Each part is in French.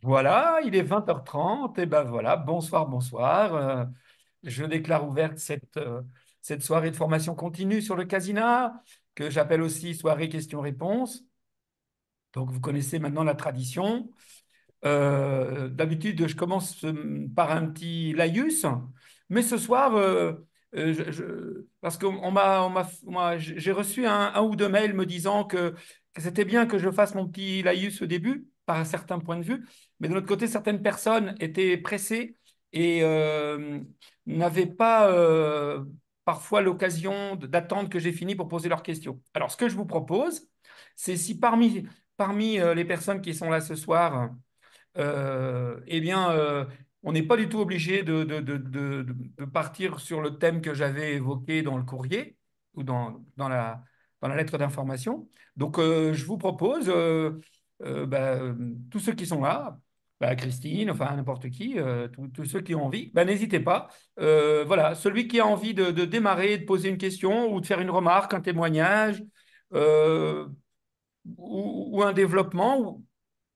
Voilà, il est 20h30 et ben voilà, bonsoir, bonsoir. Je déclare ouverte cette soirée de formation continue sur le Casina, que j'appelle aussi soirée questions-réponses. Donc vous connaissez maintenant la tradition. D'habitude, je commence par un petit laïus, mais ce soir, parce j'ai reçu un ou deux mails me disant que c'était bien que je fasse mon petit laïus au début, par un certain point de vue, mais de l'autre côté, certaines personnes étaient pressées et n'avaient pas parfois l'occasion d'attendre que j'ai fini pour poser leurs questions. Alors, ce que je vous propose, c'est si parmi les personnes qui sont là ce soir, eh bien, on n'est pas du tout obligé de partir sur le thème que j'avais évoqué dans le courrier ou dans la lettre d'information. Donc, je vous propose, tous ceux qui sont là, Christine, enfin n'importe qui, tous ceux qui ont envie, n'hésitez pas. Voilà, celui qui a envie de démarrer, de poser une question ou de faire une remarque, un témoignage euh, ou un développement,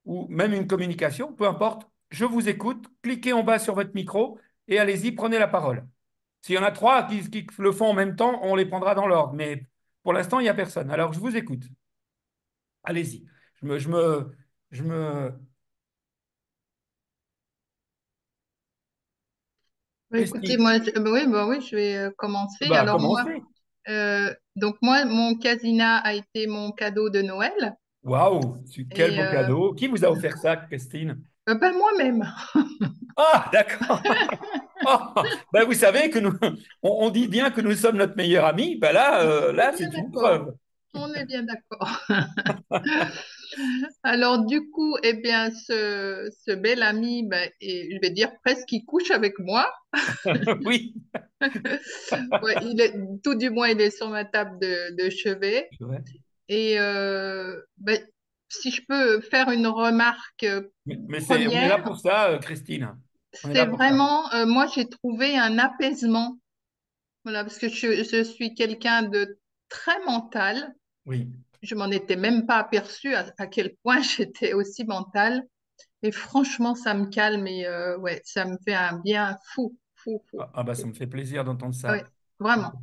ou même une communication, peu importe, je vous écoute, cliquez en bas sur votre micro et allez-y, prenez la parole. S'il y en a trois qui le font en même temps, on les prendra dans l'ordre, mais pour l'instant, il n'y a personne. Alors, je vous écoute. Allez-y. Je me... Écoutez, Christine, moi, oui, je vais commencer. Alors moi, commencez. mon Casina a été mon cadeau de Noël Waouh, quel et beau cadeau. Qui vous a offert ça, Christine? moi-même. Ah, d'accord. Oh, vous savez que on dit bien que nous sommes notre meilleur ami. Là, On est là, bien c'est une d'accord. preuve. On est bien d'accord. Alors du coup, eh bien, ce bel ami, je vais dire presque qu'il couche avec moi. Oui. Ouais, tout du moins, il est sur ma table de chevet. Ouais. Et si je peux faire une remarque On est là première, pour ça, Christine. On est c'est là pour ça. vraiment, moi j'ai trouvé un apaisement, voilà, parce que je suis quelqu'un de très mental. Oui. Je m'en étais même pas aperçue à quel point j'étais aussi mentale. Et franchement, ça me calme et ouais, ça me fait un bien fou, fou, fou. Ça me fait plaisir d'entendre Ouais, ça. vraiment.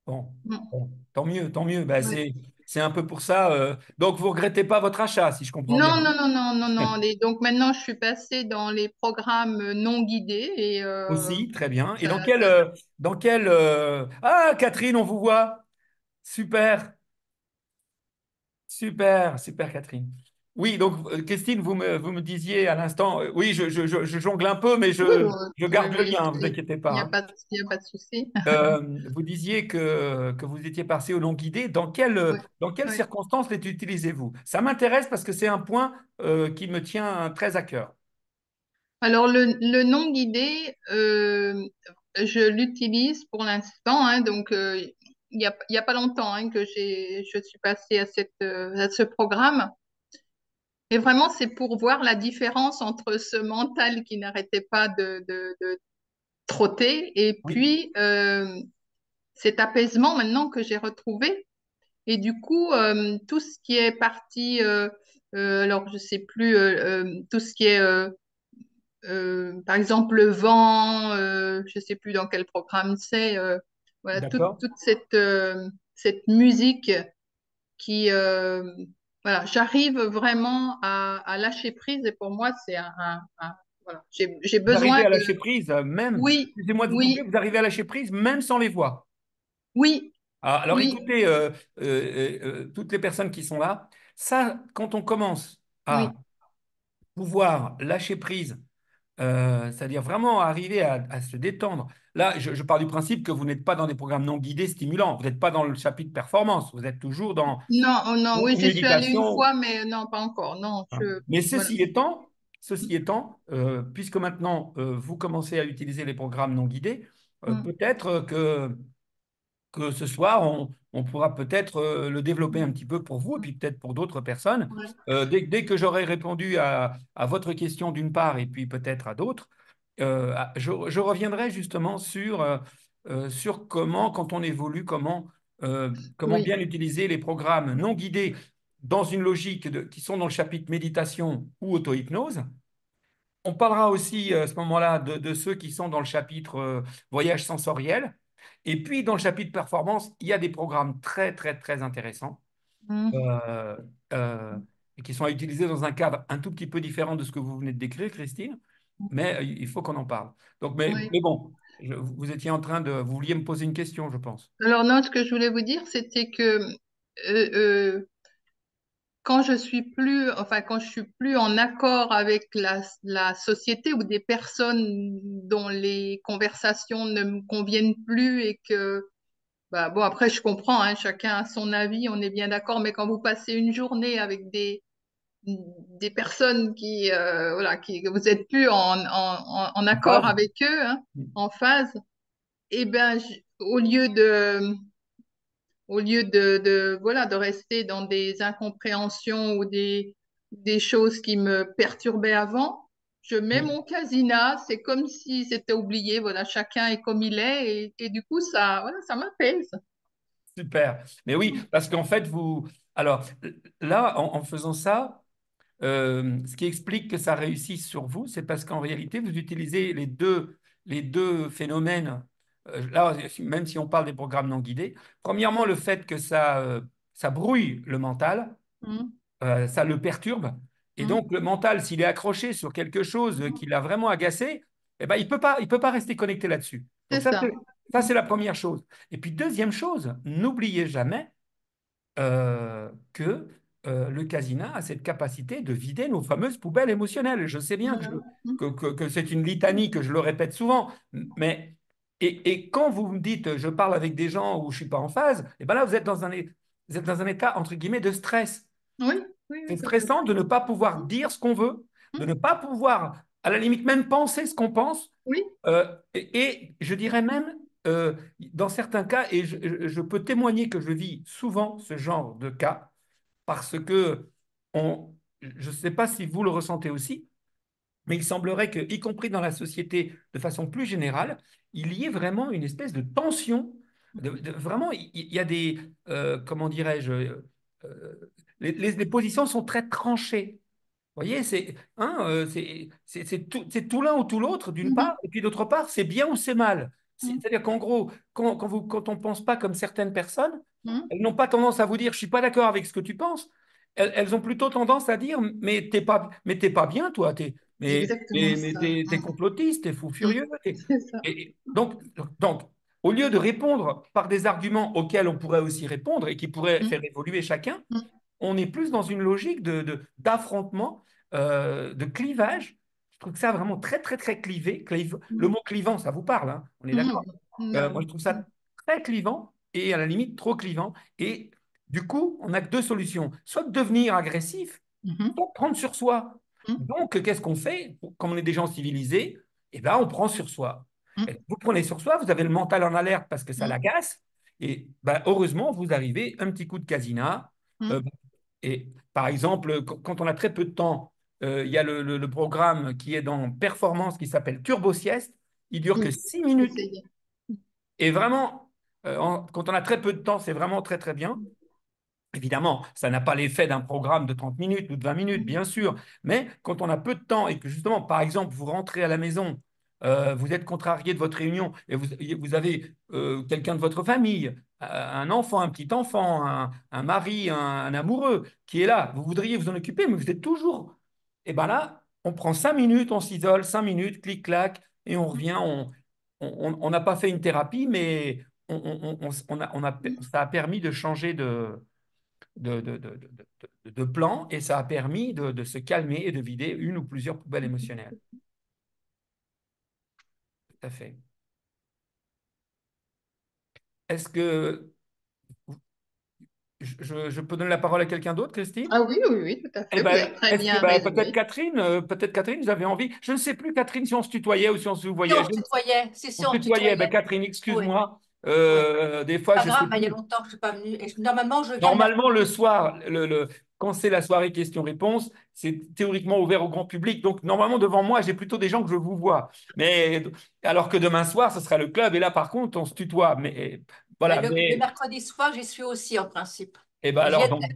Bon, Mm. bon. Tant mieux, tant mieux. Ouais. C'est un peu pour ça. Donc, vous regrettez pas votre achat, si je comprends bien. Non, non, non, non, non, non. Donc maintenant, je suis passée dans les programmes non guidés et Aussi, très bien. Et ça, Ah, Catherine, on vous voit. Super, super, super, Catherine. Oui, donc, Christine, vous me disiez à l'instant, oui, je jongle un peu, mais oui, je oui, garde le oui, lien, vous inquiétez il pas, n'y a hein. pas il y a pas de souci. Vous disiez que vous étiez passé au long guidé. Oui, Dans quelles oui. circonstances l'utilisez-vous? Ça m'intéresse parce que c'est un point qui me tient très à cœur. Alors, le non guidé, je l'utilise pour l'instant, hein, donc il y a pas longtemps hein, que je suis passée à ce programme. Et vraiment, c'est pour voir la différence entre ce mental qui n'arrêtait pas de trotter et Oui, puis cet apaisement maintenant que j'ai retrouvé. Et du coup, tout ce qui est parti, alors je sais plus, tout ce qui est, par exemple, le vent, je sais plus dans quel programme c'est, voilà, d'accord. toute cette musique qui, voilà, j'arrive vraiment à lâcher prise et pour moi, c'est voilà, j'ai Vous besoin arrivez à de, lâcher prise, même, oui, excusez-moi de vous couper, oui, vous arrivez à lâcher prise même sans les voix. oui, Alors oui, écoutez, toutes les personnes qui sont là, ça, quand on commence à oui. pouvoir lâcher prise, c'est-à-dire vraiment arriver à se détendre. Là, je pars du principe que vous n'êtes pas dans des programmes non guidés stimulants, vous n'êtes pas dans le chapitre performance, vous êtes toujours dans Non, oh non, oui, ou j'y suis allée une méditation. fois, mais non, pas encore. Non, Hein. Mais voilà. ceci étant, puisque maintenant vous commencez à utiliser les programmes non guidés, Mm, peut-être que ce soir, on pourra peut-être le développer un petit peu pour vous et puis peut-être pour d'autres personnes. ouais, Dès que j'aurai répondu à votre question d'une part et puis peut-être à d'autres, je reviendrai justement sur comment, quand on évolue, comment oui, bien utiliser les programmes non guidés dans une logique qui sont dans le chapitre méditation ou auto-hypnose on parlera aussi à ce moment-là de ceux qui sont dans le chapitre voyage sensoriel. Et puis, dans le chapitre performance, il y a des programmes très, très, très intéressants Mhm. euh, euh, et qui sont à utiliser dans un cadre un tout petit peu différent de ce que vous venez de décrire, Christine. Mais il faut qu'on en parle. Donc, Oui. mais bon, vous étiez en train de... Vous vouliez me poser une question, je pense. Alors non, ce que je voulais vous dire, c'était que euh, euh, quand je suis plus, enfin, quand je suis plus en accord avec la société ou des personnes dont les conversations ne me conviennent plus et que, bah, bon, après, je comprends, hein, chacun a son avis, on est bien d'accord, mais quand vous passez une journée avec des personnes qui, voilà, qui, que vous n'êtes plus en En accord phase. avec eux, hein, en phase, eh ben, voilà, de rester dans des incompréhensions ou des choses qui me perturbaient avant, je mets Oui. mon casina, c'est comme si c'était oublié, voilà, chacun est comme il est, et du coup, ça, voilà, ça m'apaise. Super. Mais oui, parce qu'en fait, vous... Alors, là, en faisant ça, ce qui explique que ça réussisse sur vous, c'est parce qu'en réalité, vous utilisez les deux phénomènes. Là, même si on parle des programmes non guidés, premièrement, le fait que ça brouille le mental, Mhm, ça le perturbe. Et mhm, donc, le mental, s'il est accroché sur quelque chose qui l'a vraiment agacé, eh ben, il peut pas rester connecté là-dessus. Donc, c'est ça. ça, c'est la première chose. Et puis, deuxième chose, n'oubliez jamais que le casina a cette capacité de vider nos fameuses poubelles émotionnelles. Je sais bien Mhm, mhm, que c'est une litanie, que je le répète souvent, mais et quand vous me dites je parle avec des gens où je suis pas en phase, et ben là vous êtes dans un état entre guillemets de stress. oui, oui, C'est oui, tout à stressant de fait. ne pas pouvoir dire ce qu'on veut, de Mhm, ne pas pouvoir à la limite même penser ce qu'on pense, oui, et je dirais même, dans certains cas, et je peux témoigner que je vis souvent ce genre de cas, parce que je ne sais pas si vous le ressentez aussi, mais il semblerait que, y compris dans la société de façon plus générale, il y ait vraiment une espèce de tension. Vraiment, il y a des, comment dirais-je, les positions sont très tranchées. Vous voyez, c'est tout l'un ou tout l'autre, d'une part, mhm, et puis d'autre part, c'est bien ou c'est mal. mhm, C'est-à-dire qu'en gros, quand on ne pense pas comme certaines personnes, mhm. elles n'ont pas tendance à vous dire, je ne suis pas d'accord avec ce que tu penses. Elles ont plutôt tendance à dire, mais t'es pas bien, toi. Exactement Mais ça. t'es complotiste, t'es fou Mhm, furieux. c'est ça. Et donc, au lieu de répondre par des arguments auxquels on pourrait aussi répondre et qui pourraient Mhm, faire évoluer chacun, mhm, on est plus dans une logique d'affrontement, de clivage. Je trouve que ça vraiment très, très, très clivé. Le mhm, mot clivant, ça vous parle, hein, on est mhm. d'accord. Ah Moi, oui. je trouve Mhm, ça très clivant et à la limite trop clivant. Et du coup, on n'a que deux solutions. Soit de devenir agressif, mhm, soit de prendre sur soi. mhm, Donc, qu'est-ce qu'on fait? Comme on est des gens civilisés, eh ben, on prend sur soi. Et vous prenez sur soi, vous avez le mental en alerte parce que ça mhm, l'agace. Et ben, heureusement, vous arrivez un petit coup de casina. mhm, euh, et par exemple, quand on a très peu de temps, il y a le programme qui est dans Performance qui s'appelle Turbo Sieste. Il dure que oui, 6 j'ai minutes. essayé. Et vraiment, quand on a très peu de temps, c'est vraiment très, très bien. Évidemment, ça n'a pas l'effet d'un programme de 30 minutes ou de 20 minutes, bien sûr. Mais quand on a peu de temps et que justement, par exemple, vous rentrez à la maison, vous êtes contrarié de votre réunion et vous avez quelqu'un de votre famille, un enfant, un petit enfant, un mari, un amoureux qui est là, vous voudriez vous en occuper, mais vous êtes toujours. Et bien là, on prend 5 minutes, on s'isole, 5 minutes, clic-clac, et on revient. On n'a pas fait une thérapie, mais ça a permis de changer de plan et ça a permis de se calmer et de vider une ou plusieurs poubelles émotionnelles. Tout à fait. Est-ce que je peux donner la parole à quelqu'un d'autre, Christine? Ah oui, oui, oui, tout à Eh fait. Vous avez ben, très est-ce que bien ben, résumé. peut-être Catherine, vous avez envie. Je ne sais plus, Catherine, si on se tutoyait ou si on se Si on voyait. se tutoyait, si, On si se on se tutoyait. Ben, tutoyait. Catherine, Oui, excuse-moi. oui. Des fois, Pas je sais grave, mais il y a plus. longtemps que je ne suis pas venue. Normalement, je viens le Normalement, le mercredi. soir, quand c'est la soirée questions-réponses, c'est théoriquement ouvert au grand public. Donc, normalement, devant moi, j'ai plutôt des gens que je vous vois. Mais alors que demain soir, ce sera le club. Et là, par contre, on se tutoie. Mais Mais voilà. le Mais mercredi soir, j'y suis aussi en principe. et ben Et j'y alors, étais.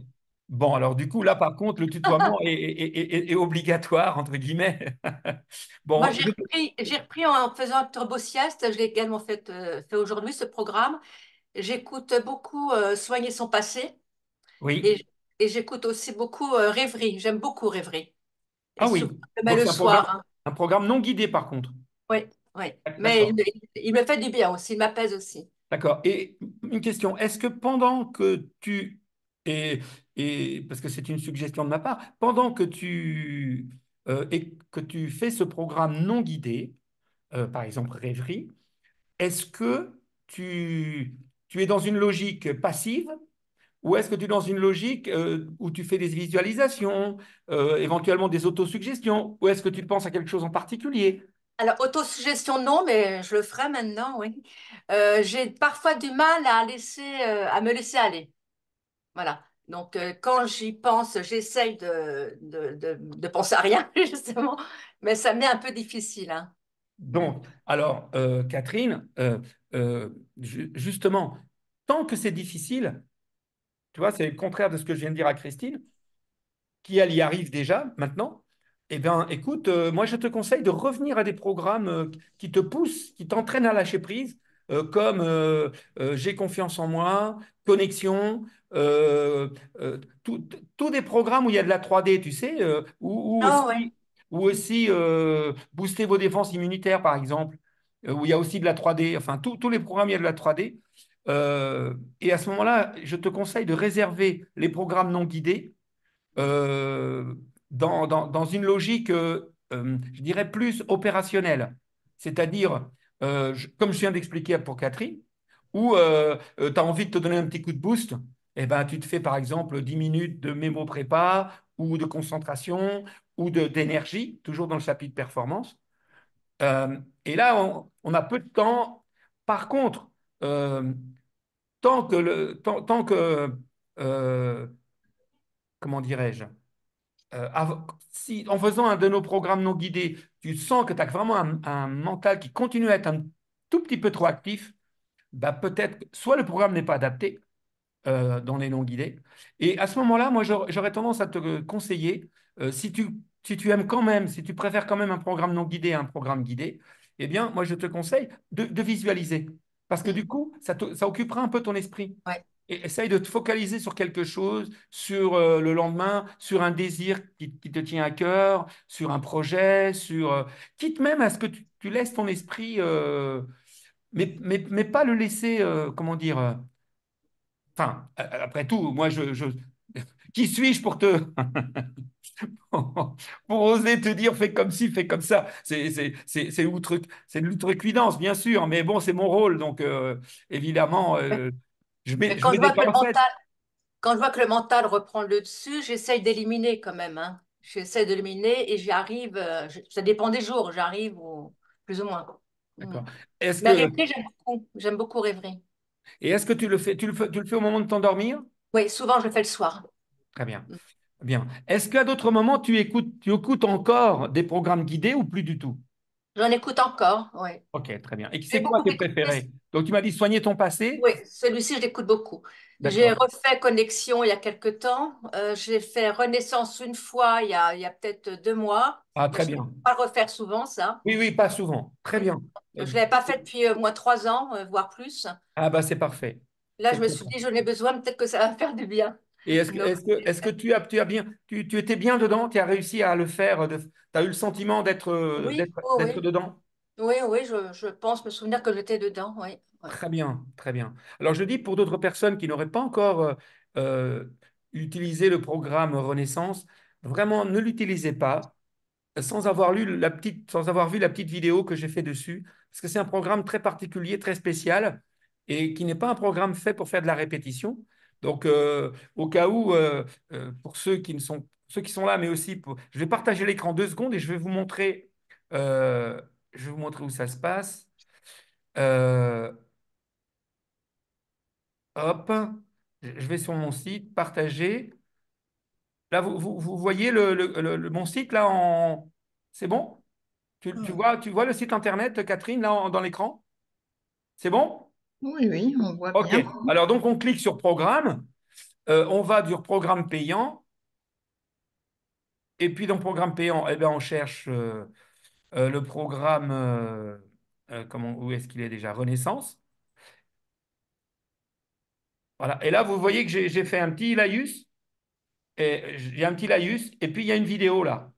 Bon, alors du coup, là, par contre, le tutoiement est obligatoire, entre guillemets. Moi, Bon, j'ai repris en faisant Turbo Sieste. Je l'ai également fait aujourd'hui, ce programme. J'écoute beaucoup Soigner son passé oui. et, et j'écoute aussi beaucoup Rêverie. J'aime beaucoup Rêverie. Et Ah oui. souvent, je le mets Donc, le c'est soir, hein. un programme non guidé, par contre. Oui, oui. Mais D'accord. il me fait du bien aussi, il m'apaise aussi. D'accord. Et une question, est-ce que pendant que et, parce que c'est une suggestion de ma part, pendant que que tu fais ce programme non guidé, par exemple Rêverie, est-ce que tu es dans une logique passive ou est-ce que tu es dans une logique où tu fais des visualisations, éventuellement des autosuggestions, ou est-ce que tu penses à quelque chose en particulier? Alors, autosuggestion, non, mais je le ferai maintenant, oui. J'ai parfois du mal à me laisser aller. Voilà. Donc, quand j'y pense, j'essaye de penser à rien, justement, mais ça m'est un peu difficile, hein. Donc, alors, Catherine, justement, tant que c'est difficile, tu vois, c'est le contraire de ce que je viens de dire à Christine, qui elle y arrive déjà maintenant, eh bien, écoute, moi je te conseille de revenir à des programmes qui te poussent, qui t'entraînent à lâcher prise, comme J'ai confiance en moi, Connexion, euh, tous des programmes où il y a de la 3D, tu sais, Ah ouais. ou aussi Booster vos défenses immunitaires, par exemple, où il y a aussi de la 3D, enfin, tous les programmes, il y a de la 3D. Et à ce moment-là, je te conseille de réserver les programmes non guidés euh, dans une logique, je dirais, plus opérationnelle. C'est-à-dire, comme je viens d'expliquer pour Catherine, où tu as envie de te donner un petit coup de boost, eh ben, tu te fais par exemple 10 minutes de mémo prépa ou de concentration ou d'énergie, toujours dans le chapitre performance. Et là, on a peu de temps. Par contre, euh, tant que euh, comment dirais-je, si en faisant un de nos programmes non guidés, tu sens que tu as vraiment un mental qui continue à être un tout petit peu trop actif, bah peut-être que soit le programme n'est pas adapté dans les non guidés. Et à ce moment-là, moi, j'aurais tendance à te conseiller, si tu aimes quand même, si tu préfères quand même un programme non guidé à un programme guidé, eh bien, moi, je te conseille de visualiser. Parce que Mm. du coup, ça occupera un peu ton esprit. Ouais. Et essaye de te focaliser sur quelque chose, sur le lendemain, sur un désir qui te tient à cœur, sur un projet, quitte même à ce que tu laisses ton esprit, mais pas le laisser, comment dire, enfin, après tout, qui suis-je pour pour oser te dire fais comme ci, fais comme ça. C'est de l'outrecuidance, bien sûr, mais bon, c'est mon rôle, donc évidemment, Mais mais je mets des pincettes. quand je vois que le mental reprend le dessus, j'essaye d'éliminer quand même, hein. J'essaie d'éliminer et j'y arrive. Ça dépend des jours, j'arrive ou plus ou moins. Mm. D'accord. Est-ce Mais que, rêverie, j'aime beaucoup. J'aime beaucoup rêverie. et est-ce que tu le fais au moment de t'endormir? Oui, souvent je le fais le soir. Très bien. Mm. Bien. Est-ce qu'à d'autres moments, tu écoutes encore des programmes guidés ou plus du tout? J'en écoute encore, oui. Ok, très bien. Et J'ai c'est quoi beaucoup tes écouté. préférés? Donc, tu m'as dit soigner ton passé. Oui, celui-ci, je l'écoute beaucoup. J'ai D'accord. refait Connexion il y a quelque temps. J'ai fait Renaissance une fois il y a peut-être 2 mois. Ah, Mais très je ne peux bien. pas le refaire souvent, ça. Oui, oui, pas souvent. Très Oui. bien. Je Euh, ne l'avais pas fait depuis au moins 3 ans, voire plus. Ah, bah, c'est parfait. Là, C'est je me très suis dit, parfait. j'en ai besoin, peut-être que ça va me faire du bien. Et Donc, est-ce que tu as bien, tu étais bien dedans? Tu as réussi à le faire? Tu as eu le sentiment oui, oh d'être oui, dedans? oui, oui, je pense me souvenir que j'étais dedans, oui. Oui. Très bien, très bien. Alors, je dis pour d'autres personnes qui n'auraient pas encore euh, utilisé le programme Renaissance, vraiment, ne l'utilisez pas sans avoir vu la petite vidéo que j'ai fait dessus, parce que c'est un programme très particulier, très spécial, et qui n'est pas un programme fait pour faire de la répétition. Donc, au cas où, pour ceux qui sont là, mais aussi je vais partager l'écran 2 secondes et je vais vous montrer où ça se passe. Euh, Hop, je vais sur mon site, partager. Là, vous voyez mon site là C'est bon? Hmm. Tu vois le site internet, Catherine, là dans l'écran? C'est bon? Oui, oui, on voit OK. bien. Alors donc on clique sur programme On va du programme payant, et puis dans le programme payant, eh ben, on cherche le programme, où est-ce qu'il est déjà? Renaissance. Voilà. Et là, vous voyez que j'ai fait un petit laïus, et il y a un petit laïus, et puis il y a une vidéo là.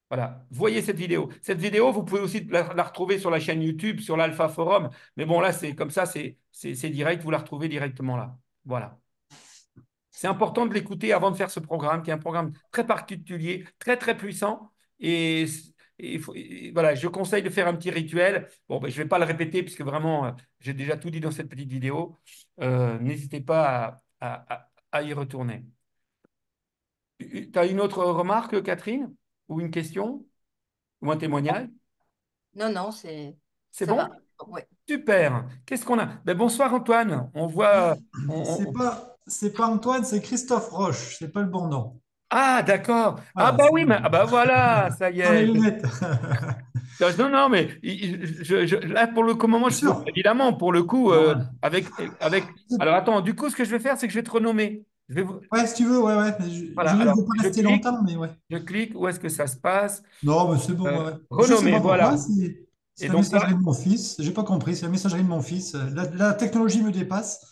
Voilà, voyez cette vidéo. Cette vidéo, vous pouvez aussi la retrouver sur la chaîne YouTube, sur l'Alpha Forum. Mais bon, là, c'est comme ça, c'est direct, vous la retrouvez directement là. Voilà. C'est important de l'écouter avant de faire ce programme, qui est un programme très particulier, très, très puissant. Et, voilà, je conseille de faire un petit rituel. Bon, ben, je ne vais pas le répéter, puisque vraiment, j'ai déjà tout dit dans cette petite vidéo. N'hésitez pas à y retourner. Tu as une autre remarque, Catherine? Ou une question? Ou un témoignage? Non, non, C'est ça bon? va. Ouais. Super. Qu'est-ce qu'on a? Ben, bonsoir Antoine. On voit. C'est pas Antoine, c'est Christophe Roche, c'est pas le bon nom. Ah, d'accord. Ah Voilà, bah c'est oui, mais ah bah voilà, ça y sans les est. lunettes. Non, non, mais là pour le moment, Bien sûr. évidemment, pour le coup, Normal. avec. Alors attends, du coup, ce que je vais faire, c'est que je vais te renommer. Ouais, si tu veux, ouais, ouais. Voilà. Je ne Alors, veux pas rester longtemps, mais ouais. je clique. Où est-ce que ça se passe? Non, mais c'est bon, ouais, ouais. Je sais Renommer. pas pourquoi, Voilà. c'est Et la donc messagerie là, de mon fils. J'ai pas compris, c'est la messagerie de mon fils. La technologie me dépasse.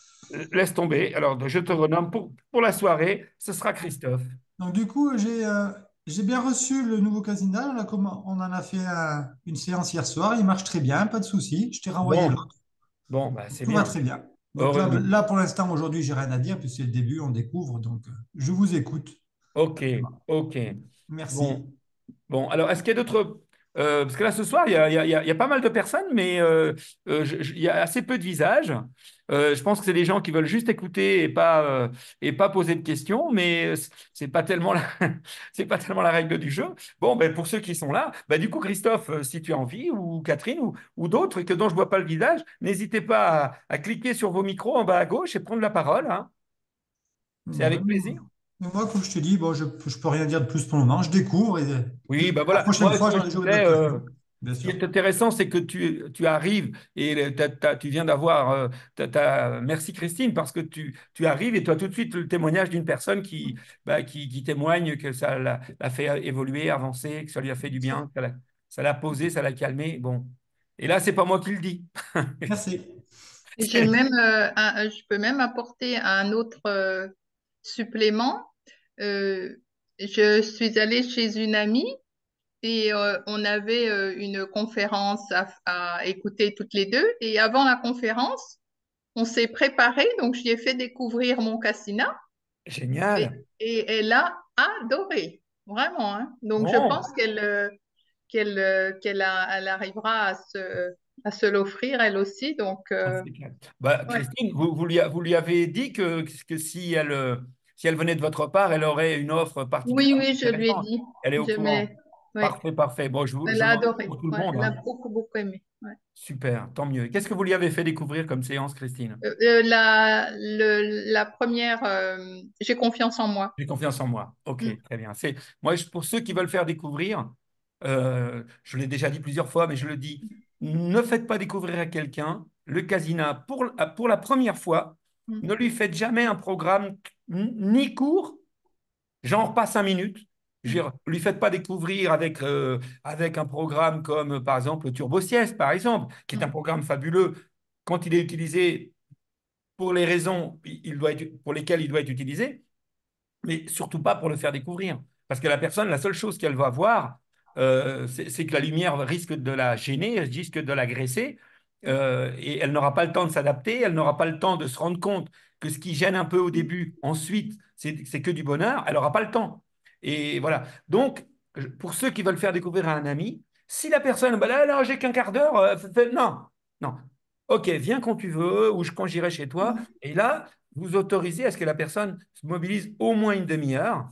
laisse tomber. Alors, je te renomme pour la soirée. Ce sera Christophe. Donc, du coup, j'ai bien reçu le nouveau Casina. On en a fait une séance hier soir. Il marche très bien, pas de souci. Je t'ai renvoyé Bon, l'autre. bon, bah c'est Tout va bien. très bien. Donc Heureux. là pour l'instant, aujourd'hui, j'ai rien à dire, puisque c'est le début, on découvre. Donc, je vous écoute. Ok, ok. Merci. Bon, bon. Alors, est-ce qu'il y a d'autres... parce que là, ce soir, il y a pas mal de personnes, mais il y a assez peu de visages. Je pense que c'est des gens qui veulent juste écouter et pas poser de questions, mais c'est pas tellement c'est pas tellement la règle du jeu. Bon, ben, pour ceux qui sont là, ben, du coup, Christophe, si tu as envie, ou Catherine, ou d'autres que dont je vois pas le visage, n'hésitez pas à cliquer sur vos micros en bas à gauche et prendre la parole, hein. C'est Ouais, avec plaisir. mais moi, comme je te dis, bon, je peux rien dire de plus pour le moment. Je découvre et Oui, ben la voilà. prochaine Moi, ce fois, que je j'aurai disais, d'autres questions. Bien ce qui sûr. est intéressant, c'est que tu arrives et tu viens d'avoir. Merci Christine, parce que tu arrives et tu as tout de suite le témoignage d'une personne qui témoigne que ça l'a fait évoluer, avancer, que ça lui a fait du Bien sûr. bien, que ça l'a posé, ça l'a calmé. Bon. Et là, c'est pas moi qui le dis. Merci. J'ai C'est- même, je peux même apporter un autre supplément. Euh, je suis allée chez une amie et on avait une conférence à écouter toutes les deux. Et avant la conférence, on s'est préparé, donc j'y ai fait découvrir mon cassina Génial. et elle a adoré, vraiment, hein. Donc je pense Bon. qu'elle arrivera à se l'offrir elle aussi. Donc Ah, c'est clair. Bah, ouais. Christine, vous lui avez dit que si elle venait de votre part, elle aurait une offre Oui, particulièrement oui, je lui ai intéressante. dit. Elle est au Je courant. mets, ouais. Parfait, parfait. Bon, Elle je a m'en dis adoré. pour tout le Ouais, monde, elle a hein. beaucoup, beaucoup aimé. Ouais. Super, tant mieux. Qu'est-ce que vous lui avez fait découvrir comme séance, Christine? La première, j'ai confiance en moi. J'ai confiance en moi. Ok, Mm, très bien. Moi, pour ceux qui veulent faire découvrir, je l'ai déjà dit plusieurs fois, mais je le dis, ne faites pas découvrir à quelqu'un le casina pour la première fois. mm, Ne lui faites jamais un programme ni court, genre pas 5 minutes. Je veux mm, dire, ne lui faites pas découvrir avec un programme comme, par exemple, Turbo Sieste, par exemple, qui est un mm, programme fabuleux. Quand il est utilisé pour les raisons pour lesquelles il doit être utilisé, mais surtout pas pour le faire découvrir. Parce que la personne, la seule chose qu'elle va voir, c'est que la lumière risque de la gêner, risque de l'agresser, et elle n'aura pas le temps de s'adapter, elle n'aura pas le temps de se rendre compte que ce qui gêne un peu au début, ensuite, c'est que du bonheur, elle n'aura pas le temps. Et voilà. Donc, pour ceux qui veulent faire découvrir à un ami, si la personne, bah là, là, j'ai qu'un quart d'heure, non, non. Ok, viens quand tu veux, ou quand j'irai chez toi. mm, Et là, vous autorisez à ce que la personne se mobilise au moins une demi-heure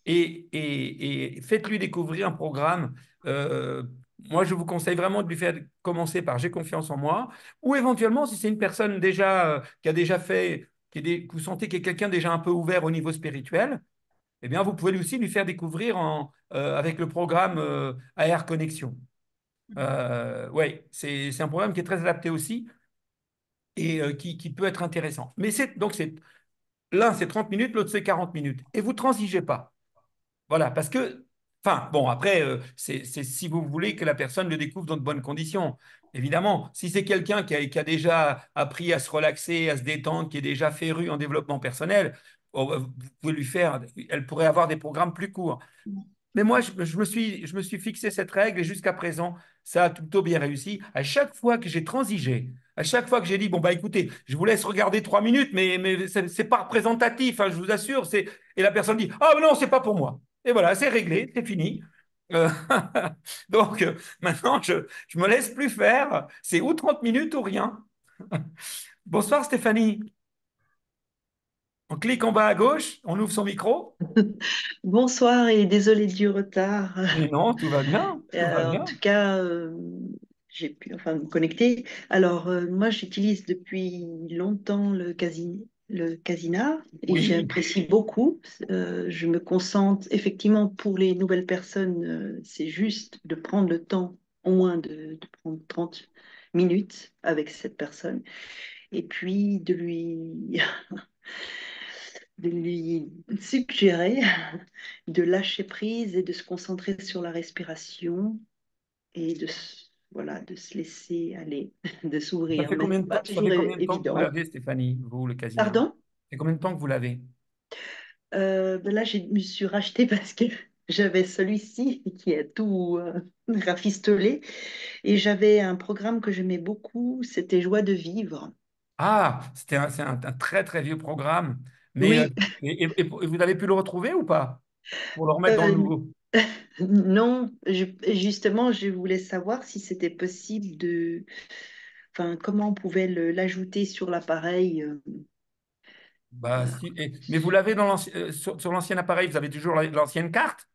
et faites-lui découvrir un programme. Euh, Moi, je vous conseille vraiment de lui faire commencer par J'ai confiance en moi, ou éventuellement, si c'est une personne déjà qui a déjà fait, que vous sentez qu'il est quelqu'un déjà un peu ouvert au niveau spirituel, eh bien, vous pouvez aussi lui faire découvrir avec le programme AR Connexion. Oui, c'est un programme qui est très adapté aussi et qui peut être intéressant. Mais L'un, c'est 30 minutes, l'autre, c'est 40 minutes. Et vous transigez pas. Voilà, parce que, enfin, bon, après, c'est si vous voulez que la personne le découvre dans de bonnes conditions. Évidemment, si c'est quelqu'un qui a déjà appris à se relaxer, à se détendre, qui est déjà féru en développement personnel, vous pouvez lui faire, elle pourrait avoir des programmes plus courts. Mais moi, je me suis fixé cette règle et jusqu'à présent, ça a plutôt bien réussi. À chaque fois que j'ai transigé, à chaque fois que j'ai dit, bon, bah écoutez, je vous laisse regarder 3 minutes, mais c'est pas représentatif, hein, je vous assure. Et la personne dit, ah non, c'est pas pour moi. Et voilà, c'est réglé, c'est fini. Euh, donc, maintenant, je me laisse plus faire. C'est ou 30 minutes ou rien. Bonsoir Stéphanie. On clique en bas à gauche, on ouvre son micro. Bonsoir et désolé du retard. Mais non, tout va bien, tout va En bien. tout cas, j'ai pu enfin me connecter. Alors, moi, j'utilise depuis longtemps le Casina et Oui, j'apprécie beaucoup. Je me concentre effectivement pour les nouvelles personnes, c'est juste de prendre le temps, au moins de prendre 30 minutes avec cette personne et puis de lui suggérer de lâcher prise et de se concentrer sur la respiration et voilà, de se laisser aller, de ça s'ouvrir. fait Mais combien c'est de pas temps, ça toujours fait combien de temps que vous évident. l'avez, Stéphanie, vous, le casino? Ça Pardon? fait combien de temps que vous l'avez? Ben là, je me suis rachetée parce que j'avais celui-ci qui a tout rafistolé et j'avais un programme que j'aimais beaucoup, c'était Joie de vivre. Ah, c'est un très très vieux programme. Mais Oui, et vous avez pu le retrouver ou pas? Pour le remettre dans le euh, nouveau. non, justement, je voulais savoir si c'était possible enfin, comment on pouvait l'ajouter sur l'appareil. Bah, mais vous l'avez sur l'ancien appareil, vous avez toujours l'ancienne carte?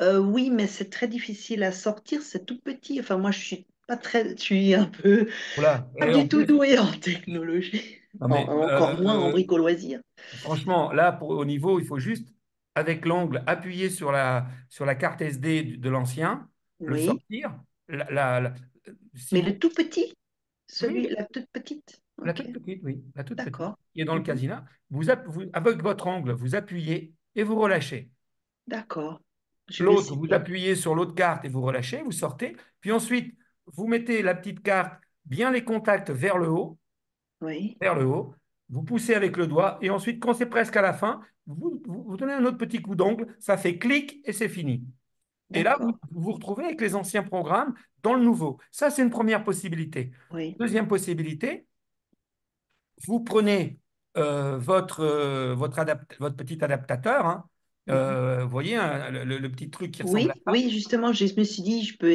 Oui, mais c'est très difficile à sortir, c'est tout petit. Enfin, moi, je suis un peu Voilà. pas Et en du tout plus, douée en technologie, non mais encore moins en bricoloisir. franchement, là, au niveau, il faut juste, avec l'ongle, appuyer sur la carte SD de l'ancien, le Oui, sortir. Si mais vous, le tout petit, oui, la toute petite. la Ok, toute petite, oui, la toute petite, d'accord. qui est dans le Mhm. cadenas. Avec votre ongle, vous appuyez et vous relâchez. D'accord, je vais L'autre, vous essayer. appuyez sur l'autre carte et vous relâchez, vous sortez. Puis ensuite, vous mettez la petite carte, bien les contacts Oui, vers le haut. Vous poussez avec le doigt et ensuite, quand c'est presque à la fin, vous donnez un autre petit coup d'ongle, ça fait clic et c'est fini. Et là, vous d'accord. vous retrouvez avec les anciens programmes dans le nouveau. Ça, c'est une première possibilité. Oui. Deuxième possibilité, vous prenez votre petit adaptateur, hein, Mhm. vous voyez, hein, le petit truc qui ressemble à Oui, ça. oui, justement, je me suis dit, je peux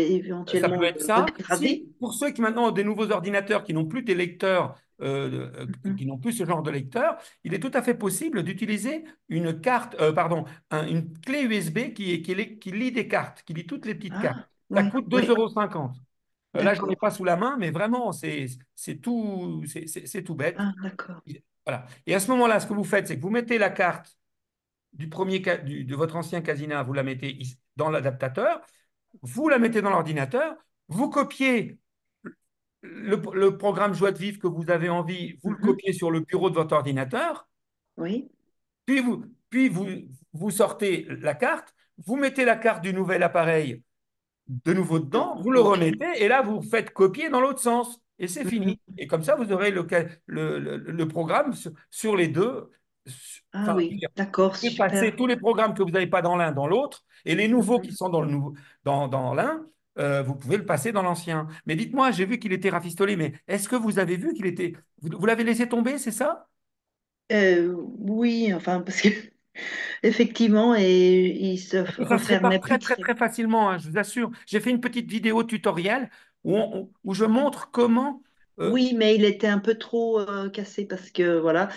Ça éventuellement peut être le ça. regraver. Si, pour ceux qui maintenant ont des nouveaux ordinateurs qui n'ont plus des lecteurs, qui Mhm. n'ont plus ce genre de lecteur, il est tout à fait possible d'utiliser une carte, pardon, une clé USB qui lit des cartes, qui lit toutes les petites cartes. Ah, Ça oui, coûte 2,50 oui, euros. cinquante. Là, j'en ai d'accord. pas sous la main, mais vraiment, c'est tout bête. Ah, d'accord. Voilà. Et à ce moment-là, ce que vous faites, c'est que vous mettez la carte de votre ancien Casina, vous la mettez dans l'adaptateur, vous la mettez dans l'ordinateur, vous copiez le programme Joie de vivre que vous avez envie, vous le Mhm. copiez sur le bureau de votre ordinateur, Oui, puis vous sortez la carte, vous mettez la carte du nouvel appareil de nouveau dedans, vous le ok. remettez et là, vous faites copier dans l'autre sens. Et c'est Mhm. fini. Et comme ça, vous aurez le programme sur les deux. Ah Enfin, je veux oui, dire, d'accord, vous pouvez passer super. tous les programmes que vous n'avez pas dans l'un dans l'autre et les nouveaux qui Mhm. sont dans l'un, vous pouvez le passer dans l'ancien. Mais dites-moi, j'ai vu qu'il était rafistolé, mais est-ce que vous avez vu qu'il était. Vous l'avez laissé tomber, c'est ça? Oui, enfin, parce que effectivement, et il se Parce que ça se répare refermait très, plus très, très. très facilement, hein, je vous assure. J'ai fait une petite vidéo tutoriel où je montre comment. euh, Oui, mais il était un peu trop cassé parce que voilà.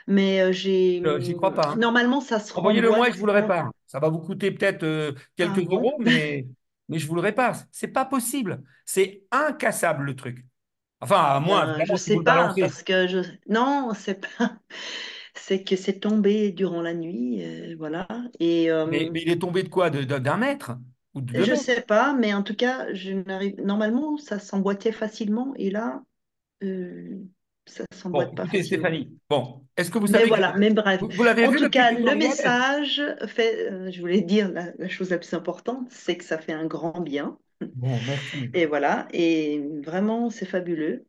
Mais j'y crois pas, hein. normalement, ça se Envoyez-le moi remboîte. et je vous le répare. Ça va vous coûter peut-être quelques Ah bon? euros, mais je vous le répare. C'est pas possible. C'est incassable le truc. Enfin, à moins, Ben, je évidemment, si vous sais le pas balancez. parce que non, c'est pas. C'est que c'est tombé durant la nuit, voilà. Et Mais il est tombé de quoi? D'un mètre ou de 2 je mètres? sais pas, mais en tout cas, je n'arrive. Normalement, ça s'emboîtait facilement, et là, euh, ça Bon, s'emboîte pas écoutez, facilement. Stéphanie. Bon, est-ce que vous Mais savez que voilà, mais bref. vous l'avez En vu tout le petit cas, le tutoriel? message fait, je voulais dire la chose la plus importante, c'est que ça fait un grand bien. Bon, merci. Et voilà, et vraiment, c'est fabuleux.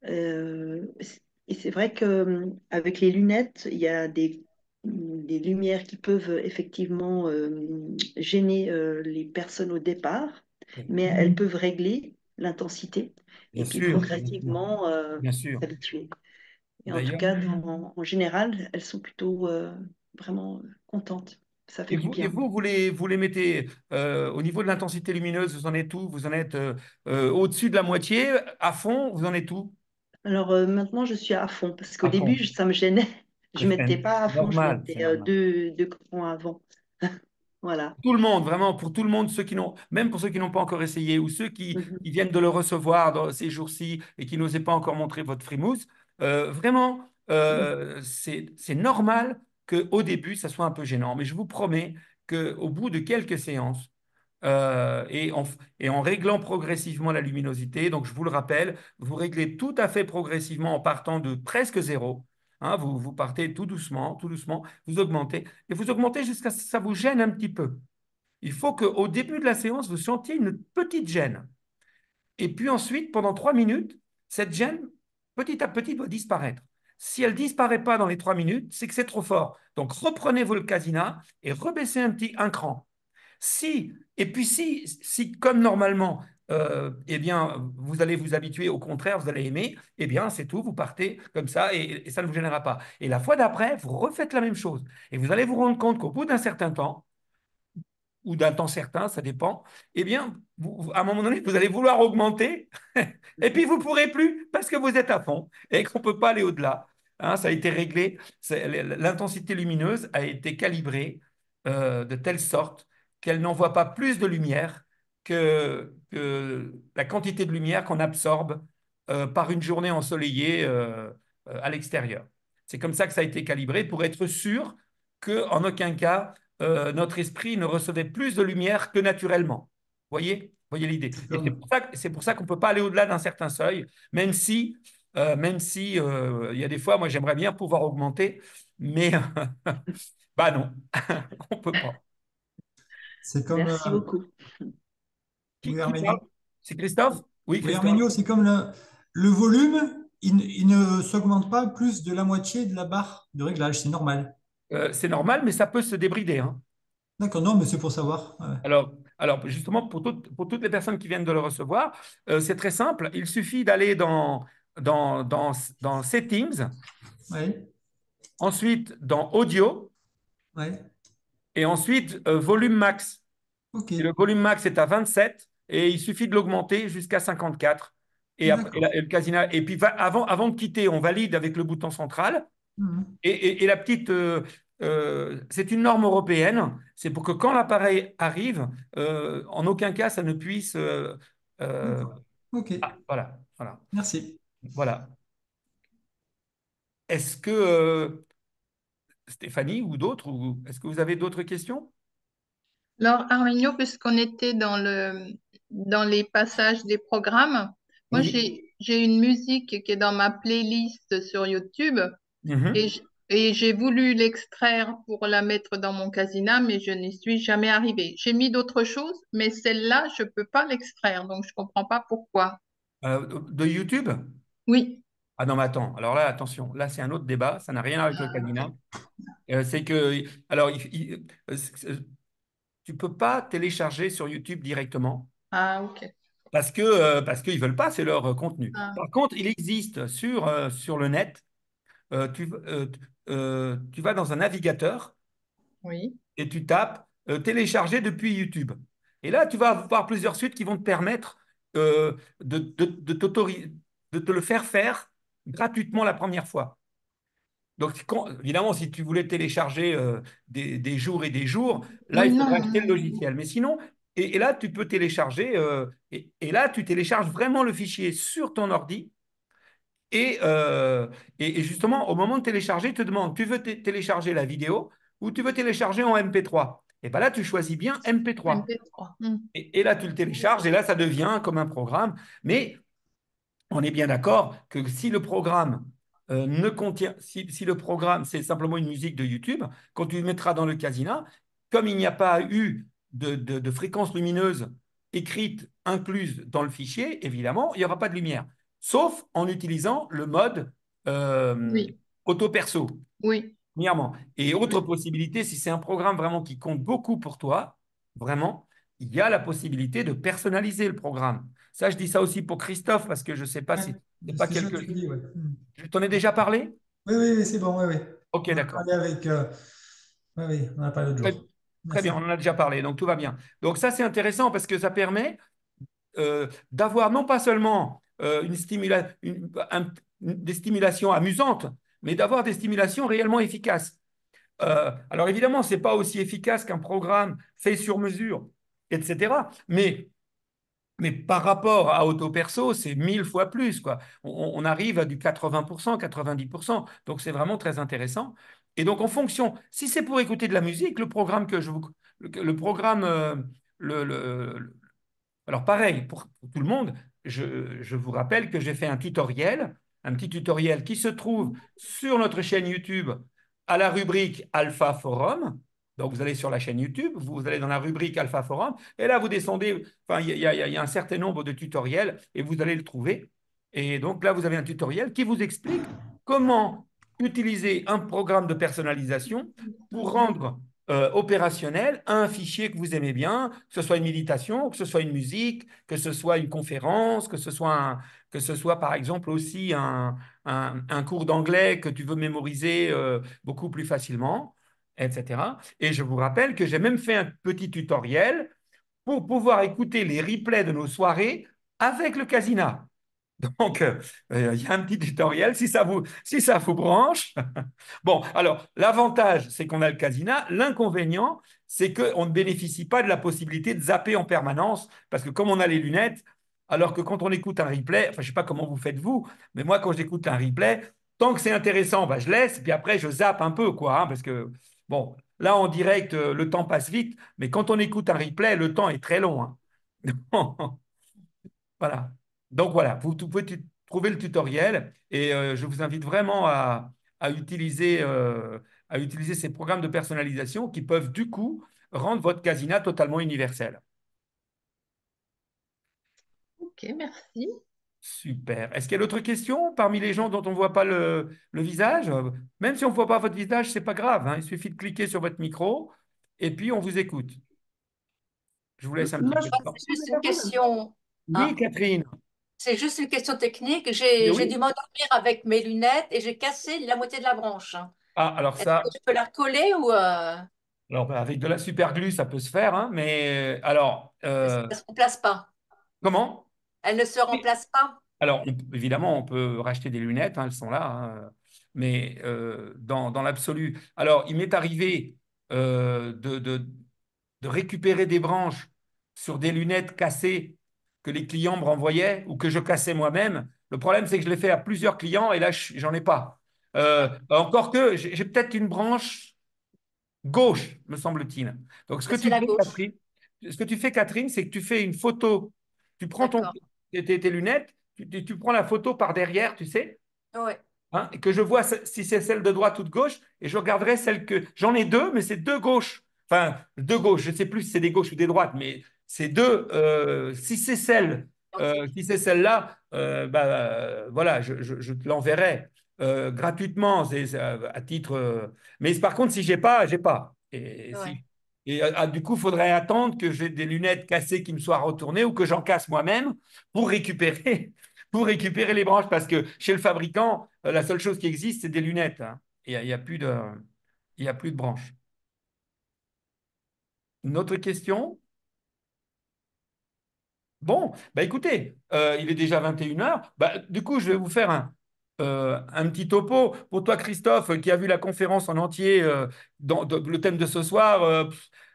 Et c'est vrai qu'avec les lunettes, il y a des lumières qui peuvent effectivement gêner les personnes au départ, Oui. mais elles peuvent régler l'intensité Bien et puis sûr, bien sûr, progressivement bien sûr. s'habituer. Et en tout D'ailleurs, cas, en général, elles sont plutôt vraiment contentes. Ça fait du et bien. vous, vous les mettez au niveau de l'intensité lumineuse, vous en êtes où? Vous en êtes au-dessus de la moitié, à fond, vous en êtes où? Alors maintenant, je suis à fond parce qu'au À début, fond. ça me gênait. Je ne mettais pas à C'est fond, je normal, mettais c'est normal. deux crans avant. Voilà. Tout le monde, vraiment, pour tout le monde, ceux qui n'ont, même pour ceux qui n'ont pas encore essayé ou ceux Mhm. qui viennent de le recevoir dans ces jours-ci et qui n'osaient pas encore montrer votre frimousse, vraiment, c'est normal qu'au début, ça soit un peu gênant. Mais je vous promets qu'au bout de quelques séances, et en réglant progressivement la luminosité, donc je vous le rappelle, vous réglez tout à fait progressivement en partant de presque zéro. Hein, vous partez tout doucement, vous augmentez jusqu'à ce que ça vous gêne un petit peu. Il faut qu'au début de la séance, vous sentiez une petite gêne. Et puis ensuite, pendant 3 minutes, cette gêne, petit à petit, doit disparaître. Si elle ne disparaît pas dans les 3 minutes, c'est que c'est trop fort. Donc reprenez vos casina et rebaissez un cran. Si, comme normalement, eh bien, vous allez vous habituer, au contraire, vous allez aimer, eh bien, c'est tout, vous partez comme ça et ça ne vous gênera pas. Et la fois d'après, vous refaites la même chose. Et vous allez vous rendre compte qu'au bout d'un certain temps, ou d'un temps certain, ça dépend, eh bien, à un moment donné, vous allez vouloir augmenter, et puis vous ne pourrez plus parce que vous êtes à fond et qu'on ne peut pas aller au-delà. Hein, ça a été réglé, l'intensité lumineuse a été calibrée de telle sorte qu'elle n'envoie pas plus de lumière que la quantité de lumière qu'on absorbe par une journée ensoleillée à l'extérieur. C'est comme ça que ça a été calibré pour être sûr qu'en aucun cas, notre esprit ne recevait plus de lumière que naturellement. Voyez l'idée. C'est Et comme, c'est pour ça qu'on ne peut pas aller au-delà d'un certain seuil, même si il y a des fois, moi j'aimerais bien pouvoir augmenter, mais bah non, on ne peut pas. c'est comme, Merci beaucoup. Qui, oui, qui parle? Arménio. C'est Christophe? Oui, Oui, Christophe. Arménio, c'est comme le volume, il ne s'augmente pas plus de la moitié de la barre de réglage, c'est normal. C'est normal, mais ça peut se débrider. Hein. D'accord, non, mais c'est pour savoir. Ouais. Alors, justement, pour toutes les personnes qui viennent de le recevoir, c'est très simple. Il suffit d'aller dans, dans, dans Settings, Ouais, ensuite dans Audio, ouais, et ensuite volume max. ok, Et le volume max est à 27 et il suffit de l'augmenter jusqu'à 54. Et, après, d'accord. et le casina. Et puis avant de quitter, on valide avec le bouton central. Mhm. Et la petite, c'est une norme européenne. C'est pour que quand l'appareil arrive, en aucun cas ça ne puisse. Euh, D'accord, ok, voilà, voilà, merci. voilà. Est-ce que Stéphanie ou d'autres, ou est-ce que vous avez d'autres questions? Alors, Arminio, puisqu'on était dans les passages des programmes, moi, Oui. j'ai une musique qui est dans ma playlist sur YouTube et Mhm. j'ai voulu l'extraire pour la mettre dans mon casina, mais je n'y suis jamais arrivée. J'ai mis d'autres choses, mais celle-là, je peux pas l'extraire, donc je comprends pas pourquoi. De YouTube? Oui. Ah non, mais attends. Alors là, attention. Là, c'est un autre débat. Ça n'a rien à voir avec le casino. C'est que, alors, tu peux pas télécharger sur YouTube directement Ah, ok. parce qu'ils veulent pas, c'est leur contenu. Ah, Par contre, il existe sur le net, tu vas dans un navigateur oui. et tu tapes télécharger depuis YouTube. Et là, tu vas avoir plusieurs suites qui vont te permettre de te le faire gratuitement la première fois. Donc, évidemment, si tu voulais télécharger des jours et des jours, là, Oui, il non, faudrait acheter le non. logiciel. Mais sinon, et là, tu peux télécharger, et là, tu télécharges vraiment le fichier sur ton ordi. Et, euh, et justement, au moment de télécharger, il te demande, tu veux télécharger la vidéo ou tu veux télécharger en MP3? Et bien là, tu choisis bien MP3. MP3. Hmm. Et là, tu le télécharges et là, ça devient comme un programme. Mais on est bien d'accord que si le programme ne contient, si le programme c'est simplement une musique de YouTube, quand tu le mettras dans le Casina, comme il n'y a pas eu de fréquence lumineuse écrite incluse dans le fichier, évidemment, il n'y aura pas de lumière, sauf en utilisant le mode euh, Oui, auto perso. oui, Premièrement. Et autre oui. possibilité, si c'est un programme vraiment qui compte beaucoup pour toi, vraiment, il y a la possibilité de personnaliser le programme. Ça, je dis ça aussi pour Christophe, parce que je ne sais pas Ouais, si c'est c'est pas ce que quelque... je te dis, ouais. Je t'en ai déjà parlé? Oui, oui, oui, c'est bon, oui, oui. Ok, On a d'accord. parlé avec. Oui, oui, on a parlé l'autre Très, jour. très bien, Merci. on en a déjà parlé, donc tout va bien. Donc ça, c'est intéressant parce que ça permet d'avoir non pas seulement des stimulations amusantes, mais d'avoir des stimulations réellement efficaces. Alors évidemment, ce n'est pas aussi efficace qu'un programme fait sur mesure, etc. Mais par rapport à AutoPerso, c'est 1000 fois plus, quoi. On arrive à du 80%, 90%. Donc c'est vraiment très intéressant. Et donc en fonction, si c'est pour écouter de la musique, le programme que je vous, le programme, le, alors pareil, pour tout le monde, je vous rappelle que j'ai fait un petit tutoriel qui se trouve sur notre chaîne YouTube à la rubrique Alpha Forum. Donc vous allez sur la chaîne YouTube, vous allez dans la rubrique Alpha Forum, et là vous descendez, enfin il y a un certain nombre de tutoriels, et vous allez le trouver. Et donc là vous avez un tutoriel qui vous explique comment utiliser un programme de personnalisation pour rendre opérationnel un fichier que vous aimez bien, que ce soit une méditation, que ce soit une musique, que ce soit une conférence, que ce soit par exemple aussi un cours d'anglais que tu veux mémoriser beaucoup plus facilement, etc. Et je vous rappelle que j'ai même fait un petit tutoriel pour pouvoir écouter les replays de nos soirées avec le Casina. Donc, il y a un petit tutoriel si ça vous branche. Bon, alors, l'avantage, c'est qu'on a le Casina. L'inconvénient, c'est qu'on ne bénéficie pas de la possibilité de zapper en permanence, parce que comme on a les lunettes, alors que quand on écoute un replay, enfin, je ne sais pas comment vous faites vous, mais moi, quand j'écoute un replay, tant que c'est intéressant, bah, je laisse, puis après, je zappe un peu, quoi, hein, parce que, bon, là, en direct, le temps passe vite, mais quand on écoute un replay, le temps est très long, hein. Voilà. Donc voilà, vous pouvez trouver le tutoriel et je vous invite vraiment à utiliser, euh, à utiliser ces programmes de personnalisation qui peuvent du coup rendre votre casina totalement universel. Ok, merci. Super. Est-ce qu'il y a d'autres questions parmi les gens dont on ne voit pas le visage? Même si on ne voit pas votre visage, ce n'est pas grave, hein. Il suffit de cliquer sur votre micro et puis on vous écoute. Je vous laisse un petit Moi, peu je de Moi, temps. c'est juste une question, Oui, hein, Catherine. c'est juste une question technique. Oui, J'ai oui. dû m'endormir avec mes lunettes et j'ai cassé la moitié de la branche, hein. Ah, alors Est-ce que ça, je peux la recoller ou alors, bah, avec de la superglue, ça peut se faire, hein, mais alors, ça ne se remplace pas? comment? Elle ne se remplace pas? Alors, évidemment, on peut racheter des lunettes, hein, elles sont là, hein, mais dans l'absolu. Alors, il m'est arrivé de récupérer des branches sur des lunettes cassées que les clients me renvoyaient ou que je cassais moi-même. Le problème, c'est que je l'ai fait à plusieurs clients et là, j'en ai pas. Encore que j'ai peut-être une branche gauche, me semble-t-il. Donc, C'est la gauche. ce que tu fais, Catherine, c'est que tu fais une photo. Tu prends D'accord. tes lunettes, tu prends la photo par derrière, tu sais, Oui, hein, et que je vois si c'est celle de droite ou de gauche, et je regarderai celle que. J'en ai deux, mais c'est deux gauches. Enfin, deux gauches, je ne sais plus si c'est des gauches ou des droites, mais c'est deux. identique. Si c'est celle-là, bah, voilà, je te l'enverrai gratuitement, à titre. Mais par contre, si j'ai pas, j'ai pas. Ouais. Du coup, il faudrait attendre que j'ai des lunettes cassées qui me soient retournées ou que j'en casse moi-même pour récupérer, pour récupérer les branches. Parce que chez le fabricant, la seule chose qui existe, c'est des lunettes, hein. Il y a plus il y a plus de branches. Une autre question? Bon, bah écoutez, il est déjà 21 heures. Bah, du coup, je vais vous faire un petit topo. Pour toi, Christophe, qui a vu la conférence en entier, le thème de ce soir,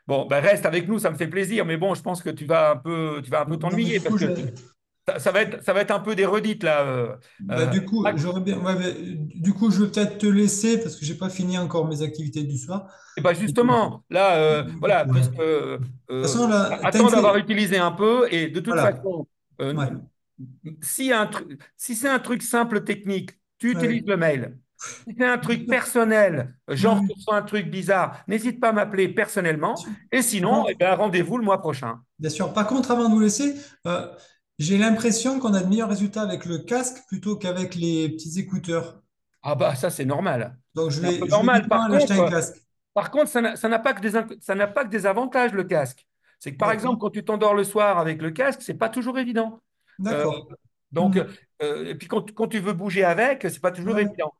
bon, bah, reste avec nous, ça me fait plaisir. Mais bon, je pense que tu vas un peu Non, mais t'ennuyer du parce coup, que ça va être un peu des redites là. du coup, Ah, j'aurais bien. Ouais, mais du coup, je vais peut-être te laisser parce que j'ai pas fini encore mes activités du soir. et bah Et puis, justement, là, voilà, ouais. De toute façon, là, attends d'avoir t'inquiète. utilisé un peu et de toute Voilà. façon, euh, Ouais. si c'est un truc simple technique, tu utilises Ouais. le mail. Si c'est un truc personnel, genre Ouais. tu reçois un truc bizarre, n'hésite pas à m'appeler personnellement. Et Par sinon, eh contre, ben, rendez-vous le mois prochain. bien sûr. Par contre, avant de vous laisser, j'ai l'impression qu'on a de meilleurs résultats avec le casque plutôt qu'avec les petits écouteurs. Ah bah ça, c'est normal. Donc, C'est un peu je vais normal. vivement aller acheter un casque. Par contre, ça n'a pas que ça n'a pas que des avantages, le casque. C'est que, par exemple, D'accord. quand tu t'endors le soir avec le casque, c'est pas toujours évident. Euh, D'accord. donc, Hmm. et puis quand tu veux bouger avec, c'est pas toujours Ouais. évident.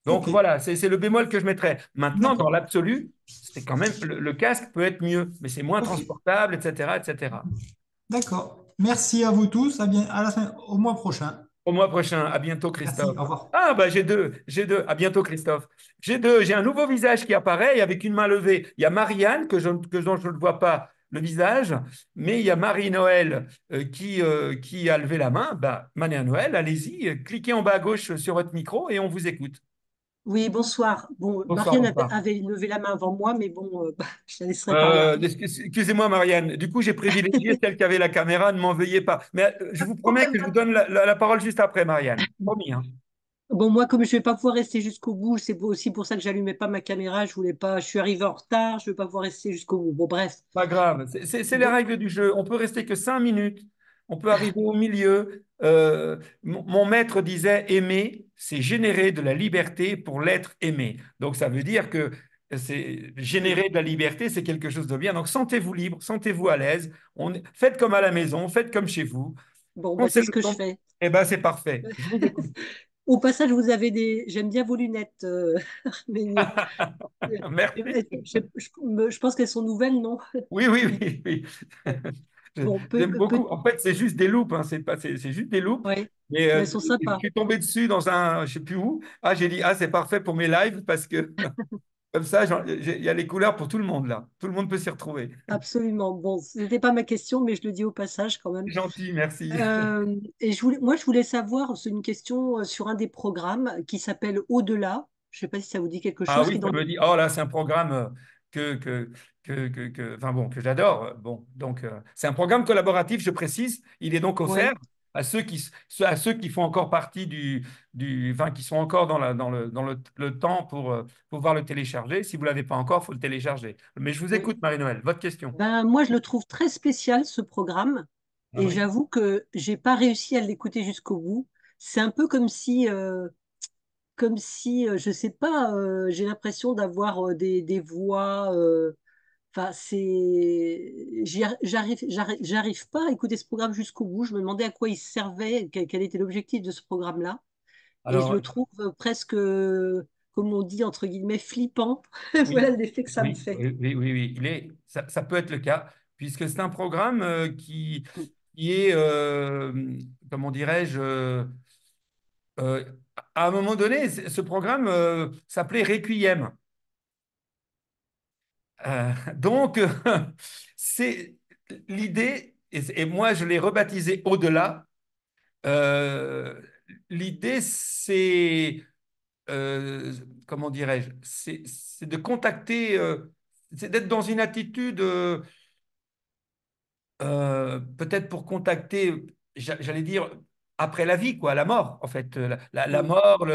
Donc Ok. voilà, c'est le bémol que je mettrais. Maintenant, dans D'accord. l'absolu, c'est quand même le casque peut être mieux, mais c'est moins Ok. transportable, etc., etc. D'accord. Merci à vous tous. À la semaine, au mois prochain. Au mois prochain, à bientôt, Merci. Christophe. Au revoir. Ah bah j'ai deux. À bientôt, Christophe. J'ai un nouveau visage qui apparaît avec une main levée. Il y a Marianne dont je ne vois pas le visage, mais il y a Marie-Noël qui a levé la main. Bah, Marie-Noël, allez-y, cliquez en bas à gauche sur votre micro et on vous écoute. Oui, bonsoir. Bon, Bonsoir, Marianne bonsoir. avait levé la main avant moi, mais bon, je la laisserai parler après. Excusez-moi, Marianne. Du coup, j'ai privilégié celle qui avait la caméra. Ne m'en veuillez pas. Mais je vous promets Problème, que je pas vous de- donne la parole juste après, Marianne. Promis, hein. Bon, moi, comme je vais pas pouvoir rester jusqu'au bout, aussi pour ça que j'allumais pas ma caméra. Je voulais pas. Je suis arrivée en retard. Je vais pas pouvoir rester jusqu'au bout. Bon, bref. Pas grave, c'est les Donc, règles du jeu. On peut rester que 5 minutes, on peut arriver au milieu. Mon maître disait aimer, c'est générer de la liberté pour l'être aimé. Donc ça veut dire que c'est générer de la liberté, c'est quelque chose de bien. Donc sentez-vous libre, sentez-vous à l'aise. Faites comme à la maison, faites comme chez vous. bon, bah, Pensez c'est ce le que je temps. fais. Eh ben c'est parfait. Je vous écoute. Au passage, vous avez des. J'aime bien vos lunettes, Arménie. Merci. Je pense qu'elles sont nouvelles, non? Oui, oui, oui, oui. Bon, J'aime beaucoup. En fait, c'est juste des loupes, hein. C'est pas, c'est juste des loupes. ouais, Mais mais elles sont je sympas. suis tombé dessus dans un, je sais plus où. Ah, j'ai dit, ah, c'est parfait pour mes lives parce que comme ça, il y a les couleurs pour tout le monde là. Tout le monde peut s'y retrouver. Absolument. Bon, ce n'était pas ma question, mais je le dis au passage quand même. C'est gentil, merci. Et moi, je voulais savoir, c'est une question sur un des programmes qui s'appelle Au-delà. Je ne sais pas si ça vous dit quelque Ah chose, oui, qui est ça dans me dit, oh là, c'est un programme que, que, enfin bon, que j'adore. Bon, donc, c'est un programme collaboratif, je précise. Il est donc offert Oui, à ceux qui font encore partie enfin, qui sont encore le temps pour pouvoir le télécharger. Si vous ne l'avez pas encore, il faut le télécharger. Mais je vous oui. écoute, Marie-Noël, votre question. Ben, moi, je le trouve très spécial, ce programme, Ah et oui. j'avoue que j'ai pas réussi à l'écouter jusqu'au bout. C'est un peu comme si, je sais pas, j'ai l'impression d'avoir des voix. Enfin, j'arrive pas à écouter ce programme jusqu'au bout. Je me demandais à quoi il servait, quel était l'objectif de ce programme-là. Et je Alors, le trouve presque, comme on dit, entre guillemets, flippant. Voilà oui, l'effet que ça me oui, fait. oui, oui, oui, oui. Ça peut être le cas, puisque c'est un programme qui est, comment dirais-je, euh, à un moment donné, ce programme s'appelait Requiem. Donc, c'est l'idée, et moi je l'ai rebaptisé Au-delà. Euh, L'idée, euh, comment dirais-je, c'est de contacter, c'est d'être dans une attitude peut-être pour contacter, j'allais dire, après la vie, quoi, la mort, en fait. La Mm. mort,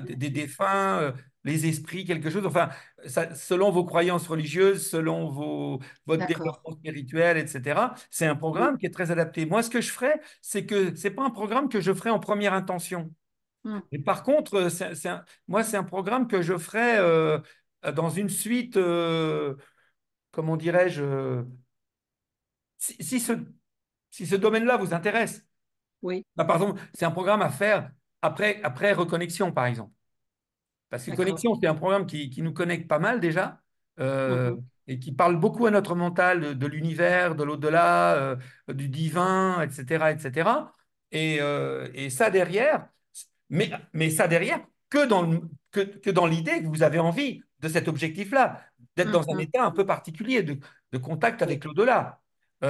des défunts, les esprits, quelque chose. Enfin, selon vos croyances religieuses, selon votre D'accord. développement spirituel, etc. C'est un Oui. programme qui est très adapté. Moi, ce que je ferais, c'est que c'est pas un programme que je ferais en première intention. Mm. Et par contre, moi, c'est un programme que je ferais dans une suite, comment dirais-je, si, si ce, si ce domaine-là vous intéresse. Oui. Bah, par exemple, c'est un programme à faire après Reconnexion, par exemple. Parce que D'accord. Connexion, c'est un programme qui nous connecte pas mal déjà euh, Mhm. et qui parle beaucoup à notre mental de l'univers, de l'au-delà, du divin, etc., etc. Et ça derrière, mais ça derrière que dans l'idée que vous avez envie de cet objectif-là, d'être dans un Mhm. état un peu particulier de contact Oui. avec l'au-delà. Oui.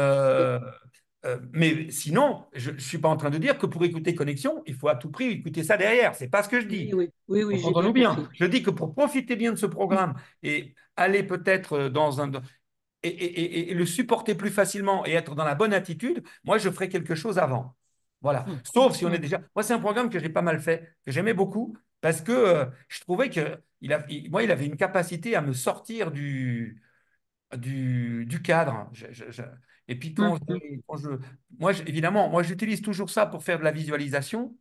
Euh, mais sinon, je ne suis pas en train de dire que pour écouter Connexion, il faut à tout prix écouter ça derrière. C'est pas ce que je Oui, dis. oui, oui, oui, j'ai bien Entendons-nous bien. compris. Je dis que pour profiter bien de ce programme et aller peut-être dans un et le supporter plus facilement et être dans la bonne attitude, moi je ferai quelque chose avant. Voilà. Mm. Sauf si on est Mm. déjà. Moi, c'est un programme que j'ai pas mal fait, que j'aimais beaucoup, parce que je trouvais que moi, il avait une capacité à me sortir du cadre. Et puis Mm. Mm. évidemment, moi, j'utilise toujours ça pour faire de la visualisation.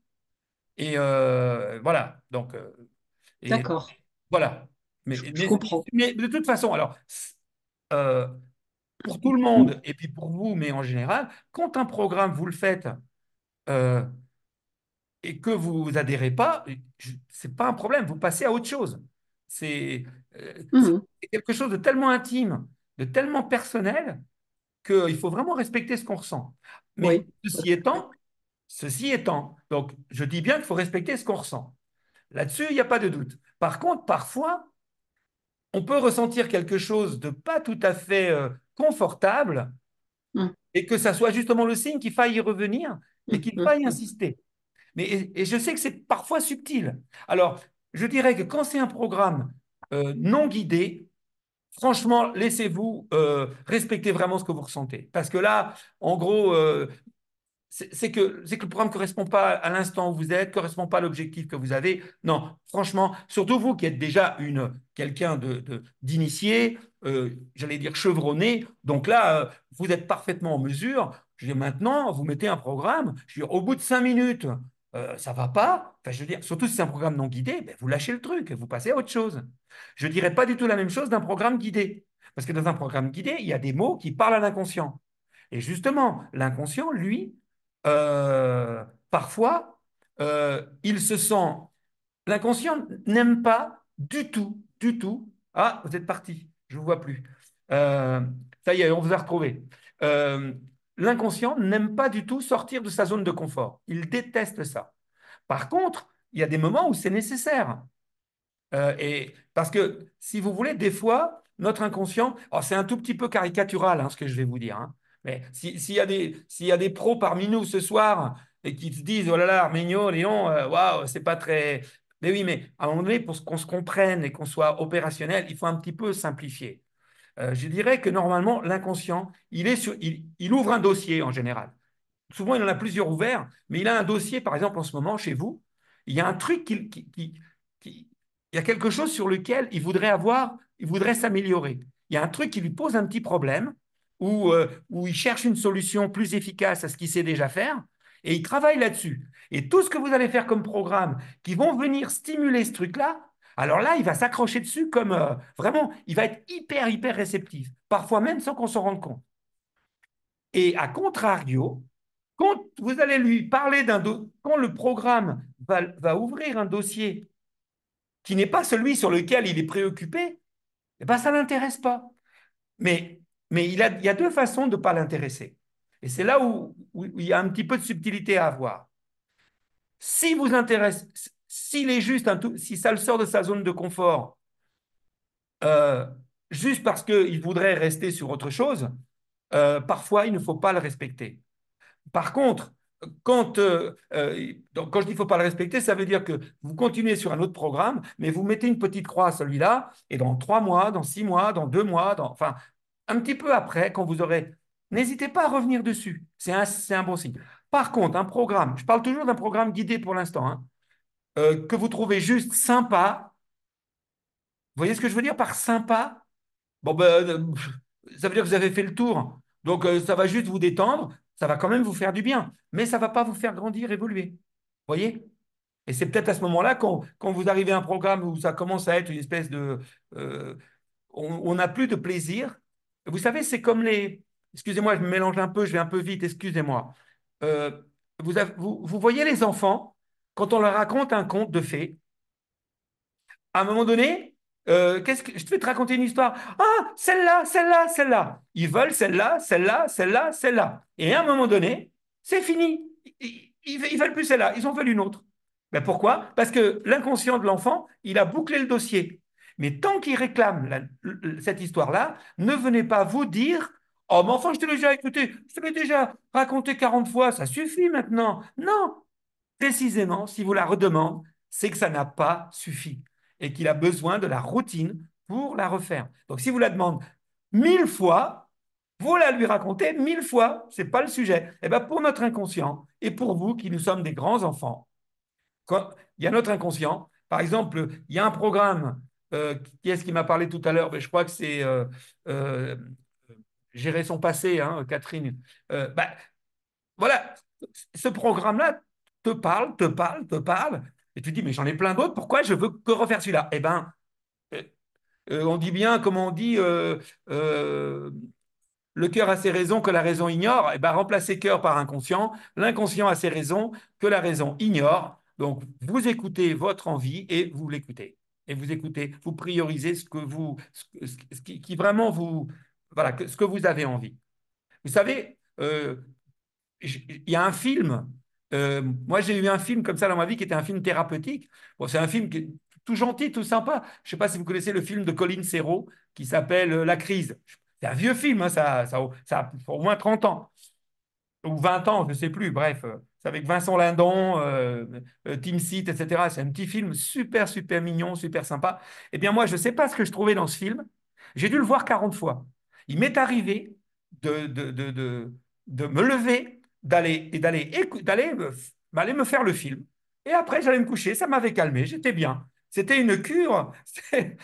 Et voilà. Donc, et D'accord, voilà. je comprends. Mais de toute façon, alors, euh, pour tout le monde, et puis pour vous, mais en général, quand un programme, vous le faites euh, et que vous adhérez pas, c'est pas un problème, vous passez à autre chose. C'est c'est Mm. quelque chose de tellement intime, de tellement personnel, qu'il faut vraiment respecter ce qu'on ressent. Mais Oui, tout à fait. ceci étant, donc je dis bien qu'il faut respecter ce qu'on ressent. Là-dessus, il n'y a pas de doute. Par contre, parfois, on peut ressentir quelque chose de pas tout à fait confortable Mm. et que ça soit justement le signe qu'il faille y revenir et Mm. qu'il Mm. faille Mm. insister. Et je sais que c'est parfois subtil. Alors, je dirais que quand c'est un programme non guidé, franchement, laissez-vous respecter vraiment ce que vous ressentez. Parce que là, en gros, c'est que le programme ne correspond pas à l'instant où vous êtes, ne correspond pas à l'objectif que vous avez. Non, franchement, surtout vous qui êtes déjà quelqu'un d'initié, j'allais dire chevronné. Donc là, vous êtes parfaitement en mesure. Je veux dire, maintenant, vous mettez un programme. Je veux dire, au bout de 5 minutes, ça ne va pas. Enfin, je veux dire, surtout si c'est un programme non guidé, ben, vous lâchez le truc et vous passez à autre chose. Je ne dirais pas du tout la même chose d'un programme guidé. Parce que dans un programme guidé, il y a des mots qui parlent à l'inconscient. Et justement, l'inconscient, lui, parfois, il se sent. L'inconscient n'aime pas du tout, du tout. Ah, vous êtes parti, je ne vous vois plus. Euh, Ça y est, on vous a retrouvé. Euh, L'inconscient n'aime pas du tout sortir de sa zone de confort. Il déteste ça. Par contre, il y a des moments où c'est nécessaire. Et parce que, si vous voulez, des fois, notre inconscient, alors c'est un tout petit peu caricatural hein, ce que je vais vous dire, hein, mais s'il y a des pros parmi nous ce soir et qui se disent, oh là là, Arménio, Léon, waouh, c'est pas très. Mais oui, mais à un moment donné, pour qu'on se comprenne et qu'on soit opérationnel, il faut un petit peu simplifier. Je dirais que normalement, l'inconscient, il ouvre un dossier en général. Souvent, il en a plusieurs ouverts, mais il a un dossier, par exemple, en ce moment, chez vous, il y a un truc il y a quelque chose sur lequel il voudrait s'améliorer. Il y a un truc qui lui pose un petit problème, où il cherche une solution plus efficace à ce qu'il sait déjà faire, et il travaille là-dessus. Et tout ce que vous allez faire comme programme qui vont venir stimuler ce truc-là, alors là, il va s'accrocher dessus comme vraiment, il va être hyper, hyper réceptif, parfois même sans qu'on s'en rende compte. Et à contrario, quand vous allez lui parler quand le programme va ouvrir un dossier qui n'est pas celui sur lequel il est préoccupé, eh ben, ça ne l'intéresse pas. Mais, il y a deux façons de ne pas l'intéresser. Et c'est là où il y a un petit peu de subtilité à avoir. Si vous intéresse, s'il est juste si ça le sort de sa zone de confort, euh, juste parce qu'il voudrait rester sur autre chose, parfois il ne faut pas le respecter. Par contre, donc, quand je dis qu'il ne faut pas le respecter, ça veut dire que vous continuez sur un autre programme, mais vous mettez une petite croix à celui-là, et dans 3 mois, dans 6 mois, dans 2 mois, enfin, un petit peu après, quand vous aurez. N'hésitez pas à revenir dessus. C'est un bon signe. Par contre, un programme, je parle toujours d'un programme guidé pour l'instant, hein, que vous trouvez juste sympa. Vous voyez ce que je veux dire par sympa? Bon, ben, ça veut dire que vous avez fait le tour. Donc, ça va juste vous détendre. Ça va quand même vous faire du bien. Mais ça ne va pas vous faire grandir, évoluer. Vous voyez? Et c'est peut-être à ce moment-là, quand vous arrivez à un programme où ça commence à être une espèce de. euh, on n'a plus de plaisir. Vous savez, c'est comme les. Excusez-moi, je me mélange un peu, je vais un peu vite, excusez-moi. Euh, vous voyez les enfants, quand on leur raconte un conte de fées, à un moment donné, qu'est-ce que je te fais te raconter une histoire? Ah, celle-là, celle-là, celle-là. Ils veulent celle-là, celle-là, celle-là, celle-là. Et à un moment donné, c'est fini. Ils veulent plus celle-là. Ils en veulent une autre. Ben pourquoi? Parce que l'inconscient de l'enfant, il a bouclé le dossier. Mais tant qu'il réclame cette histoire-là, ne venez pas vous dire, oh, mais enfin, je te l'ai déjà écouté, je te l'ai déjà raconté 40 fois, ça suffit maintenant. Non, précisément, si vous la redemandez, c'est que ça n'a pas suffi et qu'il a besoin de la routine pour la refaire. Donc, si vous la demandez 1000 fois, Vous la lui racontez 1000 fois, ce n'est pas le sujet. Eh ben, pour notre inconscient et pour vous qui nous sommes des grands enfants, quand il y a notre inconscient, par exemple, il y a un programme, qui est-ce qui m'a parlé tout à l'heure? Ben, je crois que c'est euh, Gérer son passé, hein, Catherine. Ben, voilà, ce programme-là te parle, te parle, te parle, et tu dis, mais j'en ai plein d'autres, pourquoi je veux que refaire celui-là? Eh bien, on dit bien, comme on dit, euh, le cœur a ses raisons que la raison ignore. Eh ben, remplacez cœur par inconscient. L'inconscient a ses raisons que la raison ignore. Donc, vous écoutez votre envie et vous l'écoutez. Et vous écoutez, vous priorisez ce qui vraiment vous, voilà, ce que vous avez envie. Vous savez, il y a un film. Moi, j'ai eu un film comme ça dans ma vie qui était un film thérapeutique. Bon, c'est un film qui est tout gentil, tout sympa. Je ne sais pas si vous connaissez le film de Colin Serrault qui s'appelle La crise. C'est un vieux film, hein, ça a au moins 30 ans ou 20 ans, je ne sais plus. Bref, c'est avec Vincent Lindon, Tim Seat, etc. C'est un petit film super, super mignon, super sympa. Eh bien, moi, je ne sais pas ce que je trouvais dans ce film. J'ai dû le voir 40 fois. Il m'est arrivé de, de, de, de, de me lever, d'aller me faire le film. Et après, j'allais me coucher. Ça m'avait calmé. J'étais bien. C'était une cure,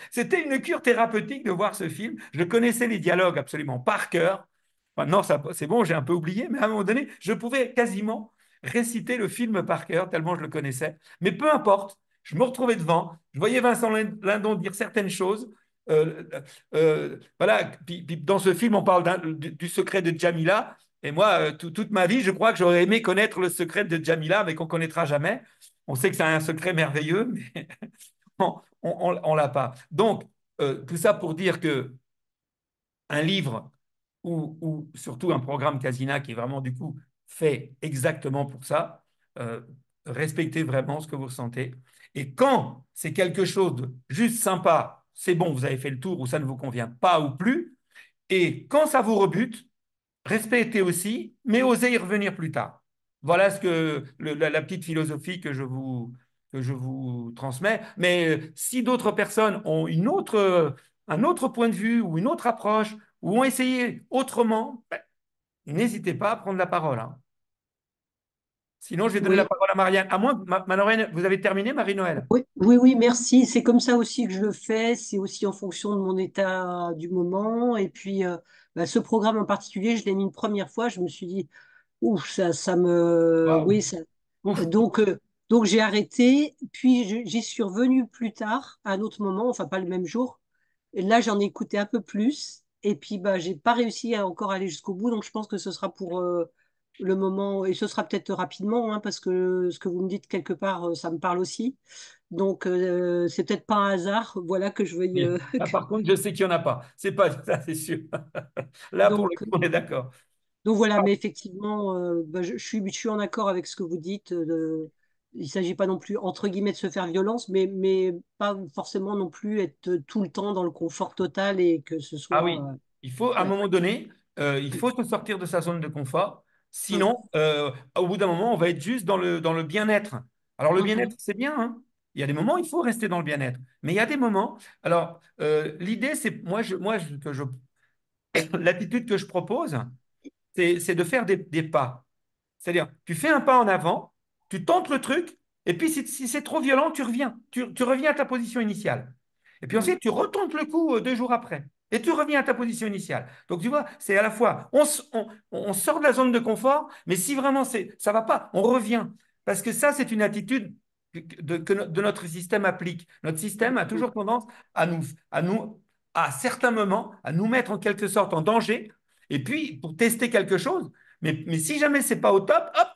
c'était une cure thérapeutique de voir ce film. Je connaissais les dialogues absolument par cœur. Maintenant, c'est bon, j'ai un peu oublié, mais à un moment donné, je pouvais quasiment réciter le film par cœur, tellement je le connaissais. Mais peu importe, je me retrouvais devant, je voyais Vincent Lindon dire certaines choses. Euh, voilà, puis dans ce film, on parle du secret de Jamila. Et moi, toute ma vie, je crois que j'aurais aimé connaître le secret de Jamila, mais qu'on ne connaîtra jamais. On sait que c'est un secret merveilleux, mais on ne l'a pas. Donc, tout ça pour dire que un livre ou surtout un programme Casina qui est vraiment du coup fait exactement pour ça. Euh, Respectez vraiment ce que vous ressentez. Et quand c'est quelque chose de juste sympa, c'est bon, vous avez fait le tour ou ça ne vous convient pas ou plus. Et quand ça vous rebute, respectez aussi, mais osez y revenir plus tard. Voilà ce que la petite philosophie que je vous transmets. Mais si d'autres personnes ont un autre point de vue ou une autre approche ou ont essayé autrement, ben, n'hésitez pas à prendre la parole, hein. Sinon, je vais donner la Oui, parole à Marianne. À moins, Marie-Noël, vous avez terminé, Marie-Noël? oui, oui, oui, merci. C'est comme ça aussi que je le fais. C'est aussi en fonction de mon état du moment. Et puis, bah, ce programme en particulier, je l'ai mis une première fois. Je me suis dit, ouf, ça me. Waouh. Oui, Ouf. donc, euh, donc j'ai arrêté. Puis, j'y suis revenue plus tard, à un autre moment, enfin, pas le même jour. Et là, j'en ai écouté un peu plus. Et puis, bah, j'ai pas réussi à encore aller jusqu'au bout. Donc, je pense que ce sera pour le moment. Et ce sera peut-être rapidement, hein, parce que ce que vous me dites quelque part, ça me parle aussi. Donc, c'est peut-être pas un hasard. Voilà que je veuille. Là, par contre, je sais qu'il n'y en a pas. C'est pas ça, c'est sûr. Là, pour le Donc, coup, on est d'accord. Donc voilà, mais effectivement, bah, je suis en accord avec ce que vous dites. Il ne s'agit pas non plus, entre guillemets, de se faire violence, mais pas forcément non plus être tout le temps dans le confort total et que ce Ah soit. oui, il faut, à un Ouais. moment donné, il faut se sortir de sa zone de confort. Mm, Sinon, au bout d'un moment, on va être juste dans le bien-être. Alors, le bien-être, mhm, c'est bien, hein. Il y a des moments, il faut rester dans le bien-être. Mais il y a des moments. Alors, l'idée, c'est, l'attitude que je propose, c'est de faire des pas. C'est-à-dire, tu fais un pas en avant, tu tentes le truc, et puis si c'est trop violent, tu reviens. Tu reviens à ta position initiale. Et puis mm, ensuite, tu retentes le coup 2 jours après. Et tu reviens à ta position initiale. Donc, tu vois, c'est à la fois, on sort de la zone de confort, mais si vraiment ça ne va pas, on revient. Parce que ça, c'est une attitude que notre système applique. Notre système a mm. toujours tendance à certains moments, à nous mettre en quelque sorte en danger. Et puis, pour tester quelque chose, mais si jamais ce n'est pas au top, hop,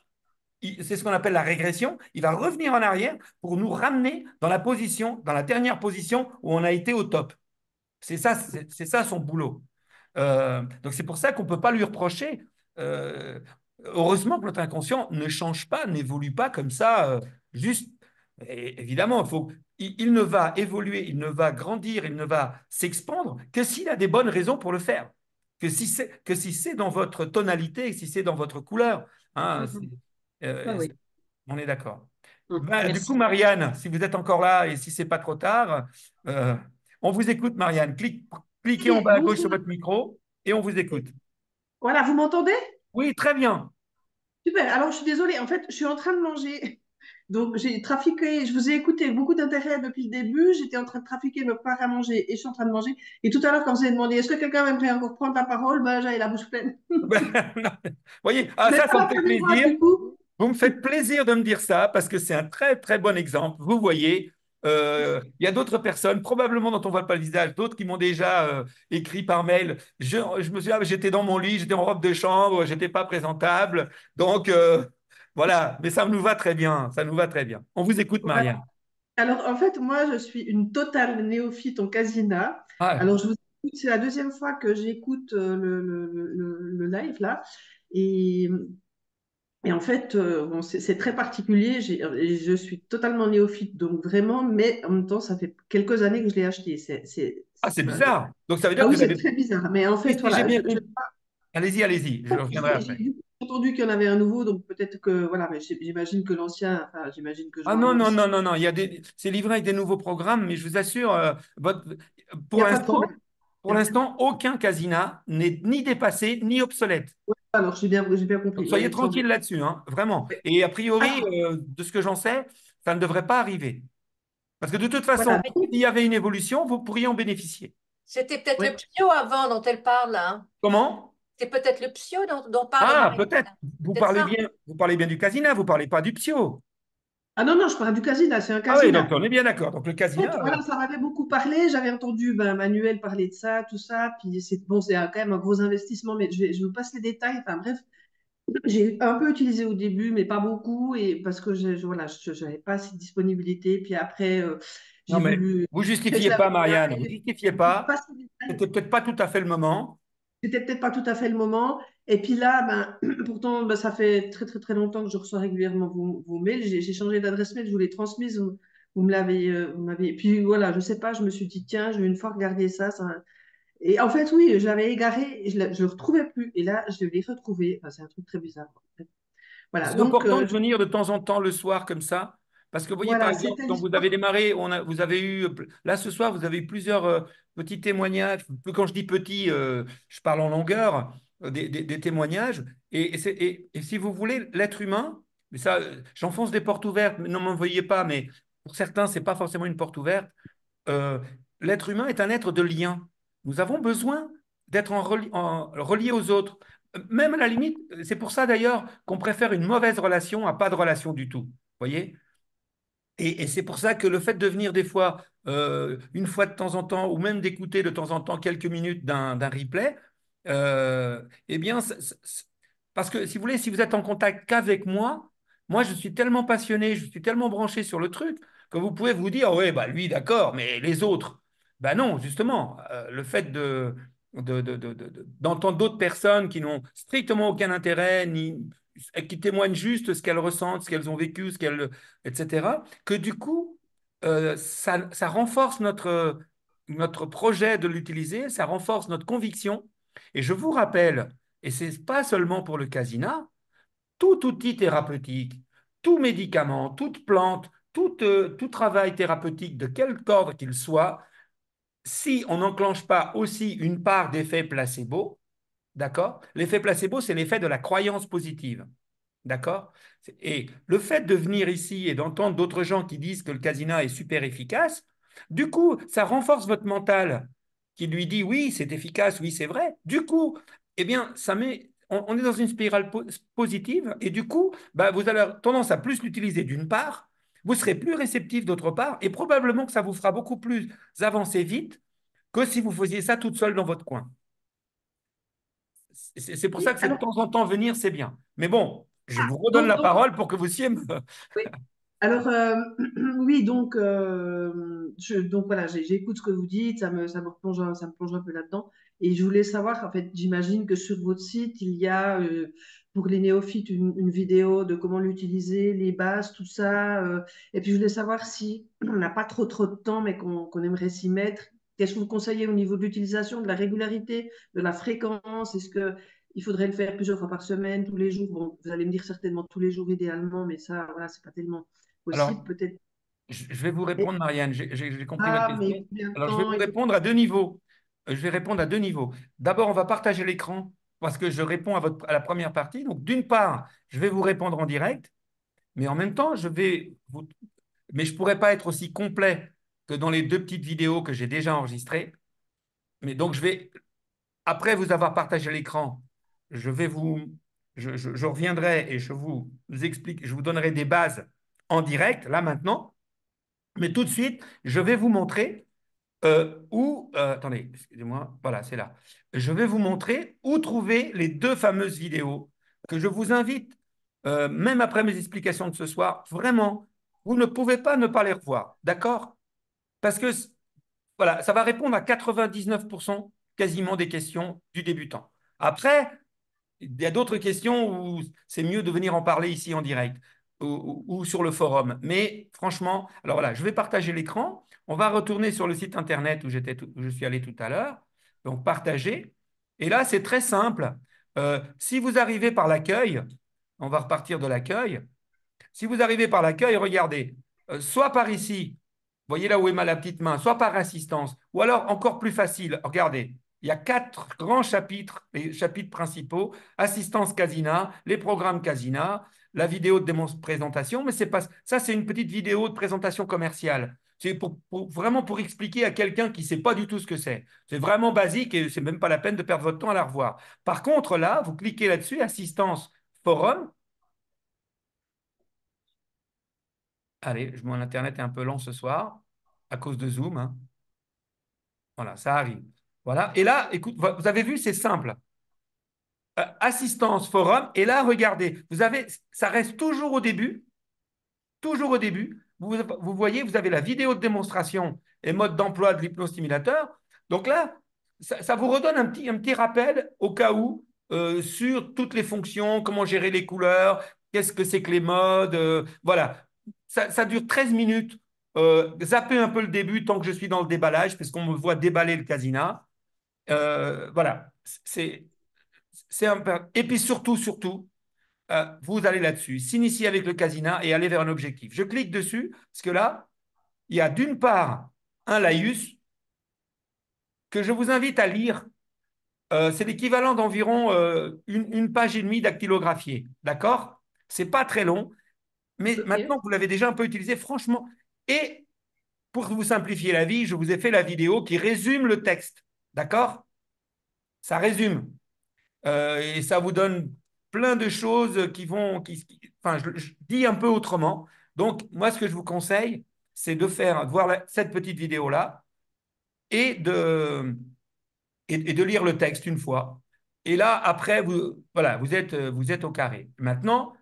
c'est ce qu'on appelle la régression. Il va revenir en arrière pour nous ramener dans la dernière position où on a été au top. C'est ça son boulot. Donc c'est pour ça qu'on ne peut pas lui reprocher. Euh, Heureusement que notre inconscient ne change pas, n'évolue pas comme ça, juste. Et évidemment, il ne va évoluer, il ne va grandir, il ne va s'expandre que s'il a des bonnes raisons pour le faire. Que si c'est dans votre tonalité, si c'est dans votre couleur. Hein, Mhm. Ah euh, oui. on est d'accord. Mm. Ben, du coup, Merci. Marianne, si vous êtes encore là et si c'est pas trop tard, on vous écoute, Marianne. Cliquez en Oui, bas à gauche sur bonjour. votre micro et on vous écoute. Voilà, vous m'entendez? Oui, très bien. Super. Alors, je suis désolée. En fait, je suis en train de manger. Donc, j'ai trafiqué. Je vous ai écouté avec beaucoup d'intérêt depuis le début. J'étais en train de trafiquer, me préparer à manger et je suis en train de manger. Et tout à l'heure, quand vous avez demandé est-ce que quelqu'un aimerait encore prendre la parole, ben, j'avais la bouche pleine. Vous voyez, Vous ah, n'êtes ça pas me la fait première fois, plaisir. du coup. Vous me faites plaisir de me dire ça parce que c'est un très, très bon exemple. Vous voyez, il y a d'autres personnes, probablement dont on ne voit pas le visage, d'autres qui m'ont déjà écrit par mail. Je me suis dit, ah, j'étais dans mon lit, j'étais en robe de chambre, j'étais pas présentable. Donc, voilà, mais ça nous va très bien. Ça nous va très bien. On vous écoute, Voilà. Marianne. Alors, en fait, moi, je suis une totale néophyte en casina. Ah, Alors, je vous écoute, c'est la deuxième fois que j'écoute le live, là. Et, et en fait, bon, c'est très particulier. Je suis totalement néophyte, donc vraiment, mais en même temps, ça fait quelques années que je l'ai acheté. ah, c'est Voilà. bizarre. Donc, ça veut dire Ah que oui, vous c'est avez. très bizarre. Mais en Si, fait, si j'ai voilà, bien compris. Allez-y, allez-y. Je reviendrai après. j'ai entendu qu'il y en avait un nouveau, donc peut-être que, voilà, mais j'imagine que l'ancien, enfin, j'imagine que Ah j'aurai non, non, aussi. non, non, non. C'est livré avec des nouveaux programmes, mais je vous assure, Il n'y pour a pas de l'instant, problème. pour l'instant, aucun casina n'est ni dépassé ni obsolète. Alors, j'ai bien Donc compris. Oui, soyez il me semble. tranquille là-dessus, hein, vraiment. Et a priori, Ah, de ce que j'en sais, ça ne devrait pas arriver. Parce que de toute façon, voilà. s'il y avait une évolution, vous pourriez en bénéficier. C'était peut-être Oui. le Pio avant dont elle parle, là, hein. Comment? C'est peut-être le Pio dont parle Ah, Marie. peut-être. C'est peut-être ça. Vous parlez bien du casina, vous parlez pas du psio. Ah non, non, je parle du casina, c'est un Ah oui, donc casina. on est bien d'accord. Donc le En fait, casina, voilà, ça m'avait beaucoup parlé. J'avais entendu ben, Manuel parler de ça, tout ça. Puis c'est bon, c'est quand même un gros investissement, mais je vous passe les détails. Enfin bref, j'ai un peu utilisé au début, mais pas beaucoup, et parce que voilà, je n'avais pas assez de disponibilité. Puis après, non j'ai mais voulu. vous Je justifiez l'avais pas, bien, Marianne, vous et justifiez je vous pas. passe les détails. C'était peut-être pas tout à fait le moment. C'était peut-être pas tout à fait le moment. Et puis là, ben, pourtant, ben, ça fait très, très, très longtemps que je reçois régulièrement vos mails. J'ai changé d'adresse mail, je vous l'ai transmise. Vous me l'avez, vous m'avez. Et puis voilà, je sais pas, je me suis dit, tiens, je vais une fois regarder ça. Et en fait, oui, je l'avais égaré, et je le retrouvais plus. Et là, je l'ai retrouvé. Enfin, c'est un truc très bizarre. Voilà, C'est donc important de venir de temps en temps le soir comme ça. Parce que vous voyez, par voilà, exemple, c'était quand vous avez l'histoire. démarré, vous avez eu, là ce soir, vous avez eu plusieurs petits témoignages. Quand je dis petits, je parle en longueur, des témoignages. Et si vous voulez, l'être humain, mais ça, j'enfonce des portes ouvertes, mais ne m'en veuillez pas, mais pour certains, c'est pas forcément une porte ouverte. euh, L'être humain est un être de lien. Nous avons besoin d'être reliés aux autres. Même à la limite, c'est pour ça d'ailleurs qu'on préfère une mauvaise relation à pas de relation du tout. Voyez? Et c'est pour ça que le fait de venir des fois, une fois de temps en temps, ou même d'écouter de temps en temps quelques minutes d'un replay, eh bien, parce que si vous voulez, si vous êtes en contact qu'avec moi, moi je suis tellement passionné, je suis tellement branché sur le truc que vous pouvez vous dire, oui, bah lui, d'accord, mais les autres, ben non, justement, le fait d'entendre d'autres personnes qui n'ont strictement aucun intérêt, qui témoignent juste ce qu'elles ressentent, ce qu'elles ont vécu, etc., que du coup, ça renforce notre projet de l'utiliser, ça renforce notre conviction. Et je vous rappelle, et ce n'est pas seulement pour le casina, tout outil thérapeutique, tout médicament, toute plante, tout travail thérapeutique de quelque ordre qu'il soit, si on n'enclenche pas aussi une part d'effet placebo, d'accord? L'effet placebo, c'est l'effet de la croyance positive. D'accord? Et le fait de venir ici et d'entendre d'autres gens qui disent que le casina est super efficace, du coup, ça renforce votre mental qui lui dit oui, c'est efficace, oui, c'est vrai. Du coup, eh bien, on est dans une spirale positive et du coup, bah, vous avez tendance à plus l'utiliser d'une part, vous serez plus réceptif d'autre part et probablement que ça vous fera beaucoup plus avancer vite que si vous faisiez ça toute seule dans votre coin. C'est pour ça que c'est de Alors, temps en temps venir, c'est bien. Mais bon, je vous redonne donc, la donc, parole pour que vous puissiez me. oui. Alors, oui, donc, donc voilà, j'écoute ce que vous dites, ça me plonge un peu là-dedans. Et je voulais savoir, en fait, j'imagine que sur votre site, il y a pour les néophytes une vidéo de comment l'utiliser, les bases, tout ça. Et puis, je voulais savoir si on n'a pas trop de temps, mais qu'on aimerait s'y mettre. Qu'est-ce que vous conseillez au niveau de l'utilisation, de la régularité, de la fréquence? Est-ce que il faudrait le faire plusieurs fois par semaine, tous les jours? Bon, vous allez me dire certainement tous les jours idéalement, mais ça, voilà, c'est pas tellement Alors, possible, peut-être. je vais vous répondre, Marianne. J'ai compris votre Ah, mais question. combien de Alors, je vais temps vous il faut... répondre à deux niveaux. Je vais répondre à deux niveaux. D'abord, on va partager l'écran parce que je réponds à la première partie. Donc, d'une part, je vais vous répondre en direct, mais en même temps, mais je ne pourrais pas être aussi complet que dans les deux petites vidéos que j'ai déjà enregistrées. Mais donc, après vous avoir partagé l'écran, je vais je reviendrai et je vous explique, je vous donnerai des bases en direct, là maintenant. Mais tout de suite, je vais vous montrer attendez, excusez-moi, voilà, c'est là. Je vais vous montrer où trouver les deux fameuses vidéos que je vous invite, même après mes explications de ce soir, vraiment, vous ne pouvez pas ne pas les revoir, d'accord? Parce que voilà, ça va répondre à 99% quasiment des questions du débutant. Après, il y a d'autres questions où c'est mieux de venir en parler ici en direct ou sur le forum. Mais franchement, alors voilà, je vais partager l'écran. On va retourner sur le site internet où je suis allé tout à l'heure. Donc, partager. Et là, c'est très simple. Si vous arrivez par l'accueil, on va repartir de l'accueil. Si vous arrivez par l'accueil, regardez, soit par ici, voyez là où est la petite main, soit par assistance, ou alors encore plus facile, regardez, il y a 4 grands chapitres, les chapitres principaux, assistance Casina, les programmes Casina, la vidéo de présentation, mais c'est pas ça, c'est une petite vidéo de présentation commerciale. C'est vraiment pour expliquer à quelqu'un qui ne sait pas du tout ce que c'est. C'est vraiment basique et c'est même pas la peine de perdre votre temps à la revoir. Par contre, là, vous cliquez là-dessus, assistance forum. Allez, mon Internet est un peu lent ce soir à cause de Zoom, hein. Voilà, ça arrive. Voilà. Et là, écoute, vous avez vu, c'est simple. Assistance, forum. Et là, regardez, ça reste toujours au début. Toujours au début. Vous voyez, vous avez la vidéo de démonstration et mode d'emploi de l'hypnostimulateur. Donc là, ça vous redonne un petit rappel au cas où sur toutes les fonctions, comment gérer les couleurs, qu'est-ce que c'est que les modes. Voilà. Ça dure 13 minutes. Zappez un peu le début tant que je suis dans le déballage, puisqu'on me voit déballer le casina. Voilà. C'est Et puis surtout, vous allez là-dessus, s'initier avec le casina et aller vers un objectif. Je clique dessus, parce que là, il y a d'une part un laïus que je vous invite à lire. C'est l'équivalent d'environ une page et demie dactylographiée. D'accord? C'est pas très long, mais Ok. maintenant que vous l'avez déjà un peu utilisé, franchement, et pour vous simplifier la vie, je vous ai fait la vidéo qui résume le texte. D'accord? Ça résume. Et ça vous donne plein de choses enfin, je dis un peu autrement. Donc, moi, ce que je vous conseille, c'est de voir cette petite vidéo-là et et de lire le texte une fois. Et là, après, voilà, vous êtes au carré. Maintenant,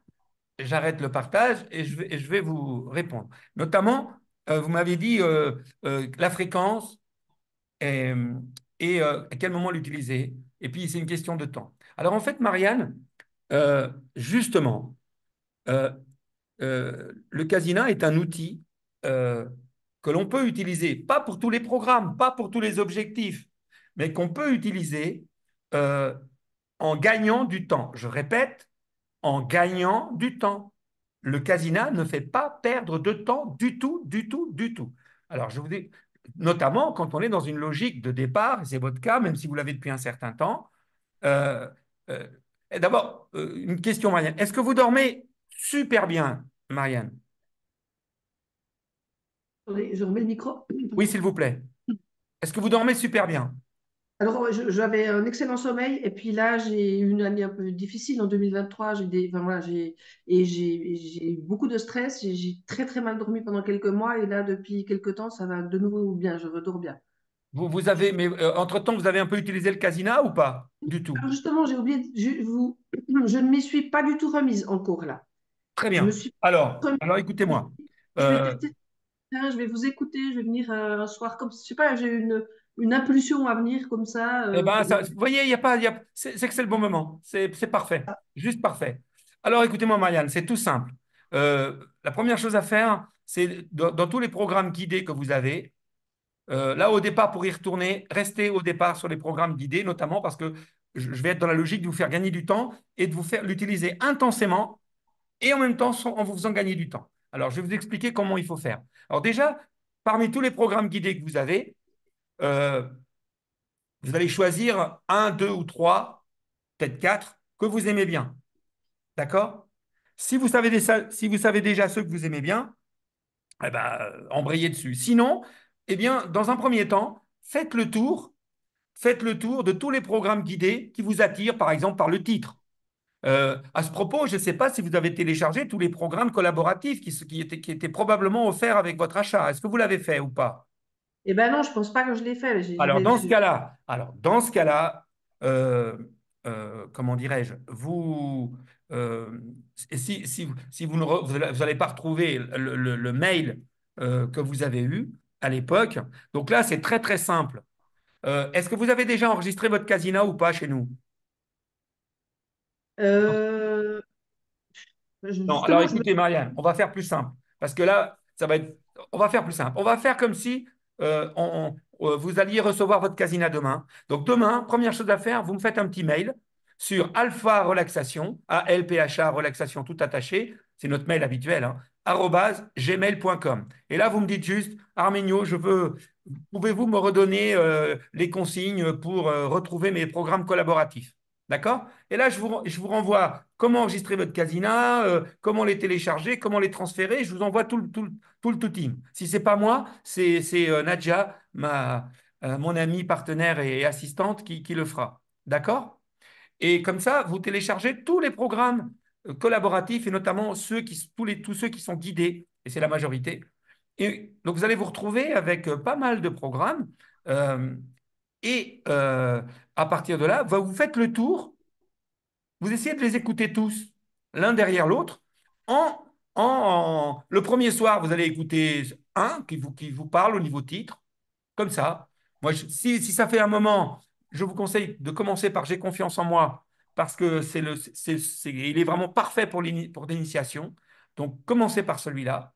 j'arrête le partage et je vais vous répondre. Notamment, vous m'avez dit la fréquence et, à quel moment l'utiliser. Et puis, c'est une question de temps. Alors, en fait, Marianne, justement, euh, le Casina est un outil euh, que l'on peut utiliser, pas pour tous les programmes, pas pour tous les objectifs, mais qu'on peut utiliser euh, en gagnant du temps. Je répète, en gagnant du temps. Le Casina ne fait pas perdre de temps du tout, du tout, du tout. Alors, je vous dis, notamment quand on est dans une logique de départ, et c'est votre cas, même si vous l'avez depuis un certain temps. Euh, euh, D'abord, une question, Marianne. Est-ce que vous dormez super bien, Marianne? Attendez, je remets le micro. Oui, s'il vous plaît. Est-ce que vous dormez super bien? Alors, j'avais un excellent sommeil et puis là, j'ai eu une année un peu difficile en 2023. Enfin, voilà, j'ai eu beaucoup de stress. J'ai très très mal dormi pendant quelques mois et là, depuis quelques temps, ça va de nouveau bien. Je redors bien. Mais entre-temps, vous avez un peu utilisé le Casina ou pas? Du tout. Alors justement, j'ai oublié, je ne m'y suis pas du tout remise encore là. Très Je me bien. suis remise. Alors écoutez-moi. Je vais Euh, tester ça, je vais vous écouter. Je vais venir un soir comme, je sais pas, j'ai une impulsion à venir comme ça. Eh ben, vous voyez, il y a pas, c'est que c'est le bon moment. C'est parfait. Juste parfait. Alors, écoutez-moi, Marianne, c'est tout simple. La première chose à faire, c'est dans tous les programmes guidés que vous avez, là, au départ, pour y retourner, restez au départ sur les programmes guidés, notamment parce que je vais être dans la logique de vous faire gagner du temps et de vous faire l'utiliser intensément et en même temps en vous faisant gagner du temps. Alors, je vais vous expliquer comment il faut faire. Alors, déjà, parmi tous les programmes guidés que vous avez, euh, vous allez choisir un, deux ou trois peut-être 4 que vous aimez bien. D'accord? Si vous savez déjà ceux que vous aimez bien, eh ben, embrayez dessus. Sinon, eh bien, dans un premier temps, faites le tour de tous les programmes guidés qui vous attirent, par exemple, par le titre. À ce propos, je ne sais pas si vous avez téléchargé tous les programmes collaboratifs qui étaient probablement offerts avec votre achat. Est-ce que vous l'avez fait ou pas? Eh ben non, je pense pas que je l'ai fait. Alors, dans ce cas-là, euh, comment dirais-je, euh, si vous vous allez pas retrouver le mail que vous avez eu à l'époque, donc là, c'est très très simple. Est-ce que vous avez déjà enregistré votre Casina ou pas chez nous? Euh, Non, alors justement, je me... écoutez, Marianne, on va faire plus simple. Parce que là, ça va être. On va faire plus simple. On va faire comme si vous alliez recevoir votre casina demain. Donc, demain, première chose à faire, vous me faites un petit mail sur Alpha Relaxation, ALPHA Relaxation tout attaché, c'est notre mail habituel, hein, @gmail.com. Et là, vous me dites juste, Arménio, pouvez-vous me redonner les consignes pour retrouver mes programmes collaboratifs? D'accord? Et là, je vous renvoie comment enregistrer votre Casina, comment les télécharger, comment les transférer. Je vous envoie tout team. Si ce n'est pas moi, c'est Nadja, mon amie, partenaire et assistante, qui le fera. D'accord? Et comme ça, vous téléchargez tous les programmes collaboratifs et notamment tous ceux qui sont guidés, et c'est la majorité. Et donc, vous allez vous retrouver avec pas mal de programmes. euh, et à partir de là, vous faites le tour, vous essayez de les écouter tous, l'un derrière l'autre. En, le premier soir, vous allez écouter un qui vous parle au niveau titre, comme ça. Moi, si ça fait un moment, je vous conseille de commencer par J'ai confiance en moi, parce que il est vraiment parfait pour l'initiation. Donc, commencez par celui-là.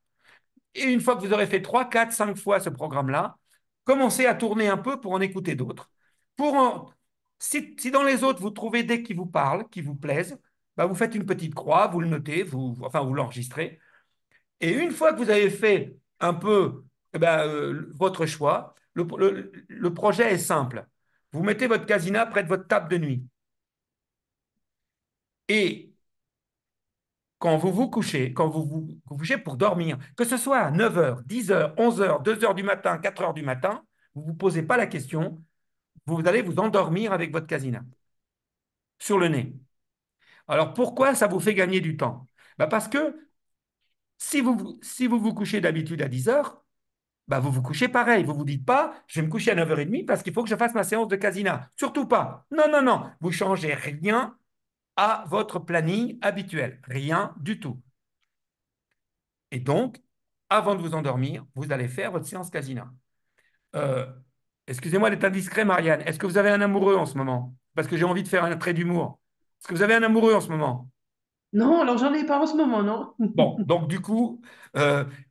Et une fois que vous aurez fait 3, 4, 5 fois ce programme-là, commencez à tourner un peu pour en écouter d'autres. Si dans les autres, vous trouvez des qui vous parlent, qui vous plaisent, bah vous faites une petite croix, vous le notez, vous l'enregistrez. Et une fois que vous avez fait un peu votre choix, le projet est simple. Vous mettez votre casina près de votre table de nuit. Et quand vous couchez pour dormir, que ce soit à 9 h, 10 h, 11 h, 2 h du matin, 4 h du matin, vous ne vous posez pas la question, vous allez vous endormir avec votre casina sur le nez. Alors pourquoi ça vous fait gagner du temps? Bah parce que si vous vous couchez d'habitude à 10 h, bah vous vous couchez pareil. Vous ne vous dites pas, je vais me coucher à 9 h 30 parce qu'il faut que je fasse ma séance de casina. Surtout pas. Non, non, non. Vous changez rien à votre planning habituel. Rien du tout. Et donc, avant de vous endormir, vous allez faire votre séance casina. Euh, Excusez-moi d'être indiscret, Marianne. Est-ce que vous avez un amoureux en ce moment? Parce que j'ai envie de faire un trait d'humour. Est-ce que vous avez un amoureux en ce moment? Non, alors j'en ai pas en ce moment, non. Bon, donc du coup,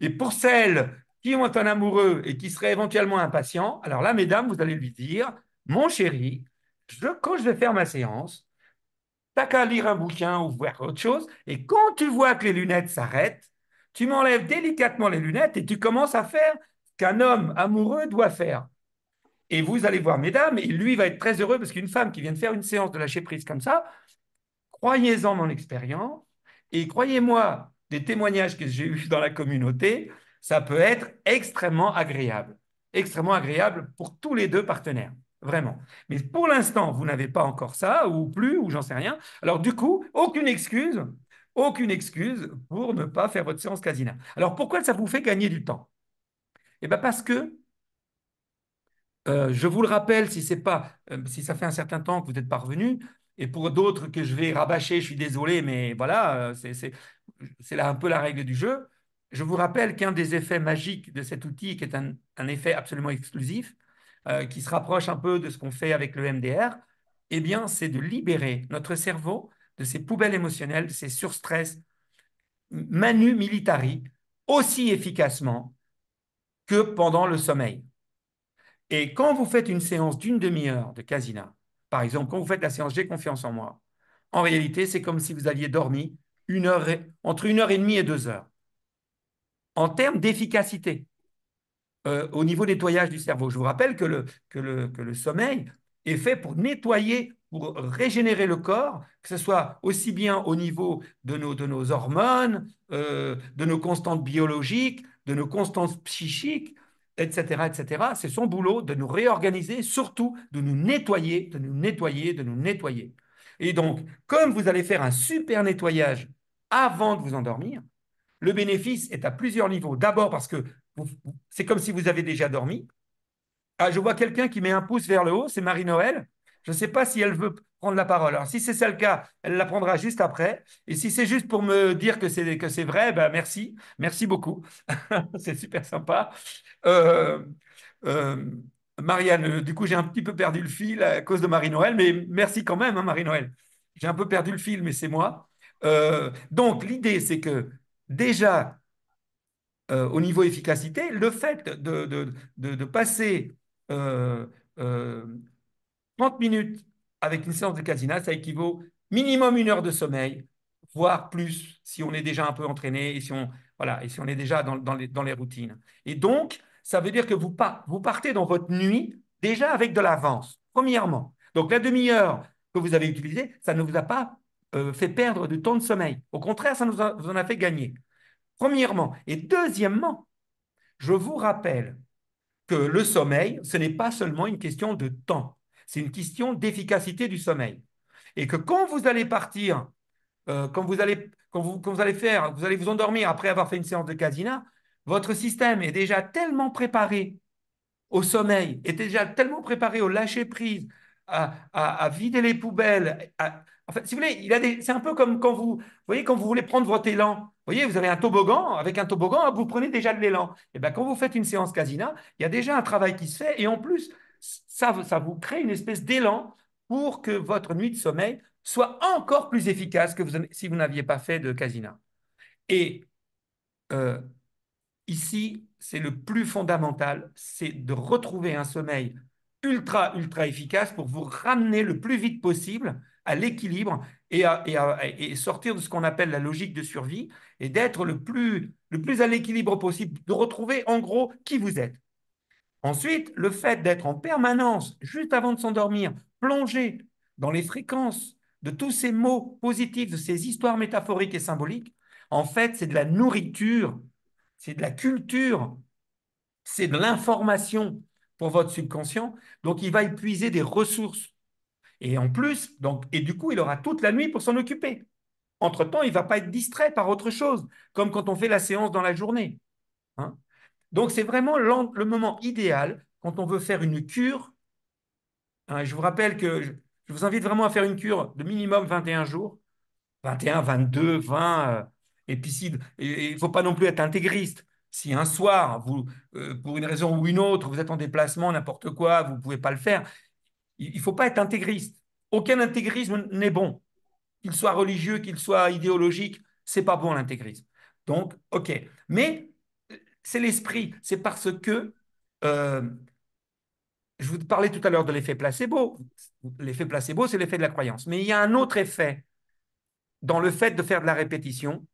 et pour celles qui ont un amoureux et qui seraient éventuellement impatients, alors là, mesdames, vous allez lui dire, mon chéri, quand je vais faire ma séance, t'as qu'à lire un bouquin ou voir autre chose, et quand tu vois que les lunettes s'arrêtent, tu m'enlèves délicatement les lunettes et tu commences à faire ce qu'un homme amoureux doit faire. Et vous allez voir, mesdames, et lui va être très heureux parce qu'une femme qui vient de faire une séance de lâcher prise comme ça, croyez-en mon expérience, et croyez-moi, des témoignages que j'ai eus dans la communauté, ça peut être extrêmement agréable pour tous les deux partenaires, vraiment. Mais pour l'instant, vous n'avez pas encore ça, ou plus, ou j'en sais rien. Alors du coup, aucune excuse pour ne pas faire votre séance casina. Alors pourquoi ça vous fait gagner du temps? Eh bien parce que je vous le rappelle, si ça fait un certain temps que vous n'êtes pas revenu, et pour d'autres que je vais rabâcher, je suis désolé, mais voilà, c'est là un peu la règle du jeu. Je vous rappelle qu'un des effets magiques de cet outil, qui est un effet absolument exclusif, qui se rapproche un peu de ce qu'on fait avec le MDR, eh bien, c'est de libérer notre cerveau de ces poubelles émotionnelles, de ces surstress manu militari, aussi efficacement que pendant le sommeil. Et quand vous faites une séance d'une demi-heure de casina, par exemple, quand vous faites la séance J'ai confiance en moi, en réalité, c'est comme si vous aviez dormi entre 1 h 30 et 2 heures. En termes d'efficacité, au niveau nettoyage du cerveau, je vous rappelle que le sommeil est fait pour nettoyer pour régénérer le corps, que ce soit aussi bien au niveau de nos hormones, de nos constantes biologiques, de nos constantes psychiques, etc., etc. C'est son boulot de nous réorganiser, surtout de nous nettoyer, de nous nettoyer, de nous nettoyer. Et donc, comme vous allez faire un super nettoyage avant de vous endormir, le bénéfice est à plusieurs niveaux. D'abord parce que c'est comme si vous avez déjà dormi. Ah, je vois quelqu'un qui met un pouce vers le haut, c'est Marie-Noël. Je ne sais pas si elle veut prendre la parole. Alors, si c'est ça le cas, elle la prendra juste après. Et si c'est juste pour me dire que c'est vrai, ben merci. Merci beaucoup. C'est super sympa. Euh, euh, Marianne, du coup, j'ai un petit peu perdu le fil à cause de Marie-Noël, mais merci quand même, hein, Marie-Noël. J'ai un peu perdu le fil, mais c'est moi. Donc, l'idée, c'est que déjà, au niveau efficacité, le fait de passer euh, euh, 30 minutes avec une séance de casina, ça équivaut minimum 1 heure de sommeil, voire plus si on est déjà un peu entraîné et si on, voilà, et si on est déjà dans les routines. Et donc, ça veut dire que vous partez dans votre nuit déjà avec de l'avance, premièrement. Donc, la demi-heure que vous avez utilisée, ça ne vous a pas fait perdre du temps de sommeil. Au contraire, vous en a fait gagner. Premièrement. Et deuxièmement, je vous rappelle que le sommeil, ce n'est pas seulement une question de temps, c'est une question d'efficacité du sommeil. Et que quand vous allez partir, quand vous allez faire, vous allez vous endormir après avoir fait une séance de casina, votre système est déjà tellement préparé au sommeil, est déjà tellement préparé au lâcher prise, à vider les poubelles. En fait, si vous voulez, c'est un peu comme voyez, quand vous voulez prendre votre élan. Vous voyez, vous avez un toboggan, avec un toboggan, vous prenez déjà de l'élan. Et bien, quand vous faites une séance casina, il y a déjà un travail qui se fait, et en plus, ça vous crée une espèce d'élan pour que votre nuit de sommeil soit encore plus efficace que si vous n'aviez pas fait de casina. Et euh, ici, c'est le plus fondamental, c'est de retrouver un sommeil ultra, ultra efficace pour vous ramener le plus vite possible à l'équilibre et sortir de ce qu'on appelle la logique de survie et d'être le plus à l'équilibre possible, de retrouver en gros qui vous êtes. Ensuite, le fait d'être en permanence, juste avant de s'endormir, plongé dans les fréquences de tous ces mots positifs, de ces histoires métaphoriques et symboliques, en fait, c'est de la nourriture, c'est de la culture, c'est de l'information pour votre subconscient. Donc, il va épuiser des ressources. Et en plus, et du coup, il aura toute la nuit pour s'en occuper. Entre-temps, il ne va pas être distrait par autre chose, comme quand on fait la séance dans la journée. Hein. Donc, c'est vraiment le moment idéal quand on veut faire une cure. Hein, je vous rappelle que je vous invite vraiment à faire une cure de minimum 21 jours, 21, 22, 20. Et puis, il ne faut pas non plus être intégriste. Si un soir, pour une raison ou une autre, vous êtes en déplacement, n'importe quoi, vous ne pouvez pas le faire, il ne faut pas être intégriste. Aucun intégrisme n'est bon. Qu'il soit religieux, qu'il soit idéologique, c'est pas bon l'intégrisme. Donc, OK. Mais c'est l'esprit. C'est parce que euh, je vous parlais tout à l'heure de l'effet placebo. L'effet placebo, c'est l'effet de la croyance. Mais il y a un autre effet dans le fait de faire de la répétition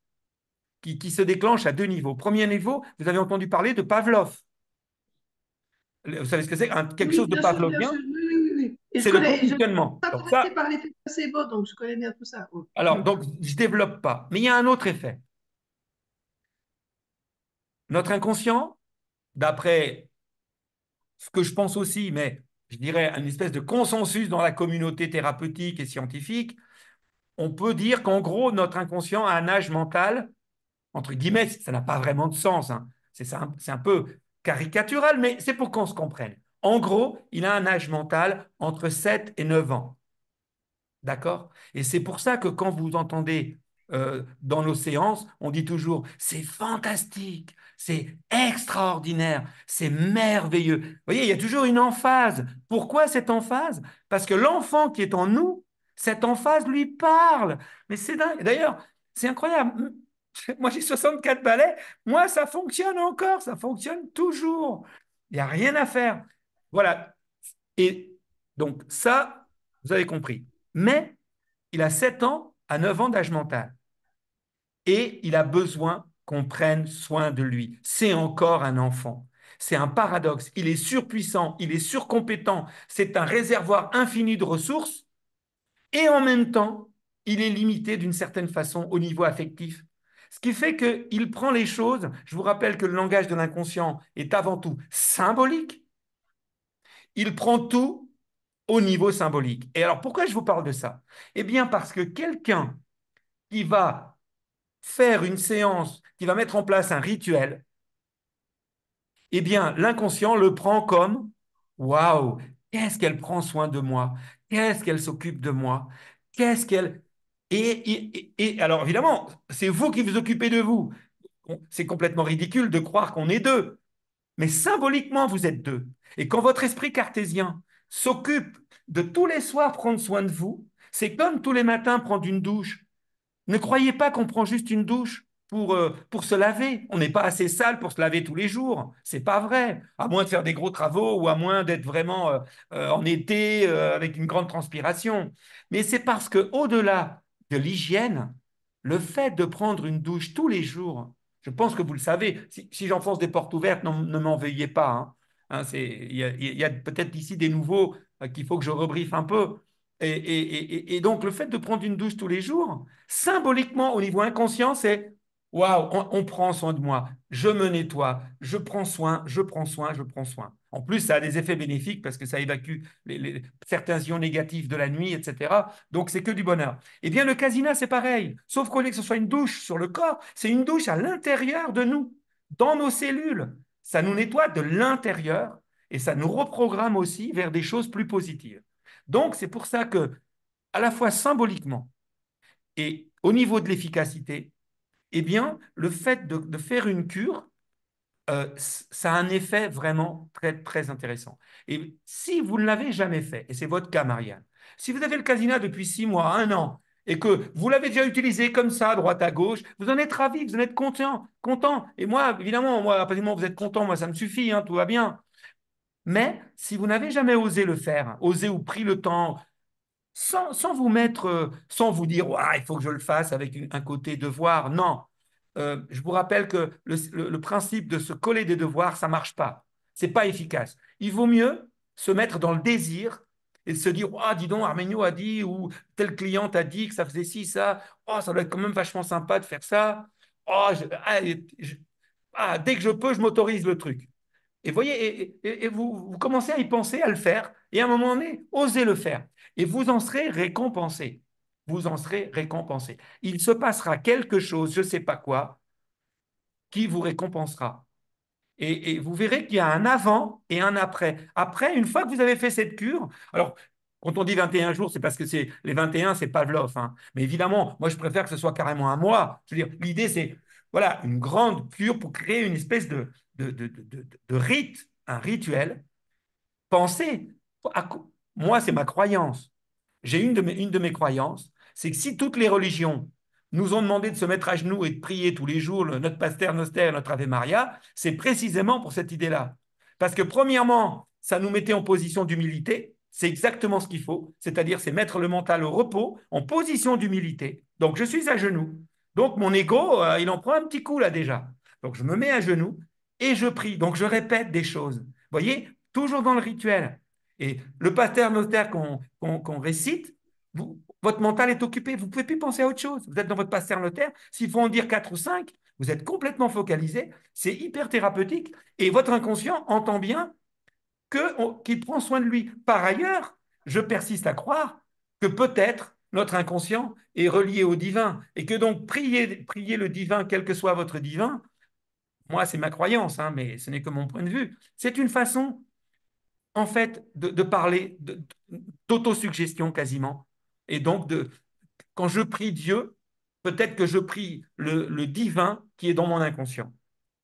qui se déclenche à 2 niveaux. Premier niveau, vous avez entendu parler de Pavlov. Vous savez ce que c'est? Quelque Oui, chose de bien sûr. pavlovien, Oui, oui, oui, oui. Et c'est le je suis conditionnement. Donc intéressée ça, par l'effet placebo, donc je connais bien tout ça. Oh. alors, donc, je ne développe pas. Mais il y a un autre effet. Notre inconscient, d'après ce que je pense aussi, mais je dirais une espèce de consensus dans la communauté thérapeutique et scientifique, on peut dire qu'en gros, notre inconscient a un âge mental, entre guillemets, ça n'a pas vraiment de sens, hein. C'est un peu caricatural, mais c'est pour qu'on se comprenne. En gros, il a un âge mental entre 7 et 9 ans. D'accord? Et c'est pour ça que quand vous entendez dans nos séances, on dit toujours, c'est fantastique, c'est extraordinaire, c'est merveilleux. Vous voyez, il y a toujours une emphase. Pourquoi cette emphase? Parce que l'enfant qui est en nous, cette emphase lui parle. Mais c'est dingue. D'ailleurs, c'est incroyable. Moi, j'ai 64 balais. Moi, ça fonctionne encore. Ça fonctionne toujours. Il n'y a rien à faire. Voilà. Et donc, ça, vous avez compris. Mais il a 7 ans à 9 ans d'âge mental. Et il a besoin qu'on prenne soin de lui. C'est encore un enfant. C'est un paradoxe. Il est surpuissant, il est surcompétent. C'est un réservoir infini de ressources. et en même temps, il est limité d'une certaine façon au niveau affectif. Ce qui fait qu'il prend les choses, je vous rappelle que le langage de l'inconscient est avant tout symbolique, il prend tout au niveau symbolique. Et alors pourquoi je vous parle de ça? Eh bien parce que quelqu'un qui va faire une séance, qui va mettre en place un rituel, eh bien l'inconscient le prend comme waouh, qu'est-ce qu'elle prend soin de moi, qu'est-ce qu'elle s'occupe de moi, qu'est-ce qu'elle... Et alors évidemment, c'est vous qui vous occupez de vous. C'est complètement ridicule de croire qu'on est deux, mais symboliquement, vous êtes deux. Et quand votre esprit cartésien s'occupe de tous les soirs prendre soin de vous, c'est comme tous les matins prendre une douche. Ne croyez pas qu'on prend juste une douche pour se laver. On n'est pas assez sale pour se laver tous les jours. C'est pas vrai. À moins de faire des gros travaux ou à moins d'être vraiment en été avec une grande transpiration. Mais c'est parce que au-delà de l'hygiène, le fait de prendre une douche tous les jours, je pense que vous le savez. Si j'enfonce des portes ouvertes, ne m'en veuillez pas. Il y a peut-être ici des nouveaux qu'il faut que je rebriefe un peu. Et donc, le fait de prendre une douche tous les jours, symboliquement, au niveau inconscient, c'est waouh, on prend soin de moi, je me nettoie, je prends soin, je prends soin, je prends soin. En plus, ça a des effets bénéfiques parce que ça évacue certains ions négatifs de la nuit, etc. Donc, c'est que du bonheur. Eh bien, le casina, c'est pareil. Sauf qu'au lieu que ce soit une douche sur le corps, c'est une douche à l'intérieur de nous, dans nos cellules. Ça nous nettoie de l'intérieur et ça nous reprogramme aussi vers des choses plus positives. Donc, c'est pour ça que, à la fois symboliquement et au niveau de l'efficacité, eh bien, le fait de faire une cure, ça a un effet vraiment très, très intéressant. Et si vous ne l'avez jamais fait, et c'est votre cas, Marianne, si vous avez le casina depuis 6 mois, 1 an, et que vous l'avez déjà utilisé comme ça, à droite à gauche, vous en êtes ravi, vous en êtes content, content. Et moi, évidemment, moi, à partir du moment où vous êtes content, moi, ça me suffit, hein, tout va bien. Mais si vous n'avez jamais osé le faire, osé ou pris le temps, sans vous mettre, sans vous dire, ouah, il faut que je le fasse avec un côté devoir. Non. Je vous rappelle que le principe de se coller des devoirs, ça ne marche pas. C'est pas efficace. Il vaut mieux se mettre dans le désir et se dire, ah, dis donc, Arménio a dit, ou tel client a dit que ça faisait ci, ça. Oh, ça doit être quand même vachement sympa de faire ça. Oh, dès que je peux, je m'autorise le truc. Et voyez, et vous commencez à y penser, à le faire, et à un moment donné, osez le faire. Et vous en serez récompensé. Vous en serez récompensé. Il se passera quelque chose, je ne sais pas quoi, qui vous récompensera. Et vous verrez qu'il y a un avant et un après. Après, une fois que vous avez fait cette cure, alors quand on dit 21 jours, c'est parce que c'est les 21, c'est Pavlov, hein. Mais évidemment, moi je préfère que ce soit carrément un mois. Je veux dire, l'idée c'est voilà, une grande cure pour créer une espèce de rite, un rituel. Pensez, moi c'est ma croyance. J'ai une de mes croyances, c'est que si toutes les religions nous ont demandé de se mettre à genoux et de prier tous les jours notre Pater Noster, notre Ave Maria, c'est précisément pour cette idée-là. Parce que premièrement, ça nous mettait en position d'humilité, c'est exactement ce qu'il faut, c'est-à-dire c'est mettre le mental au repos, en position d'humilité. Donc je suis à genoux. Donc mon ego, il en prend un petit coup là déjà. Donc je me mets à genoux et je prie. Donc je répète des choses. Vous voyez, toujours dans le rituel. Et le pater notaire qu'on récite, votre mental est occupé, vous ne pouvez plus penser à autre chose. Vous êtes dans votre pater notaire, s'il faut en dire 4 ou 5, vous êtes complètement focalisé, c'est hyper thérapeutique, et votre inconscient entend bien qu'il prend soin de lui. Par ailleurs, je persiste à croire que peut-être notre inconscient est relié au divin, et que donc prier le divin, quel que soit votre divin, moi c'est ma croyance, hein, mais ce n'est que mon point de vue, c'est une façon en fait, de parler d'autosuggestion quasiment. Et donc, quand je prie Dieu, peut-être que je prie le divin qui est dans mon inconscient.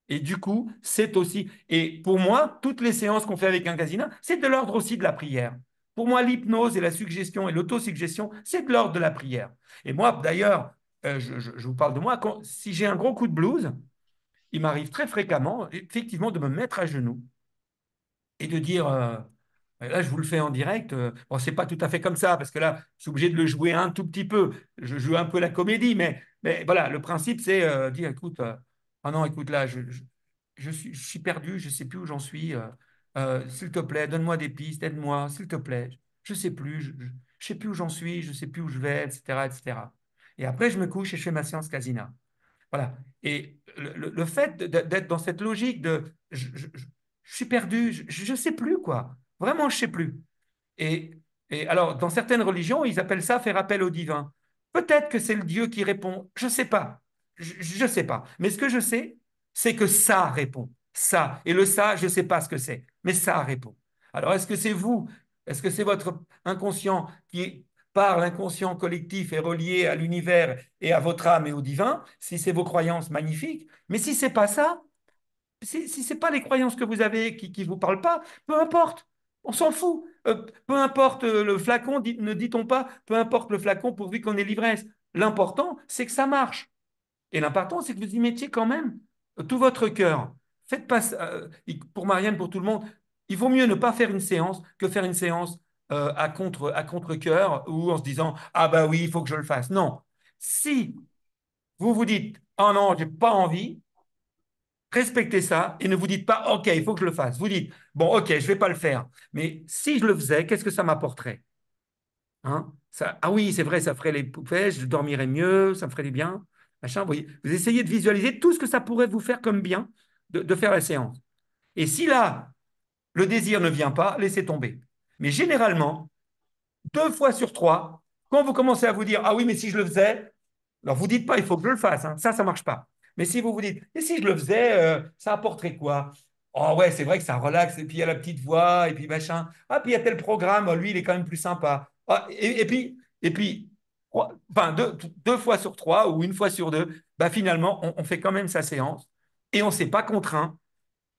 Et du coup, c'est aussi. Et pour moi, toutes les séances qu'on fait avec un casina, c'est de l'ordre aussi de la prière. Pour moi, l'hypnose et la suggestion et l'autosuggestion, c'est de l'ordre de la prière. Et moi, d'ailleurs, je vous parle de moi, si j'ai un gros coup de blues, il m'arrive très fréquemment, effectivement, de me mettre à genoux et de dire, là, je vous le fais en direct. Bon, c'est pas tout à fait comme ça, parce que là, je suis obligé de le jouer un tout petit peu. Je joue un peu la comédie, mais voilà, le principe, c'est dire, écoute, ah non, écoute, là, je suis perdu, je ne sais plus où j'en suis. S'il te plaît, donne-moi des pistes, aide-moi, s'il te plaît. Je ne sais plus, je ne sais plus où j'en suis, je ne sais plus où je vais, etc., etc. Et après, je me couche et je fais ma séance Casina. Voilà. Et le fait d'être dans cette logique de je suis perdu, je ne sais plus quoi. Vraiment, je ne sais plus. Et, et alors, dans certaines religions, ils appellent ça faire appel au divin. Peut-être que c'est le Dieu qui répond. Je ne sais pas. Je ne sais pas. Mais ce que je sais, c'est que ça répond. Ça. Et le ça, je ne sais pas ce que c'est. Mais ça répond. Alors, est-ce que c'est vous? Est-ce que c'est votre inconscient qui, par l'inconscient collectif, est relié à l'univers et à votre âme et au divin? Si c'est vos croyances, magnifiques. Mais si ce n'est pas ça, si ce n'est pas les croyances que vous avez qui ne vous parlent pas, peu importe, on s'en fout. Peu importe le flacon, ne dit-on pas, peu importe le flacon pourvu qu'on ait l'ivresse. L'important, c'est que ça marche. Et l'important, c'est que vous y mettiez quand même tout votre cœur. Faites pas, pour Marianne, pour tout le monde, il vaut mieux ne pas faire une séance que faire une séance à contre-cœur ou en se disant, ah bah oui, il faut que je le fasse. Non. Si vous vous dites, oh non, j'ai pas envie, respectez ça et ne vous dites pas, OK, il faut que je le fasse. Vous dites, bon, OK, je ne vais pas le faire. Mais si je le faisais, qu'est-ce que ça m'apporterait? Hein? Ça, ah oui, c'est vrai, ça ferait les poupées, je dormirais mieux, ça me ferait du bien. Machin, vous voyez, vous essayez de visualiser tout ce que ça pourrait vous faire comme bien de faire la séance. Et si là, le désir ne vient pas, laissez tomber. Mais généralement, 2 fois sur 3, quand vous commencez à vous dire, ah oui, mais si je le faisais, alors vous dites pas, il faut que je le fasse, hein. Ça ne marche pas. Mais si vous vous dites, et si je le faisais, ça apporterait quoi? Oh ouais, c'est vrai que ça relaxe, et puis il y a la petite voix, et puis machin. Ah, puis il y a tel programme, oh, lui, il est quand même plus sympa. Ah, et puis, enfin, 2 fois sur 3 ou 1 fois sur 2, bah, finalement, on fait quand même sa séance, et on ne s'est pas contraint,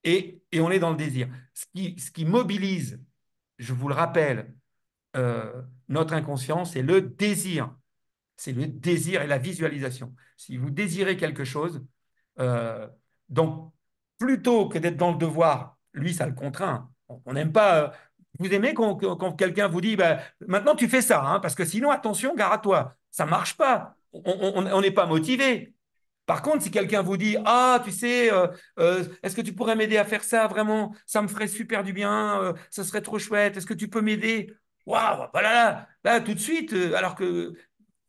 et on est dans le désir. Ce qui mobilise, je vous le rappelle, notre inconscient, c'est le désir. C'est le désir et la visualisation. Si vous désirez quelque chose, euh, donc plutôt que d'être dans le devoir, lui, ça le contraint. On n'aime pas. Vous aimez quand quelqu'un vous dit bah, maintenant tu fais ça, hein, parce que sinon, attention, gare à toi. Ça ne marche pas. On n'est pas motivé. Par contre, si quelqu'un vous dit ah, tu sais, est-ce que tu pourrais m'aider à faire ça vraiment? Ça me ferait super du bien, ça serait trop chouette. Est-ce que tu peux m'aider? Waouh, voilà, là, tout de suite, alors que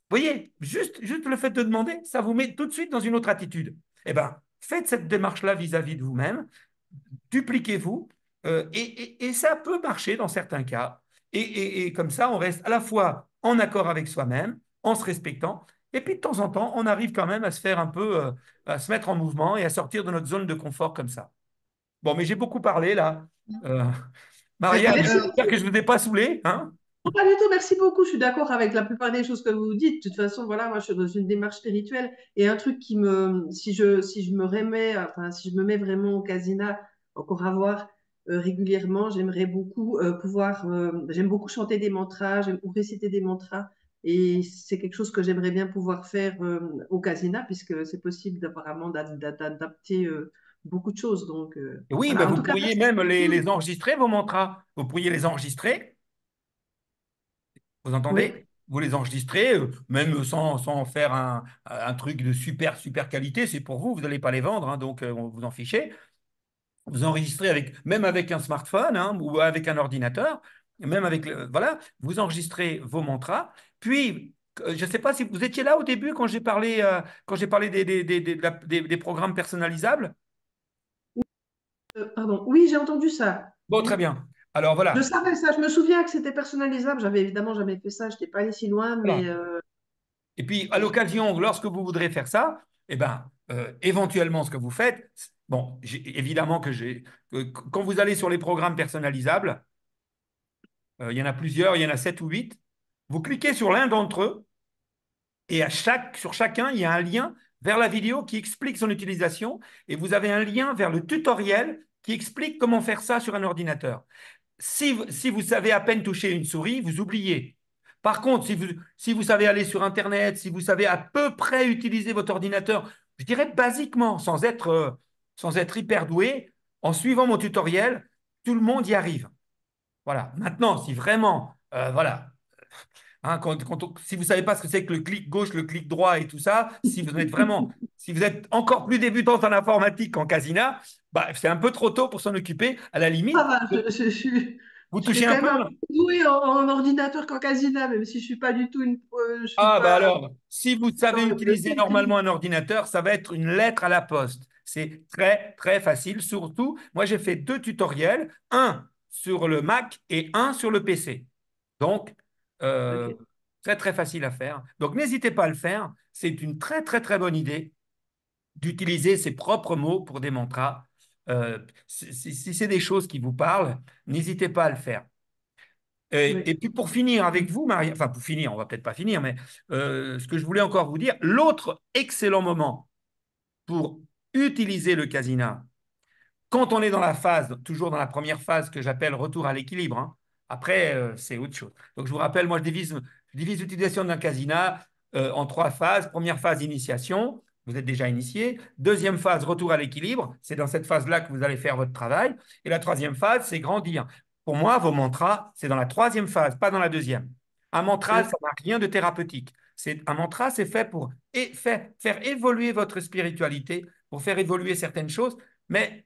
voyez, juste le fait de demander, ça vous met tout de suite dans une autre attitude. Eh bien, faites cette démarche-là vis-à-vis de vous-même, dupliquez-vous, et ça peut marcher dans certains cas. Et comme ça, on reste à la fois en accord avec soi-même, en se respectant, et puis de temps en temps, on arrive quand même à se faire un peu, à se mettre en mouvement et à sortir de notre zone de confort comme ça. Bon, mais j'ai beaucoup parlé là. Euh, Marianne, Merci j'espère que beaucoup. je ne vous ai pas saoulé, hein? Non, pas du tout, merci beaucoup. Je suis d'accord avec la plupart des choses que vous dites. De toute façon, voilà, moi, je suis dans une démarche spirituelle et un truc qui me, si je me remets, enfin, si je me mets vraiment au casina, encore à voir régulièrement, j'aimerais beaucoup pouvoir, j'aime beaucoup chanter des mantras, j'aime beaucoup réciter des mantras et c'est quelque chose que j'aimerais bien pouvoir faire au casina puisque c'est possible apparemment d'adapter beaucoup de choses. Donc, Oui, ben voilà. En vous tout cas, pourriez merci même les beaucoup. enregistrer, vos mantras. Vous pourriez les enregistrer, vous Oui. entendez? Vous les enregistrez, même sans faire un truc de super, super qualité, c'est pour vous, vous n'allez pas les vendre, hein, donc on vous en fichez. Vous enregistrez même avec un smartphone, hein, ou avec un ordinateur, même avec, voilà, vous enregistrez vos mantras. Puis, je ne sais pas si vous étiez là au début quand j'ai parlé des programmes personnalisables. Pardon. Oui, j'ai entendu ça. Bon, très Oui. bien. Alors Je voilà. savais ça, je me souviens que c'était personnalisable. J'avais évidemment jamais fait ça, je n'étais pas allée si loin, Voilà. mais Et puis, à l'occasion, lorsque vous voudrez faire ça, eh ben, éventuellement, ce que vous faites, bon, évidemment quand vous allez sur les programmes personnalisables, il y en a plusieurs, il y en a 7 ou 8, vous cliquez sur l'un d'entre eux et sur chacun, il y a un lien vers la vidéo qui explique son utilisation et vous avez un lien vers le tutoriel qui explique comment faire ça sur un ordinateur. Si vous savez à peine toucher une souris, vous oubliez. Par contre, si vous savez aller sur Internet, si vous savez à peu près utiliser votre ordinateur, je dirais basiquement, sans être hyper doué, en suivant mon tutoriel, tout le monde y arrive. Voilà. Maintenant, si vraiment, voilà, hein, si vous ne savez pas ce que c'est que le clic gauche, le clic droit et tout ça, si vous êtes encore plus débutante en informatique qu'en casina, bah, c'est un peu trop tôt pour s'en occuper. À la ça limite, va, je suis. Vous Je serais touchez un quand même peu? un peu douée en ordinateur qu'en casina, même si je suis pas du tout je suis Ah, bah pas alors, si vous savez dans le utiliser normalement technique. un ordinateur, ça va être une lettre à la poste. C'est très, très facile. Surtout, moi, j'ai fait 2 tutoriels, un sur le Mac et un sur le PC. Donc, euh, Ok. très, très facile à faire. Donc, n'hésitez pas à le faire. C'est une très, très, très bonne idée d'utiliser ses propres mots pour des mantras. Si c'est des choses qui vous parlent, n'hésitez pas à le faire. Et Oui. puis pour finir avec vous, Marie, enfin pour finir, on va peut-être pas finir, mais ce que je voulais encore vous dire, l'autre excellent moment pour utiliser le casina, quand on est dans la phase, toujours dans la première phase que j'appelle retour à l'équilibre, hein. Après, c'est autre chose. Donc je vous rappelle, moi je divise l'utilisation d'un casina en 3 phases. Première phase, initiation, vous êtes déjà initié. Deuxième phase, retour à l'équilibre, c'est dans cette phase-là que vous allez faire votre travail. Et la troisième phase, c'est grandir. Pour moi, vos mantras, c'est dans la troisième phase, pas dans la deuxième. Un mantra, ça n'a rien de thérapeutique. Un mantra, c'est fait pour faire évoluer votre spiritualité, pour faire évoluer certaines choses, mais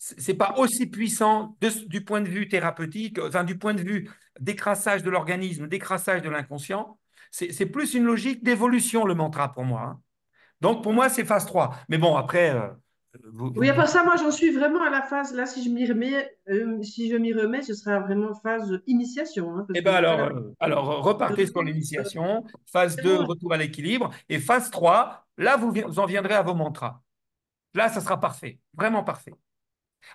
c'est pas aussi puissant du point de vue thérapeutique, enfin, du point de vue décrassage de l'organisme, décrassage de l'inconscient. C'est plus une logique d'évolution, le mantra, pour moi, hein. Donc, pour moi, c'est phase 3. Mais bon, après, vous Oui, me après dites. ça, moi, j'en suis vraiment à la phase, là, si je m'y remets, ce sera vraiment phase initiation, hein, parce Eh que bien, j'ai pas alors, repartez sur l'impression. l'initiation. Phase 2, Vraiment, retour à l'équilibre. Et phase 3, là, vous en viendrez à vos mantras. Là, ça sera parfait, vraiment parfait.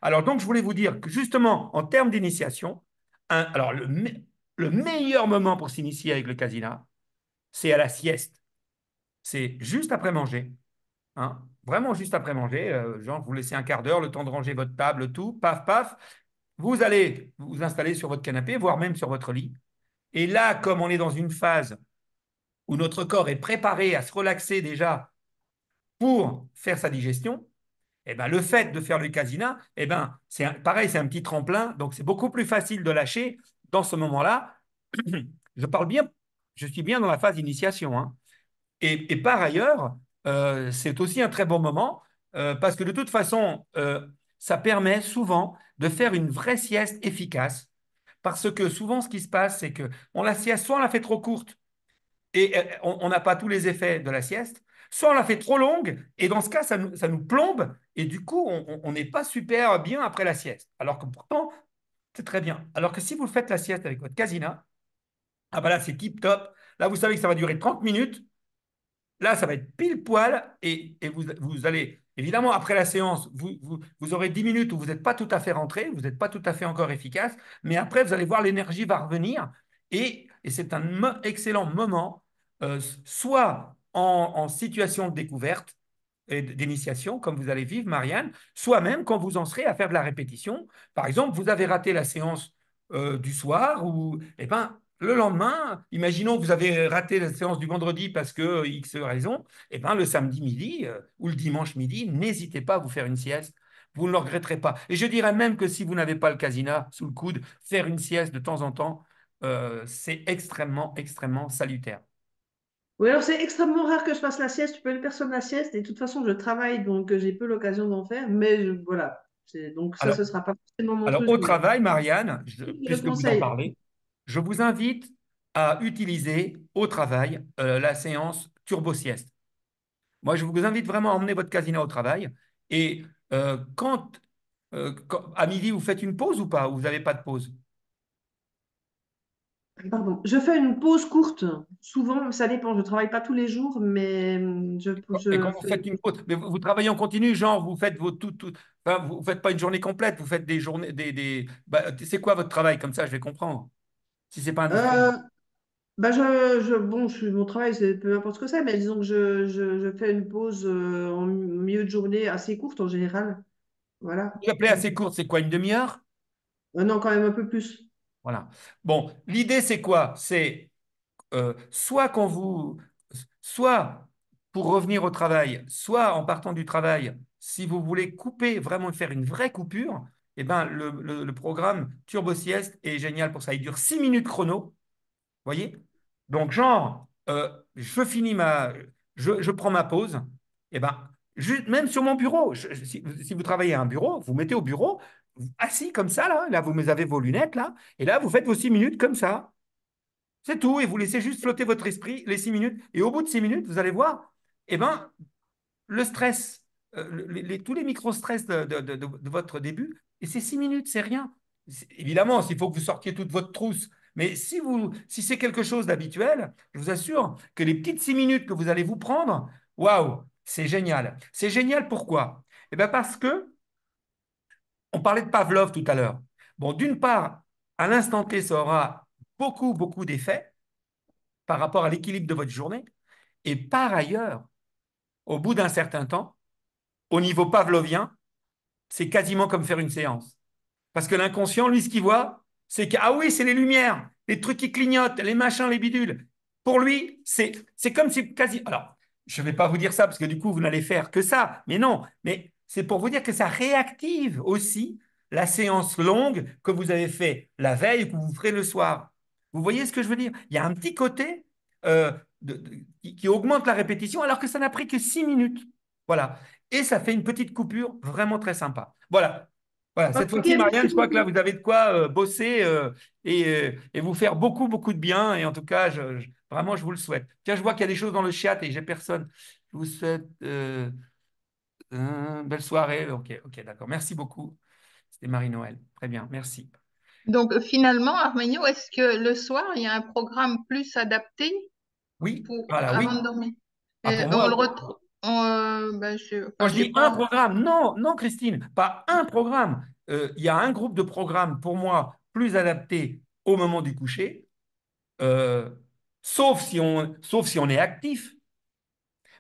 Alors, donc, je voulais vous dire que justement, en termes d'initiation, alors le meilleur moment pour s'initier avec le casina, c'est à la sieste. C'est juste après manger, hein, vraiment juste après manger. Genre, vous laissez un quart d'heure, le temps de ranger votre table, tout, paf, paf. Vous allez vous installer sur votre canapé, voire même sur votre lit. Et là, comme on est dans une phase où notre corps est préparé à se relaxer déjà pour faire sa digestion, eh ben, le fait de faire le casina, eh ben, pareil, c'est un petit tremplin, donc c'est beaucoup plus facile de lâcher dans ce moment-là. Je parle bien, je suis bien dans la phase d'initiation, hein. Et par ailleurs, c'est aussi un très bon moment parce que de toute façon, ça permet souvent de faire une vraie sieste efficace. Parce que souvent, ce qui se passe, c'est que la sieste, soit on la fait trop courte, et on n'a pas tous les effets de la sieste. Soit on la fait trop longue, et dans ce cas, ça nous plombe, et du coup, on n'est pas super bien après la sieste. Alors que pourtant, c'est très bien. Alors que si vous faites la sieste avec votre casina, ah ben là, c'est tip top. Là, vous savez que ça va durer 30 minutes. Là, ça va être pile poil, et vous allez, évidemment, après la séance, vous aurez 10 minutes où vous n'êtes pas tout à fait rentré, vous n'êtes pas tout à fait encore efficace, mais après, vous allez voir l'énergie va revenir, et c'est un excellent moment, soit en situation de découverte et d'initiation, comme vous allez vivre, Marianne, soit même quand vous en serez à faire de la répétition. Par exemple, vous avez raté la séance du soir, ou eh ben, le lendemain, imaginons que vous avez raté la séance du vendredi parce que X raison, eh ben, le samedi midi ou le dimanche midi, n'hésitez pas à vous faire une sieste. Vous ne le regretterez pas. Et je dirais même que si vous n'avez pas le casina sous le coude, faire une sieste de temps en temps, c'est extrêmement, extrêmement salutaire. oui, alors c'est extrêmement rare que je fasse la sieste. Tu peux personne la sieste. Et de toute façon, je travaille, donc j'ai peu l'occasion d'en faire. Mais voilà. Donc ça, Alors, ce sera pas forcément mon Alors, truc. au Mais travail, Marianne, je le puisque vous en conseille. parlez, je vous invite à utiliser au travail la séance turbo sieste. Moi, je vous invite vraiment à emmener votre casina au travail. Et à midi, vous faites une pause ou pas? Ou vous n'avez pas de pause? Pardon. Je fais une pause courte. Souvent, ça dépend. Je travaille pas tous les jours, mais Et je quand vous fais. faites une pause, mais vous travaillez en continu, genre vous faites enfin, vous faites pas une journée complète, vous faites des journées, bah, c'est quoi votre travail? Comme ça, je vais comprendre. Si c'est pas indiscret. Euh, Bah bon, mon travail, c'est peu importe ce que c'est, mais disons que je fais une pause en milieu de journée assez courte en général. Voilà. Vous appelez assez courte, c'est quoi, une demi-heure? Non, quand même un peu plus. Voilà. Bon, l'idée, c'est quoi? C'est soit soit pour revenir au travail, soit en partant du travail, si vous voulez couper, vraiment faire une vraie coupure, eh ben, le programme Turbo Sieste est génial pour ça. Il dure 6 minutes chrono, voyez? Donc, genre, je prends ma pause, eh ben, Même sur mon bureau, si vous travaillez à un bureau, vous mettez au bureau, assis comme ça, là, vous avez vos lunettes, là, et là, vous faites vos 6 minutes comme ça. C'est tout, et vous laissez juste flotter votre esprit les 6 minutes. Et au bout de 6 minutes, vous allez voir, eh ben, le stress, tous les micro-stress de votre début, et c'est 6 minutes, c'est rien. Évidemment, s'il faut que vous sortiez toute votre trousse, mais si c'est quelque chose d'habituel, je vous assure que les petites 6 minutes que vous allez vous prendre, waouh, c'est génial. C'est génial pourquoi? Eh bien parce que on parlait de Pavlov tout à l'heure. Bon, d'une part, à l'instant T, ça aura beaucoup, beaucoup d'effets par rapport à l'équilibre de votre journée. Et par ailleurs, au bout d'un certain temps, au niveau pavlovien, c'est quasiment comme faire une séance. Parce que l'inconscient, lui, ce qu'il voit, c'est que, ah oui, c'est les lumières, les trucs qui clignotent, les machins, les bidules. Pour lui, c'est comme si quasi. Alors, je ne vais pas vous dire ça parce que du coup, vous n'allez faire que ça. Mais non, mais c'est pour vous dire que ça réactive aussi la séance longue que vous avez fait la veille ou que vous ferez le soir. Vous voyez ce que je veux dire? Il y a un petit côté euh, qui augmente la répétition alors que ça n'a pris que 6 minutes. Voilà. Et ça fait une petite coupure vraiment très sympa. Voilà. Voilà, cette Ok, fois-ci, Marianne, merci je crois que là, beaucoup. vous avez de quoi bosser et vous faire beaucoup, beaucoup de bien. Et en tout cas, vraiment, je vous le souhaite. Tiens, je vois qu'il y a des choses dans le chat et j'ai personne. Je vous souhaite belle soirée. Ok, ok, d'accord. Merci beaucoup. C'était Marie-Noël. Très bien, merci. Donc finalement, Armenio, est-ce que le soir, il y a un programme plus adapté Oui, pour voilà, avant oui. de dormir? Ah, Et pour on moi, le oui. retrouve. Ben, Quand enfin, je j'ai dis un pas. programme, non, non, Christine, pas un programme. Il y a un groupe de programmes, pour moi, plus adapté au moment du coucher, euh, sauf si on est actif.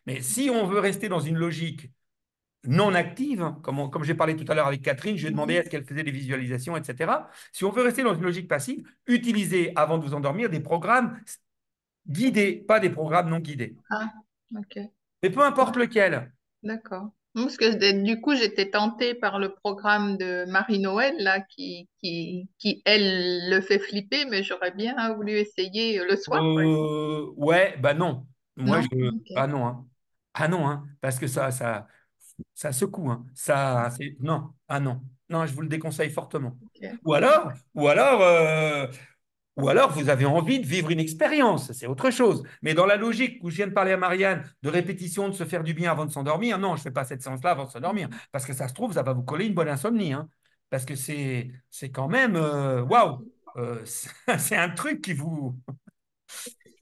Mais si on veut rester dans une logique non active, hein, comme j'ai parlé tout à l'heure avec Catherine, je lui ai demandé est-ce qu'elle faisait des visualisations, etc. Si on veut rester dans une logique passive, utilisez avant de vous endormir des programmes guidés, pas des programmes non guidés. Ah, ok. Mais peu importe lequel. D'accord. Non, parce que du coup, j'étais tentée par le programme de Marie-Noël, là, qui, elle, le fait flipper, mais j'aurais bien voulu essayer le soir, par exemple. Ouais, bah non. Moi, Non? Ok. ah non, hein. Ah non, hein, parce que ça secoue, hein. Non, ah non. Non, je vous le déconseille fortement. Ok. Ou alors, ou alors, euh, Ou alors, vous avez envie de vivre une expérience, c'est autre chose. Mais dans la logique où je viens de parler à Marianne, de répétition, de se faire du bien avant de s'endormir, non, je ne fais pas cette séance-là avant de s'endormir. Parce que ça se trouve, ça va vous coller une bonne insomnie, hein. Parce que c'est quand même, waouh, c'est un truc qui vous.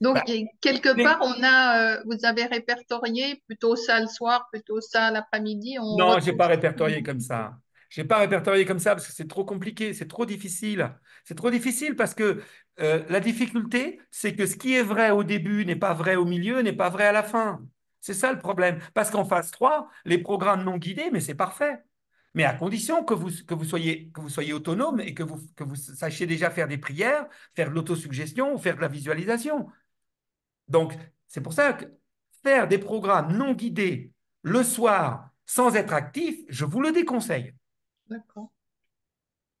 Bah, Donc, quelque part, mais- vous avez répertorié plutôt ça le soir, plutôt ça l'après-midi, on non, je n'ai retrouve pas ça. répertorié comme ça. Je n'ai pas répertorié comme ça parce que c'est trop compliqué, c'est trop difficile. C'est trop difficile parce que la difficulté, c'est que ce qui est vrai au début n'est pas vrai au milieu, n'est pas vrai à la fin. C'est ça le problème. Parce qu'en phase 3, les programmes non guidés, mais c'est parfait. Mais à condition que vous soyez autonome et que vous sachiez déjà faire des prières, faire de l'autosuggestion ou faire de la visualisation. Donc, c'est pour ça que faire des programmes non guidés le soir sans être actif, je vous le déconseille. D'accord.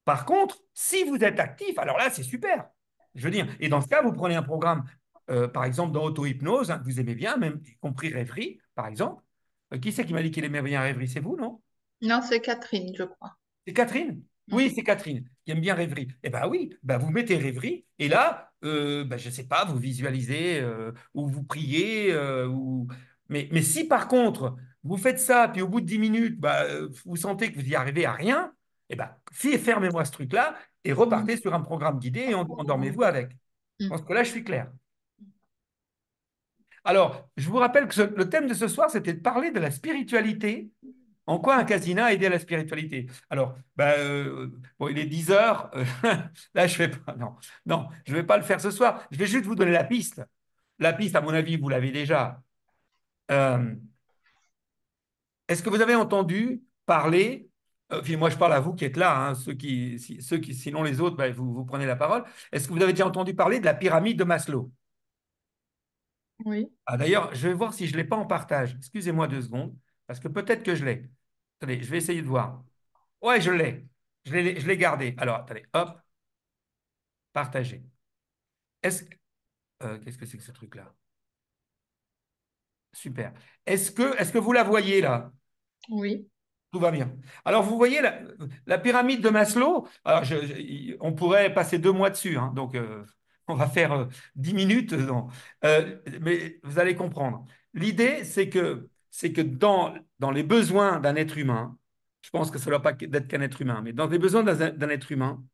Par contre, si vous êtes actif, alors là, c'est super. Je veux dire, et dans ce cas, vous prenez un programme, par exemple, dans auto-hypnose, hein, que vous aimez bien, même y compris rêverie, par exemple. Qui c'est qui m'a dit qu'il aimait bien rêverie? C'est vous, non? Non, c'est Catherine, je crois. C'est Catherine? Mm. Oui, c'est Catherine qui aime bien rêverie. Eh bien oui, ben vous mettez rêverie et là, ben, je ne sais pas, vous visualisez ou vous priez. Mais si par contre, vous faites ça, puis au bout de 10 minutes, ben, vous sentez que vous y arrivez à rien, eh ben, fermez-moi ce truc-là et Mm. repartez sur un programme guidé et endormez-vous avec. Je Mm. pense que là, je suis clair. Alors, je vous rappelle que le thème de ce soir, c'était de parler de la spiritualité. En quoi un casino a aidé à la spiritualité? Alors, bon, il est 10 heures. Là, je fais pas. Non, non, je ne vais pas le faire ce soir. Je vais juste vous donner la piste. La piste, à mon avis, vous l'avez déjà. Euh, Est-ce que vous avez entendu parler, puis moi je parle à vous qui êtes là, hein, sinon les autres, ben, vous prenez la parole. Est-ce que vous avez déjà entendu parler de la pyramide de Maslow? Oui. Ah, d'ailleurs, je vais voir si je ne l'ai pas en partage. Excusez-moi 2 secondes, parce que peut-être que je l'ai. Attendez, je vais essayer de voir. Ouais, je l'ai. Je l'ai gardé. Alors, attendez, hop, partager. Qu'est-ce que c'est que ce truc-là? Super. Est-ce que vous la voyez là? Oui. Tout va bien. Alors, vous voyez la pyramide de Maslow. Alors, on pourrait passer 2 mois dessus, hein, donc on va faire 10 minutes. Non. Mais vous allez comprendre. L'idée, c'est que dans les besoins d'un être humain, je pense que ça ne doit pas d'être qu'un être humain, mais dans les besoins d'un être humain,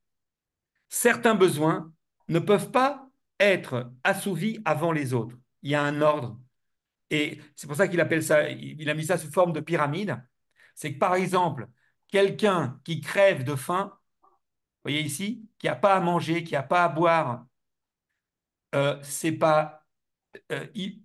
certains besoins ne peuvent pas être assouvis avant les autres. Il y a un ordre. Et c'est pour ça qu'il appelle ça, il a mis ça sous forme de pyramide. C'est que par exemple, quelqu'un qui crève de faim, vous voyez ici, qui n'a pas à manger, qui n'a pas à boire, c'est pas,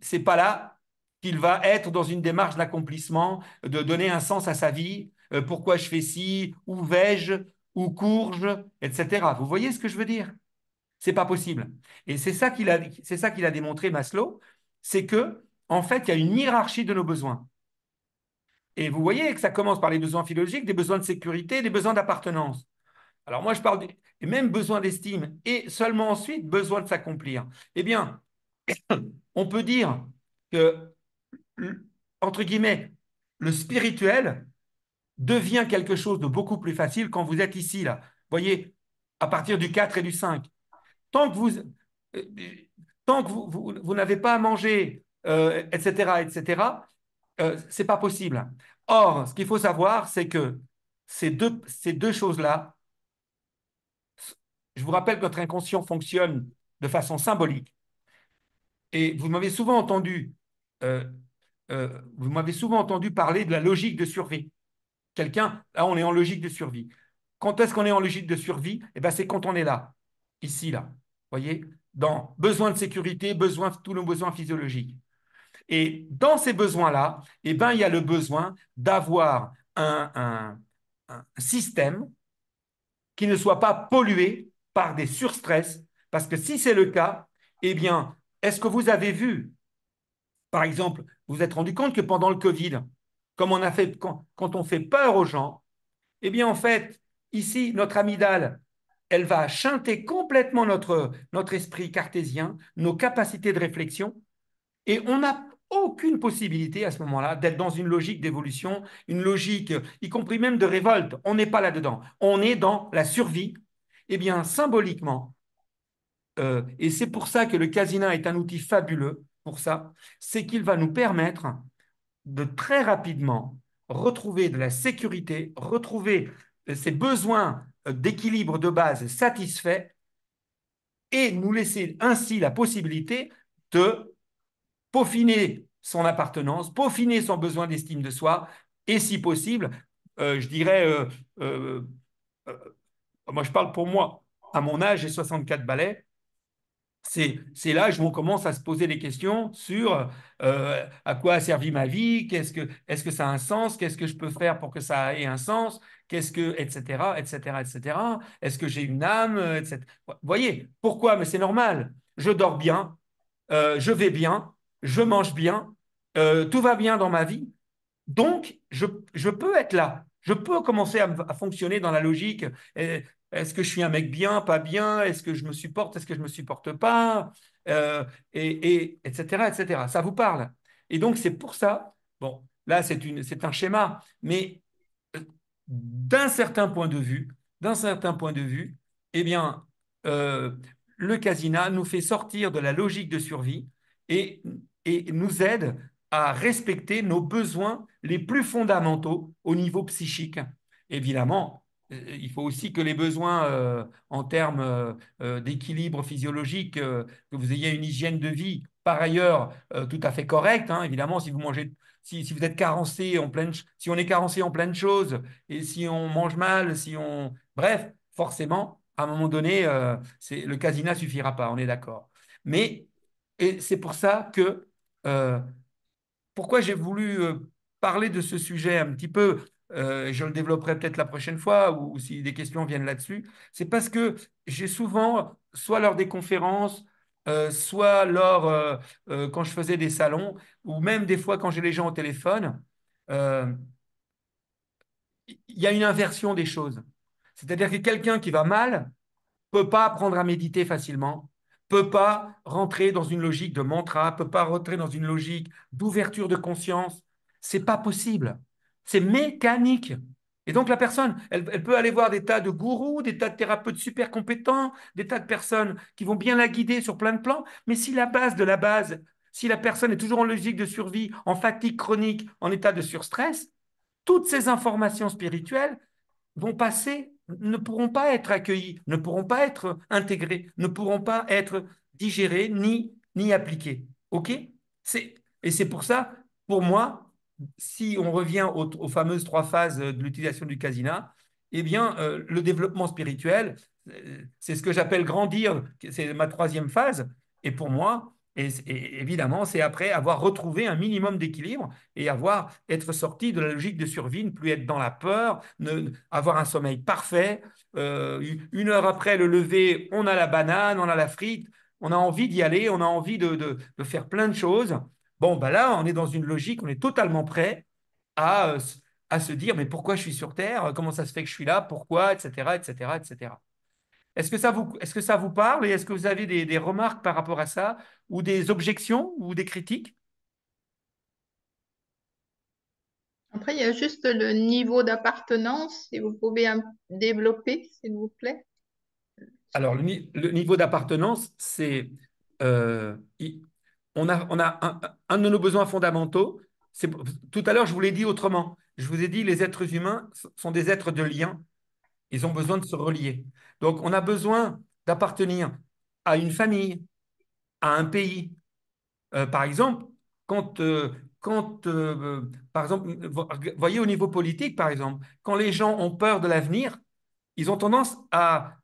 c'est pas là qu'il va être dans une démarche d'accomplissement, de donner un sens à sa vie. Pourquoi je fais ci, où vais-je, où cours-je, etc. Vous voyez ce que je veux dire? C'est pas possible. Et c'est ça qu'il a démontré Maslow, c'est que en fait, il y a une hiérarchie de nos besoins. Et vous voyez que ça commence par les besoins physiologiques, des besoins de sécurité, des besoins d'appartenance. Alors moi, je parle des mêmes besoins d'estime et seulement ensuite besoin de s'accomplir. Eh bien, on peut dire que, entre guillemets, le spirituel devient quelque chose de beaucoup plus facile quand vous êtes ici, là. Vous voyez, à partir du 4 et du 5. Tant que vous, euh, tant que vous n'avez pas à manger, etc., etc., c'est pas possible. Or, ce qu'il faut savoir, c'est que ces deux choses-là, je vous rappelle que notre inconscient fonctionne de façon symbolique. Et euh, vous m'avez souvent entendu parler de la logique de survie. Là, on est en logique de survie. Quand est-ce qu'on est en logique de survie? Eh ben, c'est quand on est là, ici, là. Vous voyez? Dans besoin de sécurité, tous nos besoins physiologiques. Et dans ces besoins-là, eh ben, il y a le besoin d'avoir un système qui ne soit pas pollué par des surstress. Parce que si c'est le cas, eh bien, est-ce que vous avez vu, par exemple, vous vous êtes rendu compte que pendant le Covid, comme on a fait, quand on fait peur aux gens, eh bien, en fait, ici, notre amygdale, elle va chanter complètement notre esprit cartésien, nos capacités de réflexion, et on n'a aucune possibilité à ce moment-là d'être dans une logique d'évolution, une logique, y compris même de révolte. On n'est pas là-dedans. On est dans la survie. Eh bien, symboliquement, et c'est pour ça que le casina est un outil fabuleux pour ça, c'est qu'il va nous permettre de très rapidement retrouver de la sécurité, retrouver ces besoins d'équilibre de base satisfaits et nous laisser ainsi la possibilité de peaufiner son appartenance, peaufiner son besoin d'estime de soi, et si possible, je dirais, euh, euh, moi je parle pour moi, à mon âge, j'ai 64 balais, c'est l'âge où on commence à se poser des questions sur à quoi a servi ma vie, est-ce que ça a un sens, qu'est-ce que je peux faire pour que ça ait un sens, etc., etc., etc. Est-ce que j'ai une âme, etc. Vous voyez, pourquoi? Mais c'est normal. Je dors bien, je vais bien, je mange bien, tout va bien dans ma vie. Donc, je peux être là. Je peux commencer à fonctionner dans la logique. Est-ce que je suis un mec bien, pas bien? Est-ce que je me supporte? Est-ce que je ne me supporte pas? Etc., etc. Ça vous parle. Et donc, c'est pour ça, bon, là, c'est un schéma, mais euh, d'un certain point de vue, d'un certain point de vue, eh bien, euh, le casina nous fait sortir de la logique de survie et, et nous aide à respecter nos besoins les plus fondamentaux au niveau psychique. Évidemment, il faut aussi que les besoins en termes d'équilibre physiologique, que vous ayez une hygiène de vie par ailleurs tout à fait correcte. Hein. Évidemment, si vous mangez, si vous êtes carencé en pleine, si on est carencé en plein de choses et si on mange mal, bref, forcément, à un moment donné, le casina suffira pas. On est d'accord. Mais et c'est pour ça que euh, pourquoi j'ai voulu parler de ce sujet un petit peu, je le développerai peut-être la prochaine fois ou si des questions viennent là-dessus, c'est parce que j'ai souvent, soit lors des conférences, soit quand je faisais des salons, ou même des fois quand j'ai les gens au téléphone, euh, il y a une inversion des choses. C'est-à-dire que quelqu'un qui va mal peut pas apprendre à méditer facilement, peut pas rentrer dans une logique de mantra, peut pas rentrer dans une logique d'ouverture de conscience. C'est pas possible. C'est mécanique. Et donc la personne, elle peut aller voir des tas de gourous, des tas de thérapeutes super compétents, des tas de personnes qui vont bien la guider sur plein de plans, mais si la base de la base, si la personne est toujours en logique de survie, en fatigue chronique, en état de surstress, toutes ces informations spirituelles vont passer, ne pourront pas être accueillies, ne pourront pas être intégrées, ne pourront pas être digérées ni appliquées. OK? Et c'est pour ça, pour moi, si on revient aux fameuses trois phases de l'utilisation du casina, eh bien, le développement spirituel, c'est ce que j'appelle grandir, c'est ma troisième phase. Et pour moi, et évidemment, c'est après avoir retrouvé un minimum d'équilibre et être sorti de la logique de survie, ne plus être dans la peur, avoir un sommeil parfait. 1 heure après le lever, on a la banane, on a la frite, on a envie d'y aller, on a envie de faire plein de choses. Bon, ben là, on est dans une logique, on est totalement prêt à, euh, à se dire, mais pourquoi je suis sur Terre? Comment ça se fait que je suis là? Pourquoi? Etc., etc., etc. Est-ce que ça vous parle et est-ce que vous avez des remarques par rapport à ça ou des objections ou des critiques? Après, il y a juste le niveau d'appartenance, si vous pouvez développer, s'il vous plaît. Alors, le niveau d'appartenance, c'est euh, on a un de nos besoins fondamentaux. Tout à l'heure, je vous l'ai dit autrement. Je vous ai dit les êtres humains sont des êtres de lien. Ils ont besoin de se relier. Donc, on a besoin d'appartenir à une famille, à un pays. Par exemple, quand, euh, par exemple, voyez au niveau politique, par exemple, quand les gens ont peur de l'avenir, ils ont tendance à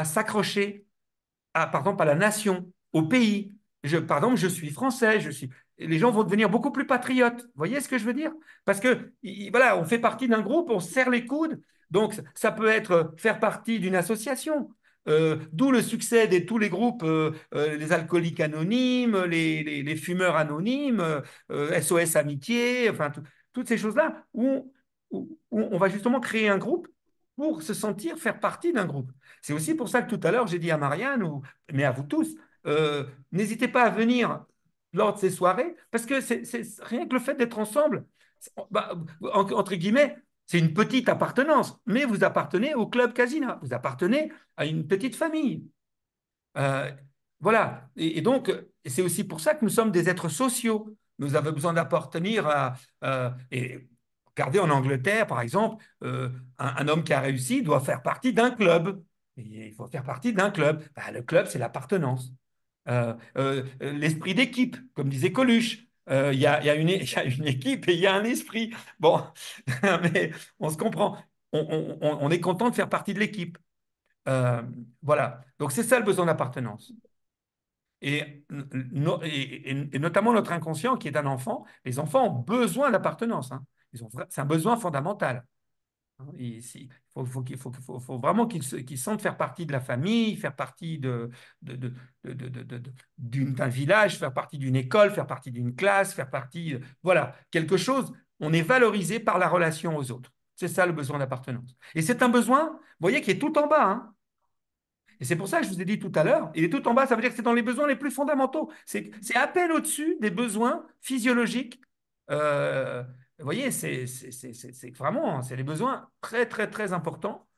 s'accrocher par exemple, à la nation, au pays. Par exemple, je suis français, les gens vont devenir beaucoup plus patriotes. Vous voyez ce que je veux dire? Parce que, voilà, on fait partie d'un groupe, on se serre les coudes. Donc, ça peut être faire partie d'une association. D'où le succès de tous les groupes, les alcooliques anonymes, les fumeurs anonymes, SOS Amitié, enfin, toutes ces choses-là, où on va justement créer un groupe pour se sentir faire partie d'un groupe. C'est aussi pour ça que tout à l'heure, j'ai dit à Marianne, mais à vous tous, n'hésitez pas à venir lors de ces soirées, parce que c'est rien que le fait d'être ensemble, bah, entre guillemets, c'est une petite appartenance, mais vous appartenez au club Casina, vous appartenez à une petite famille. Euh, voilà. Et donc, c'est aussi pour ça que nous sommes des êtres sociaux. Nous avons besoin d'appartenir et regardez en Angleterre, par exemple, un homme qui a réussi doit faire partie d'un club. Et il faut faire partie d'un club. Ben, le club, c'est l'appartenance. L'esprit d'équipe, comme disait Coluche. Il y a il y a une équipe et il y a un esprit. Bon, mais on se comprend. On est content de faire partie de l'équipe. Euh, voilà. Donc, c'est ça le besoin d'appartenance. Et notamment notre inconscient qui est un enfant, les enfants ont besoin d'appartenance. Hein. C'est un besoin fondamental. Hein. Faut vraiment qu'ils sentent faire partie de la famille, faire partie de, de- d'un village, faire partie d'une école, faire partie d'une classe, faire partie. Voilà, quelque chose. On est valorisé par la relation aux autres. C'est ça le besoin d'appartenance. Et c'est un besoin, vous voyez, qui est tout en bas. Hein. Et c'est pour ça que je vous ai dit tout à l'heure, il est tout en bas, ça veut dire que c'est dans les besoins les plus fondamentaux. C'est à peine au-dessus des besoins physiologiques. Vous voyez, c'est vraiment, c'est des besoins très, très, très importants.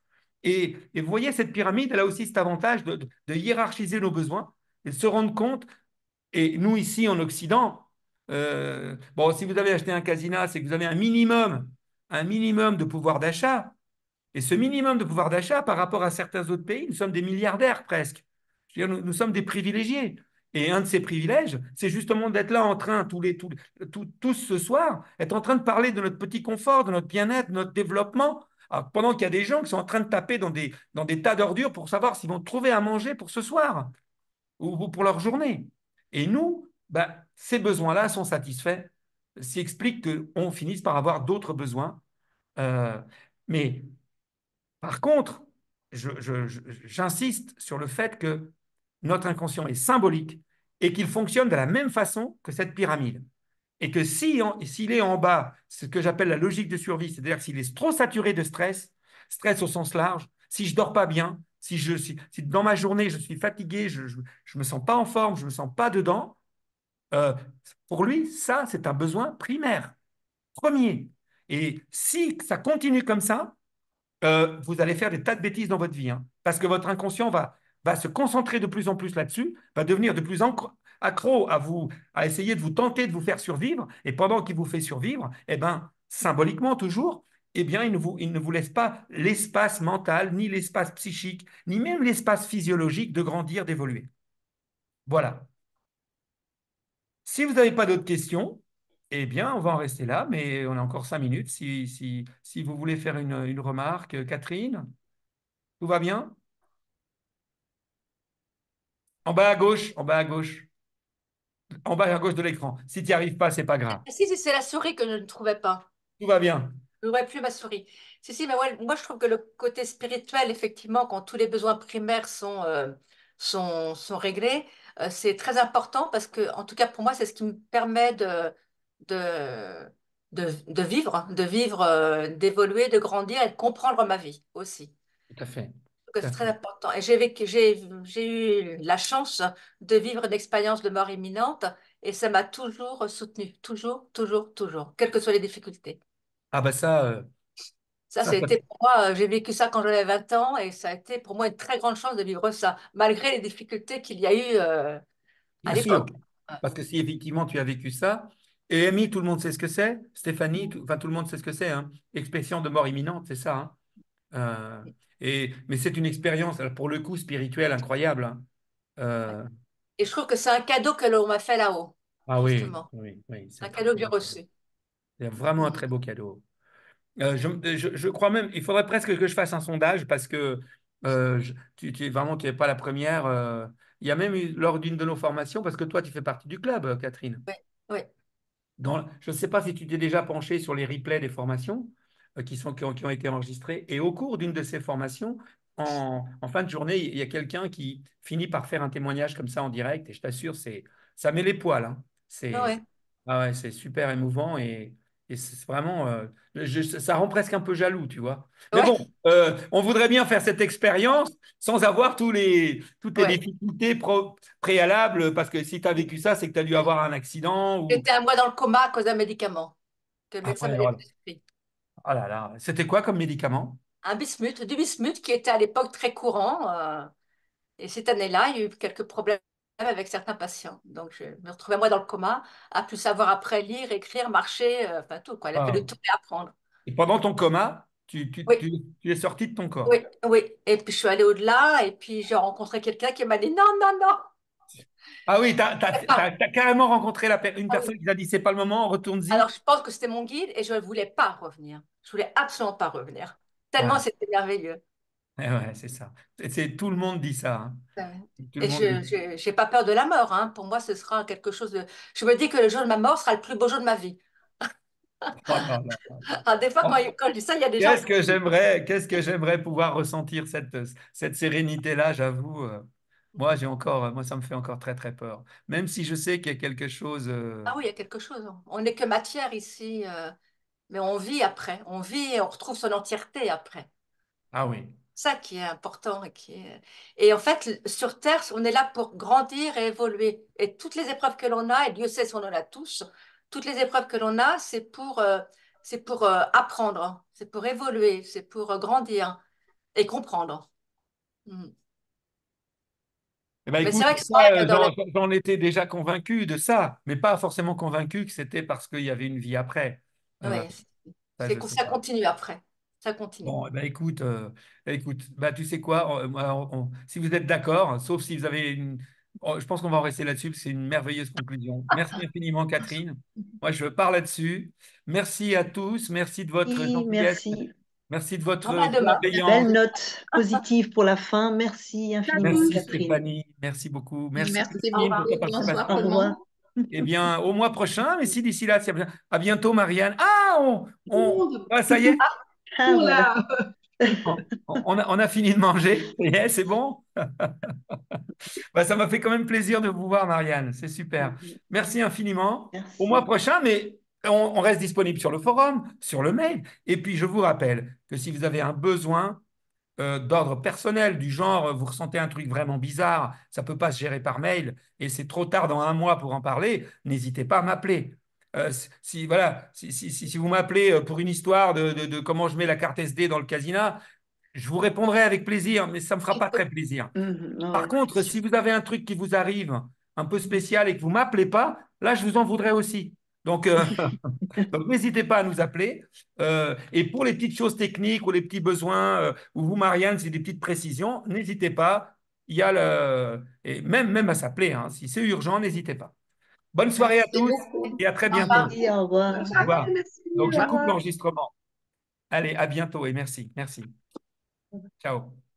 Et vous voyez, cette pyramide, elle a aussi cet avantage de hiérarchiser nos besoins et de se rendre compte. Et nous, ici, en Occident, bon, si vous avez acheté un casina, c'est que vous avez un minimum de pouvoir d'achat. Et ce minimum de pouvoir d'achat par rapport à certains autres pays, nous sommes des milliardaires presque. Je veux dire, nous sommes des privilégiés. Et un de ces privilèges, c'est justement d'être là en train, tous ce soir, être en train de parler de notre petit confort, de notre bien-être, de notre développement, alors, pendant qu'il y a des gens qui sont en train de taper dans des tas d'ordures pour savoir s'ils vont trouver à manger pour ce soir ou pour leur journée. Et nous, ben, ces besoins-là sont satisfaits, ce qui explique qu'on finisse par avoir d'autres besoins. Euh, mais par contre, j'insiste sur le fait que notre inconscient est symbolique et qu'il fonctionne de la même façon que cette pyramide. Et que s'il est en bas, ce que j'appelle la logique de survie, c'est-à-dire s'il est trop saturé de stress, stress au sens large, si je dors pas bien, si dans ma journée je suis fatigué, je ne me sens pas en forme, je ne me sens pas dedans, euh, pour lui, ça, c'est un besoin primaire, premier. Et si ça continue comme ça, vous allez faire des tas de bêtises dans votre vie, hein, parce que votre inconscient va se concentrer de plus en plus là-dessus, va devenir de plus en accro à essayer de vous tenter de vous faire survivre, et pendant qu'il vous fait survivre, eh ben, symboliquement toujours, eh bien, il ne vous laisse pas l'espace mental, ni l'espace psychique, ni même l'espace physiologique de grandir, d'évoluer. Voilà. Si vous n'avez pas d'autres questions, eh bien, on va en rester là, mais on a encore 5 minutes. Si vous voulez faire une remarque, Catherine, tout va bien? En bas à gauche, en bas à gauche, en bas à gauche de l'écran. Si tu n'y arrives pas, c'est pas grave. Si, c'est la souris que je ne trouvais pas. Tout va bien. Je ne trouvais plus ma souris. Si, mais ouais, moi, je trouve que le côté spirituel, effectivement, quand tous les besoins primaires sont réglés, c'est très important parce que, en tout cas, pour moi, c'est ce qui me permet de, de vivre, d'évoluer, de grandir et de comprendre ma vie aussi. Tout à fait. Que Tout c'est à très fait. important. Et j'ai eu la chance de vivre une expérience de mort imminente et ça m'a toujours soutenue, toujours, toujours, toujours, quelles que soient les difficultés. Ah bah ça, Ça, c'était pour moi, j'ai vécu ça quand j'avais 20 ans et ça a été pour moi une très grande chance de vivre ça, malgré les difficultés qu'il y a eu à bien sûr. l'époque. Parce que si effectivement tu as vécu ça, et Amy, tout le monde sait ce que c'est, Stéphanie, enfin tout le monde sait ce que c'est, hein. Expression de mort imminente, c'est ça, hein. Euh, mais c'est une expérience, alors, pour le coup, spirituelle incroyable, hein. Euh, Et je trouve que c'est un cadeau que l'on m'a fait là-haut, ah oui, justement. oui, oui, c'est Un un très cadeau que j'ai beau cadeau. reçu. C'est vraiment un Mm. très beau cadeau. Je crois même, il faudrait presque que je fasse un sondage parce que vraiment, tu n'es pas la première. Il y a même eu, lors d'une de nos formations, parce que toi, tu fais partie du club, Catherine. Oui, oui. Je ne sais pas si tu t'es déjà penché sur les replays des formations qui ont été enregistrées. Et au cours d'une de ces formations, en fin de journée, il y a quelqu'un qui finit par faire un témoignage comme ça en direct. Et je t'assure, ça met les poils, hein. Ah C'est, ouais. ah ouais, c'est super émouvant et c'est vraiment, ça rend presque un peu jaloux, tu vois. Mais Ouais, bon, on voudrait bien faire cette expérience sans avoir toutes les ouais. difficultés préalables, parce que si tu as vécu ça, c'est que tu as dû avoir un accident ou. J'étais un mois dans le coma à cause d'un médicament que le Ah médecin ouais, m'avait voilà. prescrit. Oh là là, c'était quoi comme médicament? Un bismuth, du bismuth qui était à l'époque très courant. Et cette année-là, il y a eu quelques problèmes avec certains patients. Donc, je me retrouvais moi dans le coma, à plus savoir après lire, écrire, marcher, enfin tout, quoi. Il a Ah. fallu tout réapprendre. Et pendant ton coma, Oui, tu es sorti de ton corps. oui, oui. Et puis, je suis allée au-delà, et puis j'ai rencontré quelqu'un qui m'a dit non, non, non. Ah oui, tu as, Ah, carrément rencontré une ah oui. personne qui t'a dit, c'est pas le moment, retourne-y. Alors, je pense que c'était mon guide, et je ne voulais pas revenir. Je voulais absolument pas revenir. Tellement Ouais, c'était merveilleux. ouais, c'est ça. Tout le monde dit ça, hein. Ouais. Tout le Et monde je dit. n'ai pas peur de la mort, hein. Pour moi, ce sera quelque chose de... Je me dis que le jour de ma mort sera le plus beau jour de ma vie. Oh là là. Ah, des fois, Oh, quand je dis ça, il y a des gens qu'est-ce que j'aimerais pouvoir ressentir cette sérénité-là, j'avoue. Moi, ça me fait encore très, très peur. Même si je sais qu'il y a quelque chose. Ah oui, il y a quelque chose. On n'est que matière ici, mais on vit après. On vit et on retrouve son entièreté après. Ah oui. Ça qui est important et qui est... Et en fait, sur Terre, on est là pour grandir et évoluer. Et toutes les épreuves que l'on a, et Dieu sait si on en a tous, toutes les épreuves que l'on a, c'est pour apprendre, c'est pour évoluer, c'est pour grandir et comprendre. Mm. Eh ben, Mais c'est écoute, vrai que c'est ça, vrai que dans la... j'en étais déjà convaincu de ça, mais pas forcément convaincu que c'était parce qu'il y avait une vie après. Euh, Ouais, Ça, je sais ça pas. continue après. Ça continue. Bon, eh ben, écoute, bah, tu sais quoi, si vous êtes d'accord, sauf si vous avez je pense qu'on va en rester là-dessus, parce que c'est une merveilleuse conclusion. Merci infiniment, Catherine. Moi, je pars là-dessus. Merci à tous. Merci de votre Oui, gentillesse. merci. Merci de On votre va demain. bienveillance. Belle note positive pour la fin. Merci infiniment, Merci, Catherine. Stéphanie. Merci beaucoup. Merci, Merci Au Christine, pour revoir. ta beaucoup. Bonsoir participation. Au tout le revoir. monde. Eh bien, au mois prochain, mais si d'ici là, à bientôt, Marianne. Ah, Tout le monde, ça y est, Ah, pour voilà. la... on a fini de manger. Ça y est, c'est bon. Bah, ça m'a fait quand même plaisir de vous voir, Marianne. C'est super. Merci infiniment. Au mois Merci. prochain, mais on reste disponible sur le forum, sur le mail. Et puis, je vous rappelle que si vous avez un besoin d'ordre personnel, du genre, vous ressentez un truc vraiment bizarre, ça ne peut pas se gérer par mail et c'est trop tard dans un mois pour en parler, n'hésitez pas à m'appeler. Voilà, si vous m'appelez pour une histoire de comment je mets la carte SD dans le casino, je vous répondrai avec plaisir, mais ça ne me fera pas très plaisir. Par Ouais, contre, c'est si sûr. vous avez un truc qui vous arrive un peu spécial et que vous ne m'appelez pas, là, je vous en voudrais aussi. Donc, donc n'hésitez pas à nous appeler. Et pour les petites choses techniques ou les petits besoins, ou vous, Marianne, c'est des petites précisions, n'hésitez pas. Il y a et même à s'appeler, hein. Si c'est urgent, n'hésitez pas. Bonne soirée à Merci tous beaucoup. et à très Au revoir. bientôt. Merci, au revoir. Bonne Au soirée, revoir. merci, Donc, au je coupe revoir. l'enregistrement. Allez, à bientôt et merci. Merci. Ciao.